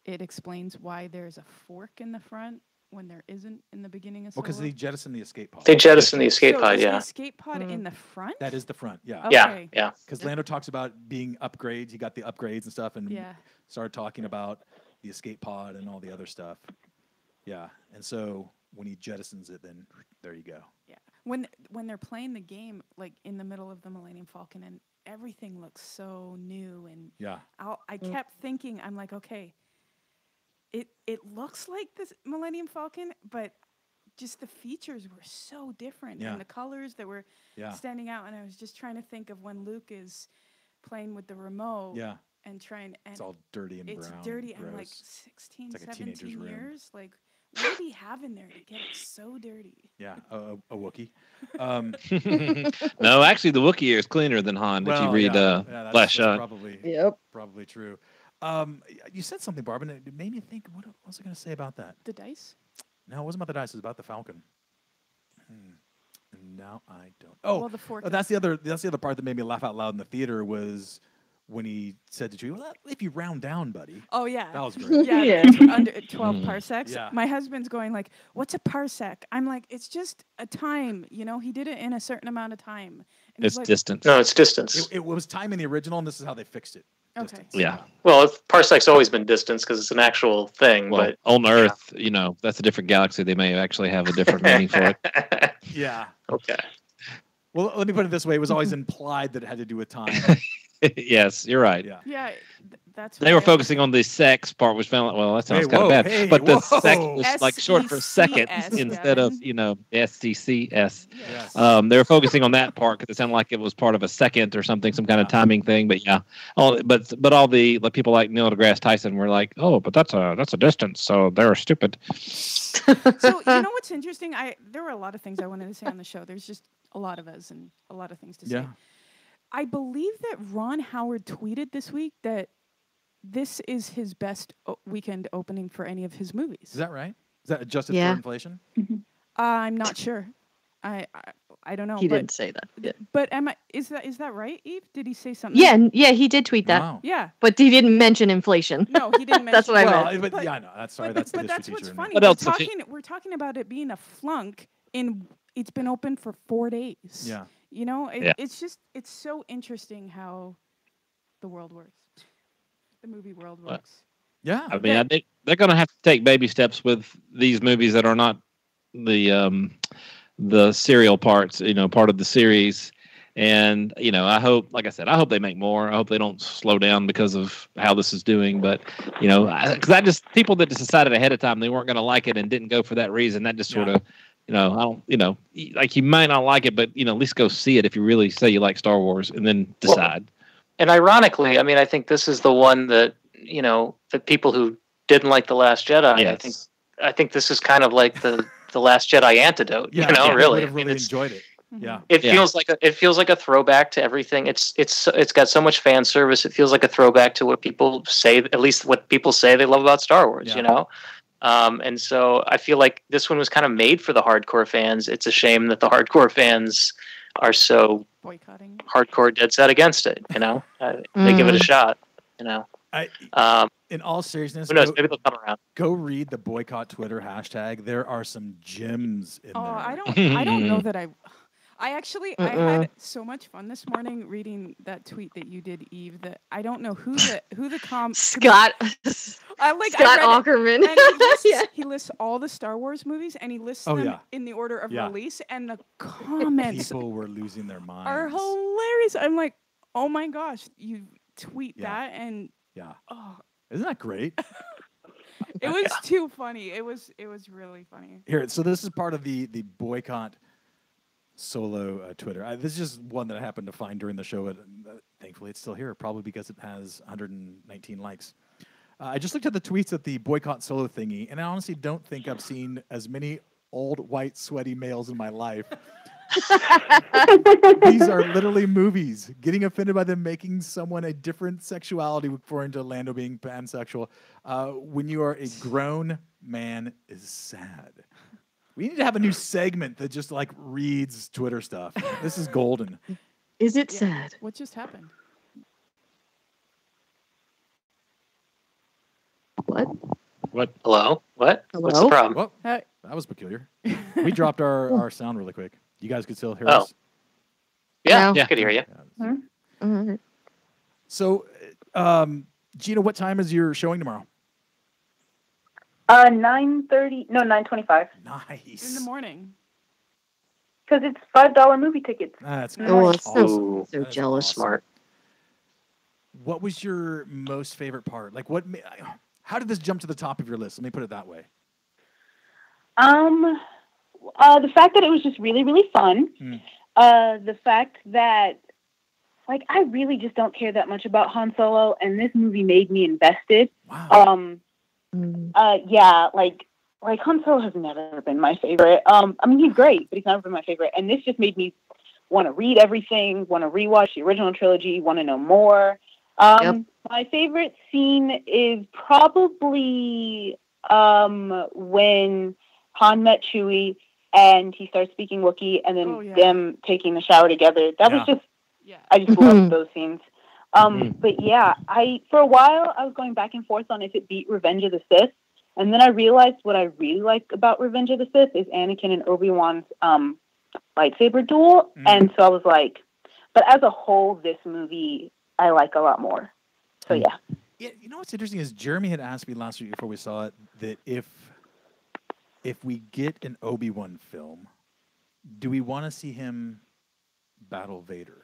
it explains why there's a fork in the front when there isn't in the beginning of Solo? Well, because they jettisoned the escape pod. They jettisoned the escape pod, the escape pod in the front? That is the front, yeah. Okay. Yeah. Because Lando talks about being upgrades. He got the upgrades and stuff, and started talking about the escape pod and all the other stuff. Yeah. And so when he jettisons it, then there you go. Yeah. When they're playing the game, like in the middle of the Millennium Falcon, and everything looks so new, and I kept thinking, I'm like, okay, it looks like this Millennium Falcon, but just the features were so different, and the colors that were standing out, and I was just trying to think of when Luke is playing with the remote. Yeah. And it's all dirty and brown. It's dirty. I'm like 16, 17 years. Like, what did he have in there to get it so dirty? Yeah, a Wookiee. No, actually, the Wookiee is cleaner than Han. If you read Last Shot. Probably true. You said something, Barb, and it made me think. What was I going to say about that? The dice? No, it wasn't about the dice. It was about the Falcon. And now I don't. Well, the fork. That's the other part that made me laugh out loud in the theater was when he said to Chewie, "Well, if you round down, buddy." Oh yeah, that was great. Yeah. Under 12 parsecs. Yeah. My husband's going like, "What's a parsec?" I'm like, "It's just a time. You know, he did it in a certain amount of time." And it's like, distance. No, it's distance. It was time in the original, and this is how they fixed it. Okay. Distance. Yeah. Well, parsec's always been distance because it's an actual thing. Well, but on Earth, that's a different galaxy. They may actually have a different meaning for it. Yeah. Okay. Well, let me put it this way: it was always implied that it had to do with time. Yes, you're right. Yeah, that's. They were focusing on the sex part, which found that sounds kind of bad. But the sex was like short for seconds instead of SCCS. Yes. They were focusing on that part because it sounded like it was part of a second or something, some kind of timing thing. But but all the people like Neil deGrasse Tyson were like, oh, but that's a distance, so they're stupid. So you know what's interesting? There were a lot of things I wanted to say on the show. There's just a lot of us and a lot of things to say. Yeah. I believe that Ron Howard tweeted this week that this is his best weekend opening for any of his movies. Is that right? Is that adjusted for inflation? I'm not sure. I don't know. He didn't say that. Yeah. But is that right, Eve? Did he say something? Yeah, he did tweet that. Wow. Yeah. But he didn't mention inflation. No, he didn't mention. That's what I meant. But yeah, no, that's sorry. That's but that's what's funny. What else We're talking about it being a flunk it's been open for 4 days. Yeah. You know, it's so interesting how the world works. The movie world works. Yeah. I mean, they're going to have to take baby steps with these movies that are not the serial parts, part of the series. And, I hope, like I said, I hope they make more. I hope they don't slow down because of how this is doing. But, because people that just decided ahead of time they weren't going to like it and didn't go for that reason, that just sort of I don't, like you might not like it, but at least go see it if you really say you like Star Wars, and then decide. And ironically, I mean, I think this is the one that the people who didn't like The Last Jedi. Yes. I think this is kind of like the Last Jedi antidote. Really, I really enjoyed it. Yeah, it feels like a throwback to everything. It's got so much fan service. It feels like a throwback to what people say, at least what people say they love about Star Wars. And so I feel like this one was kind of made for the hardcore fans. It's a shame that the hardcore fans are so boycotting, hardcore, dead set against it. They give it a shot. In all seriousness, who knows? Maybe they'll come around. Go read the boycott Twitter hashtag. There are some gems in there. I don't know that I actually I had so much fun this morning reading that tweet that you did, Eve. That I don't know who the Scott Aukerman. And he lists all the Star Wars movies, and he lists them in the order of release. And the comments, people were losing their minds, are hilarious. I'm like, oh my gosh, you tweet that, and isn't that great? It was too funny. It was really funny. Here, so this is part of the boycott Solo Twitter. This is just one that I happened to find during the show. Thankfully, it's still here, probably because it has 119 likes. I just looked at the tweets at the boycott Solo thingy, and I honestly don't think I've seen as many old, white, sweaty males in my life. These are literally movies. Getting offended by them making someone a different sexuality, according to Lando being pansexual, when you are a grown man, is sad. We need to have a new segment that just reads Twitter stuff. This is golden. Is it sad? What just happened? What? Hello? What? What's the problem? Well, that was peculiar. We dropped our sound really quick. You guys could still hear us? Yeah, I could hear you. Mm-hmm. So, Gina, what time is your showing tomorrow? 9:30. No, 9:25. Nice. In the morning. Because it's $5 movie tickets. That's so jealous. Awesome. Smart. What was your most favorite part? How did this jump to the top of your list? Let me put it that way. The fact that it was just really, really fun. The fact that, I really just don't care that much about Han Solo, and this movie made me invested. Wow. Han Solo has never been my favorite. He's great, but he's never been my favorite. And this just made me want to read everything, want to rewatch the original trilogy, want to know more. My favorite scene is probably when Han met Chewie and he starts speaking Wookiee, and then them taking the shower together. That was just, I just loved those scenes. But for a while I was going back and forth on if it beat Revenge of the Sith, and then I realized what I really like about Revenge of the Sith is Anakin and Obi-Wan's lightsaber duel, and so I was like, but as a whole, this movie I like a lot more. So yeah. You know what's interesting is Jeremy had asked me last week before we saw it that if we get an Obi-Wan film, do we want to see him battle Vader?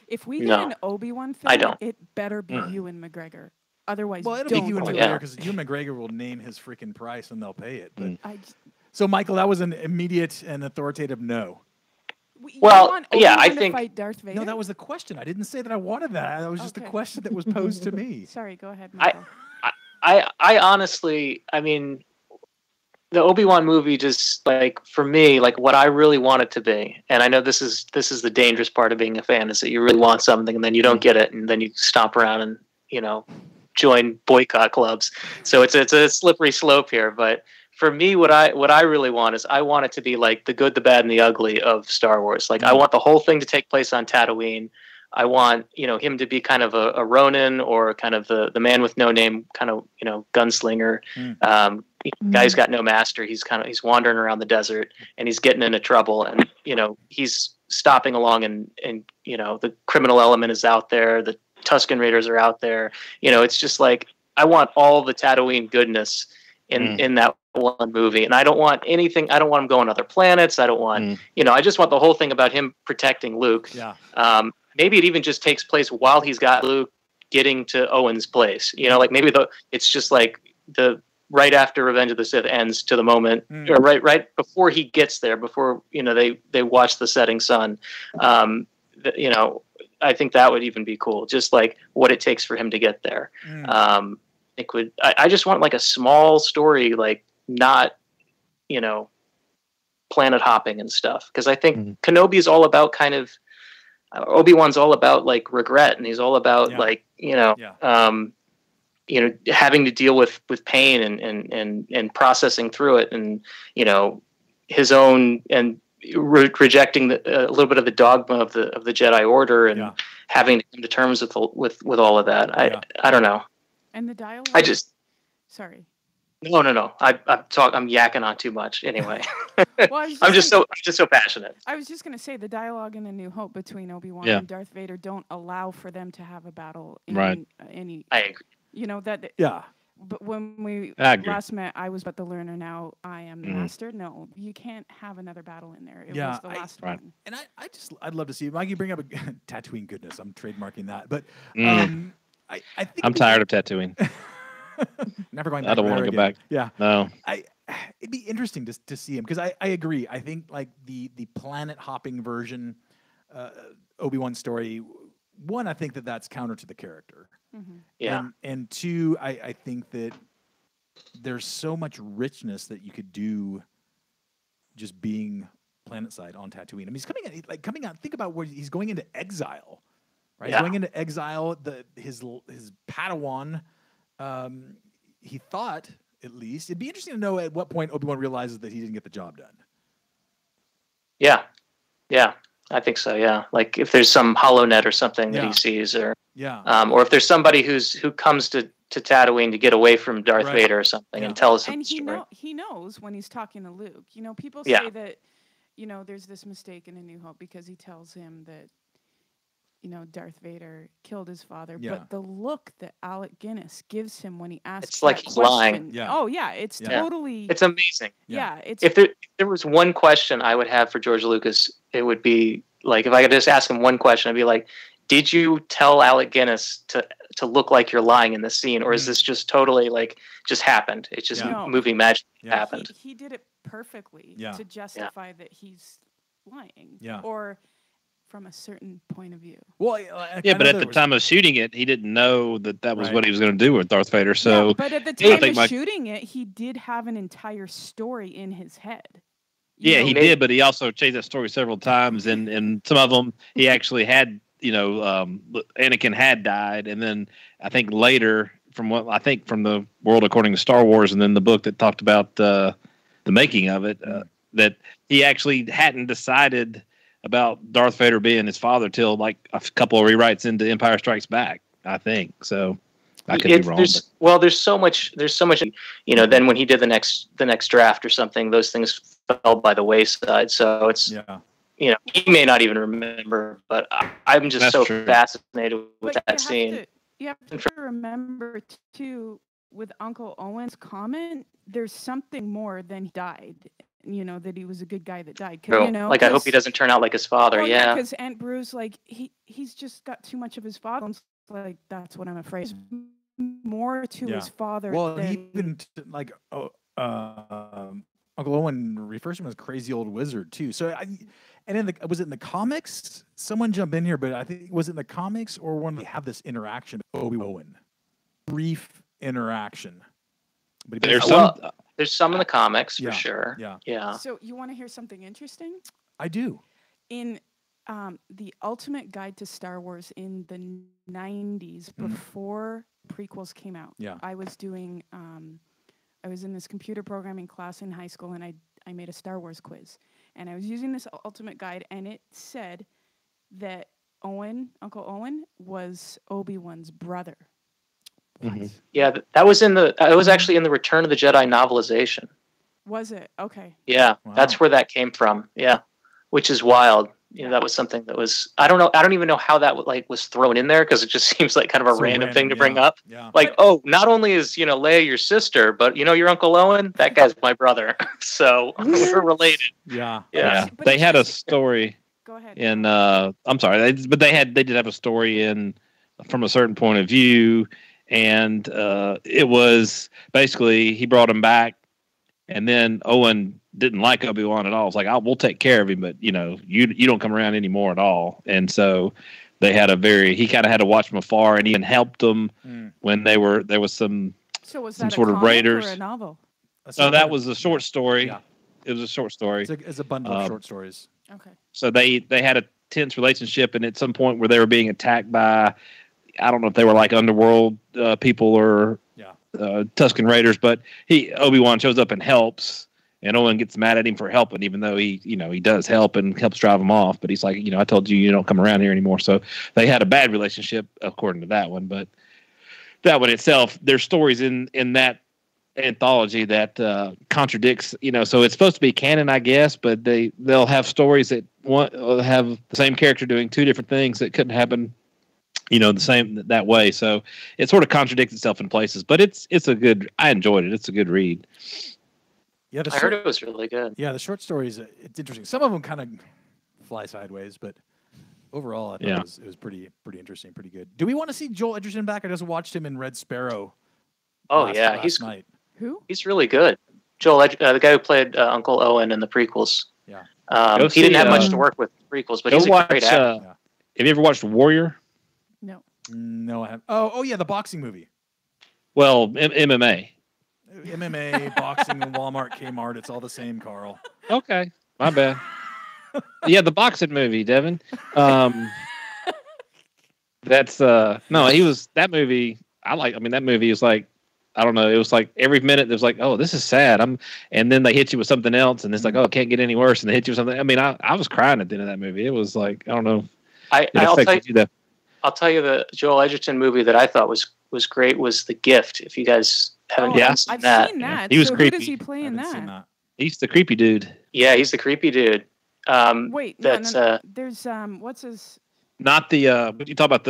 If we get an Obi-Wan film, I don't. It better be Ewan McGregor. Otherwise, it'll be Ewan McGregor because Ewan McGregor will name his freaking price and they'll pay it. But so, Michael, that was an immediate and authoritative no. I think. Fight Darth Vader? No, that was the question. I didn't say that I wanted that. That was just the question that was posed to me. Sorry, go ahead, Michael. I honestly, the Obi-Wan movie just for me, what I really want it to be, and I know this is the dangerous part of being a fan, is that you really want something and then you don't get it, and then you stomp around and join boycott clubs. So it's a slippery slope here. But for me, what I really want is I want it to be the good, the bad, and the ugly of Star Wars. I want the whole thing to take place on Tatooine. I want him to be kind of a Ronin, or kind of the man with no name, kind of gunslinger. Guy's got no master. He's wandering around the desert and he's getting into trouble, and he's stopping along, and the criminal element is out there. The Tusken Raiders are out there. It's just I want all the Tatooine goodness in that one movie, and I don't want anything. I don't want him going to other planets. I don't want I just want the whole thing about him protecting Luke. Maybe it even just takes place while he's got Luke getting to Owen's place. Maybe it's just the right after Revenge of the Sith ends to the moment, or right before he gets there, before they watch the setting sun. I think that would even be cool. Just like what it takes for him to get there. I just want like a small story, like not planet hopping and stuff, because I think Kenobi is all about kind of Obi-Wan's all about like regret, and he's all about having to deal with pain and processing through it, and his own and rejecting a little bit of the dogma of the Jedi Order, and having to come to terms with all of that. I don't know. And the dialogue. Sorry. No. I'm yakking on too much. Anyway, well, I'm just so passionate. I was just gonna say the dialogue in A New Hope between Obi-Wan and Darth Vader don't allow for them to have a battle in any. I agree. That. Yeah. But when we last met, I was but the learner. Now I am the master. No, you can't have another battle in there. It was the last one. And I'd love to see Mike. You bring up a Tatooine goodness. I'm trademarking that, but I think I'm tired of Tatooine. Never going back. I don't want to go back. Yeah. No. It'd be interesting to see him, because I agree. I think like the planet hopping version, Obi-Wan story. One, I think that's counter to the character. Mm-hmm. Yeah. And two, I think that there's so much richness that you could do just being planetside on Tatooine. I mean, he's coming out. Think about where he's going into exile, right? Yeah. He's going into exile. His Padawan. He thought, at least, it'd be interesting to know at what point Obi-Wan realizes that he didn't get the job done. Yeah, I think so. Yeah, like if there's some HoloNet or something that he sees, or or if there's somebody who comes to Tatooine to get away from Darth Vader or something and tells him the story. He knows when he's talking to Luke. People say that, there's this mistake in A New Hope because he tells him that, Darth Vader killed his father. Yeah. But the look that Alec Guinness gives him when he asks it's like he's lying. Yeah. Oh, yeah. It's totally... It's amazing. Yeah. If there was one question I would have for George Lucas, it would be, like, if I could just ask him one question, I'd be like, did you tell Alec Guinness to look like you're lying in this scene? Or is this just totally, like, just happened? It's just movie magic happened. He did it perfectly to justify that he's lying. Yeah. Or... from a certain point of view. Well, but at the time of shooting it, he didn't know that was what he was going to do with Darth Vader. So, but at the time of shooting it, he did have an entire story in his head. He did, but he also changed that story several times, and some of them he actually had. Anakin had died, and then I think later, from the World According to Star Wars, and then the book that talked about the making of it, that he actually hadn't decided about Darth Vader being his father till like a couple of rewrites into Empire Strikes Back, I think. So I could be wrong. There's so much. Then when he did the next draft or something, those things fell by the wayside. So it's he may not even remember, but I'm just fascinated with that scene. You have to remember too, with Uncle Owen's comment, there's something more than he died. That he was a good guy that died. I hope he doesn't turn out like his father. Because Aunt Bruce, like he's just got too much of his father. Like that's what I'm afraid. There's more to his father. Well, even Uncle Owen refers to him as crazy old wizard too. So was it in the comics? Someone jump in here, but I think was it in the comics or when they have this interaction with Obi-Wan? Brief interaction. But there's some in the comics for sure. Yeah. So you want to hear something interesting? I do. In the Ultimate Guide to Star Wars in the 90s, before prequels came out, I was doing. I was in this computer programming class in high school, and I made a Star Wars quiz, and I was using this Ultimate Guide, and it said that Uncle Owen, was Obi-Wan's brother. Mm-hmm. Yeah, that was actually in the Return of the Jedi novelization. Was it? Okay. Yeah, that's where that came from. Yeah, which is wild. That was something that was I don't even know how that was thrown in there, because it just seems like kind of a random thing to bring up. Yeah. Like, not only is Leia your sister, but your Uncle Owen, that guy's my brother, so we're related. Yeah. They had a story. Go ahead. In I'm sorry, they did have a story in From a Certain Point of View. and it was basically he brought him back, and then Owen didn't like Obi-Wan at all. It's like, we'll take care of him, but you don't come around anymore at all. And so they had he kind of had to watch from afar, and even helped them when there was some sort of raiders. Or a novel? So that was a short story. Yeah. It was a short story. It's a bundle of short stories. Okay. So they had a tense relationship, and at some point where they were being attacked by, I don't know if they were like underworld people or Tusken Raiders, but Obi-Wan shows up and helps, and Owen gets mad at him for helping, even though he does help and helps drive him off. But he's like, I told you don't come around here anymore. So they had a bad relationship according to that one. But that one itself, there's stories in that anthology that contradicts, so it's supposed to be canon, I guess, but they'll have stories that have the same character doing two different things that couldn't happen, the same that way. So it sort of contradicts itself in places, but I enjoyed it. It's a good read. Yeah, I heard it was really good. Yeah, the short stories, it's interesting. Some of them kind of fly sideways, but overall, I thought it was pretty interesting, pretty good. Do we want to see Joel Edgerton back? I just watched him in Red Sparrow. He's night. Who? He's really good. Joel, the guy who played Uncle Owen in the prequels. Yeah. He didn't have much to work with the prequels, but he's a great actor. Have you ever watched Warrior? No, I haven't. Oh yeah, the boxing movie. Well, MMA. MMA, boxing, and Walmart, Kmart, it's all the same, Carl. Okay, my bad. Yeah, the boxing movie, Devin. That's no, he was that movie. That movie is like, I don't know. It was like every minute there's like, oh, this is sad. And then they hit you with something else, and it's like, oh, it can't get any worse. And they hit you with something. I was crying at the end of that movie. It was like, I don't know. I'll tell you the Joel Edgerton movie that I thought was great was The Gift. If you guys haven't seen that. I've seen that. Yeah. He was creepy. Who does he play in that? He's the creepy dude. Yeah, he's the creepy dude. Wait, that's no. There's what's his? Not the what you talk about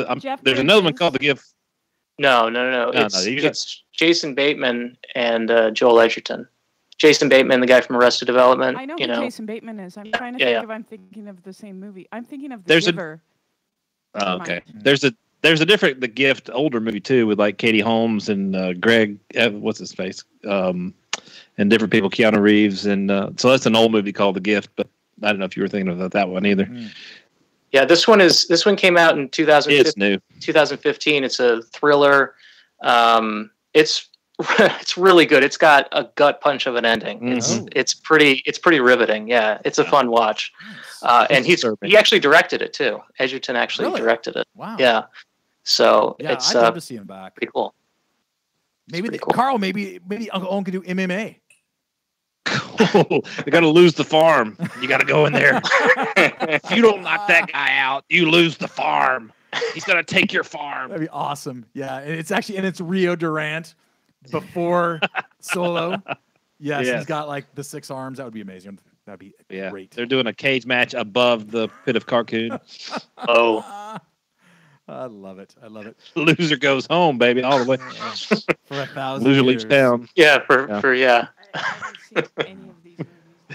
there's another one called The Gift. No. It's Jason Bateman and Joel Edgerton. Jason Bateman, the guy from Arrested Development. I know who Jason Bateman is. I'm trying to think if I'm thinking of the same movie. I'm thinking of The Giver. Okay. There's a different The Gift older movie too with like Katie Holmes and Greg what's his face and different people, Keanu Reeves, and so that's an old movie called The Gift, but I don't know if you were thinking of that one either. Yeah, this one came out in 2015. It's new. 2015. It's a thriller. It's really good. It's got a gut punch of an ending. Mm-hmm. It's pretty riveting. Yeah, it's a fun watch. And he actually directed it too. Edgerton actually directed it. Wow. Yeah. So it's I'd love to see him back. Pretty cool. Maybe Carl. Maybe Uncle Owen could do MMA. They got to lose the farm. You got to go in there. If you don't knock that guy out, you lose the farm. He's gonna take your farm. That'd be awesome. Yeah, and it's Rio Durant before Solo. Yes, he's got like the 6 arms. That would be amazing. That'd be great. They're doing a cage match above the pit of Carcoon. I love it. Loser goes home, baby, all the way. For 1,000 Loser leaves town. Yeah, I haven't seen any of these movies.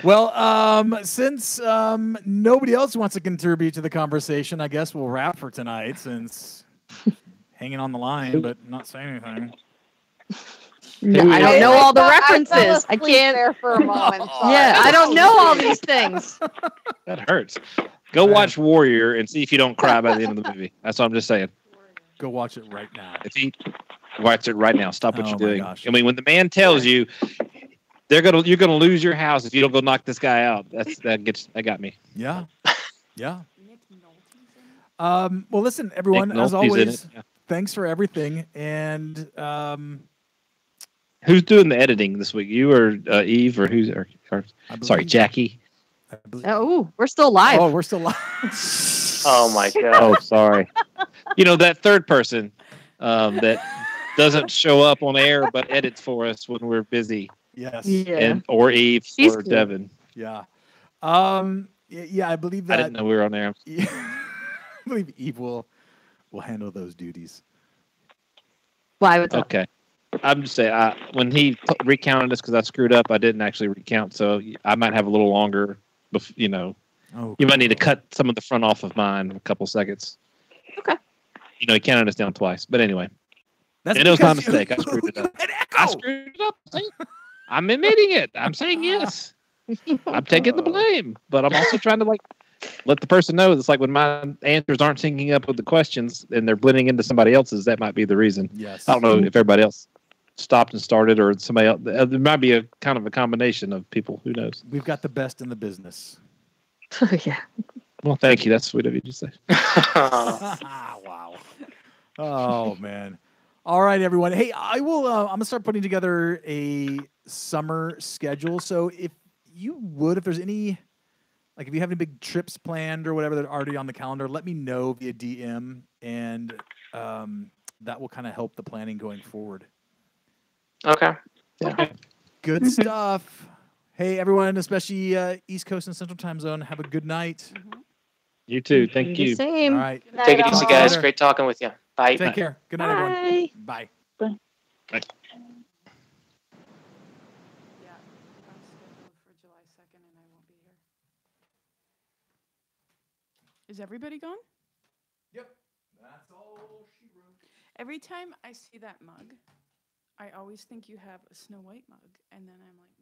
Well, since nobody else wants to contribute to the conversation, I guess we'll wrap for tonight since hanging on the line but not saying anything. I don't know all the references. I can't. There for a moment. Yeah, I don't know all these things. That hurts. Go watch Warrior and see if you don't cry by the end of the movie. That's what I'm just saying. Go watch it right now. Watch it right now. Stop what you're doing. Gosh. I mean, when the man tells you you're gonna lose your house if you don't go knock this guy out, that got me. Yeah. Well, listen, everyone. As always, thanks for everything. And who's doing the editing this week? You or Eve or who's? Sorry, Jackie. Oh, we're still live. Oh, we're still live. Oh my god. Oh, sorry. That third person that doesn't show up on air but edits for us when we're busy. Yes. Yeah. Or Eve or Devin. Yeah. Yeah, I believe that. I didn't know we were on air. I believe Eve will handle those duties. Why would that? Okay. I'm just saying, when he recounted us because I screwed up, I didn't actually recount, so I might have a little longer. You might need to cut some of the front off of mine a couple seconds. Okay. He counted us down twice, but anyway. That's it was my because mistake. I screwed it up. I screwed it up. I'm admitting it. I'm saying yes. I'm taking the blame, but I'm also trying to like let the person know. It's like when my answers aren't syncing up with the questions and they're blending into somebody else's. That might be the reason. Yes. I don't know if everybody else stopped and started or somebody else. There might be a kind of a combination of people. Who knows? We've got the best in the business. Yeah. Well, thank you. That's sweet of you to say. Wow. Oh man. All right, everyone. Hey, I will. I'm gonna start putting together a summer schedule. So if you would, if there's any, like, if you have any big trips planned or whatever that are already on the calendar, let me know via DM, and that will kind of help the planning going forward. Okay. Yeah. Okay. Good stuff. Hey, everyone, especially East Coast and Central Time Zone. Have a good night. You too. Thank you. Same. All right. Take it easy, guys. Great talking with you. Bye. Take care. Good night, everyone. Bye. Bye. Bye. Yeah, I'm scheduled for July 2nd and I won't be here. Is everybody gone? Yep. That's all she wrote. Every time I see that mug, I always think you have a Snow White mug, and then I'm like,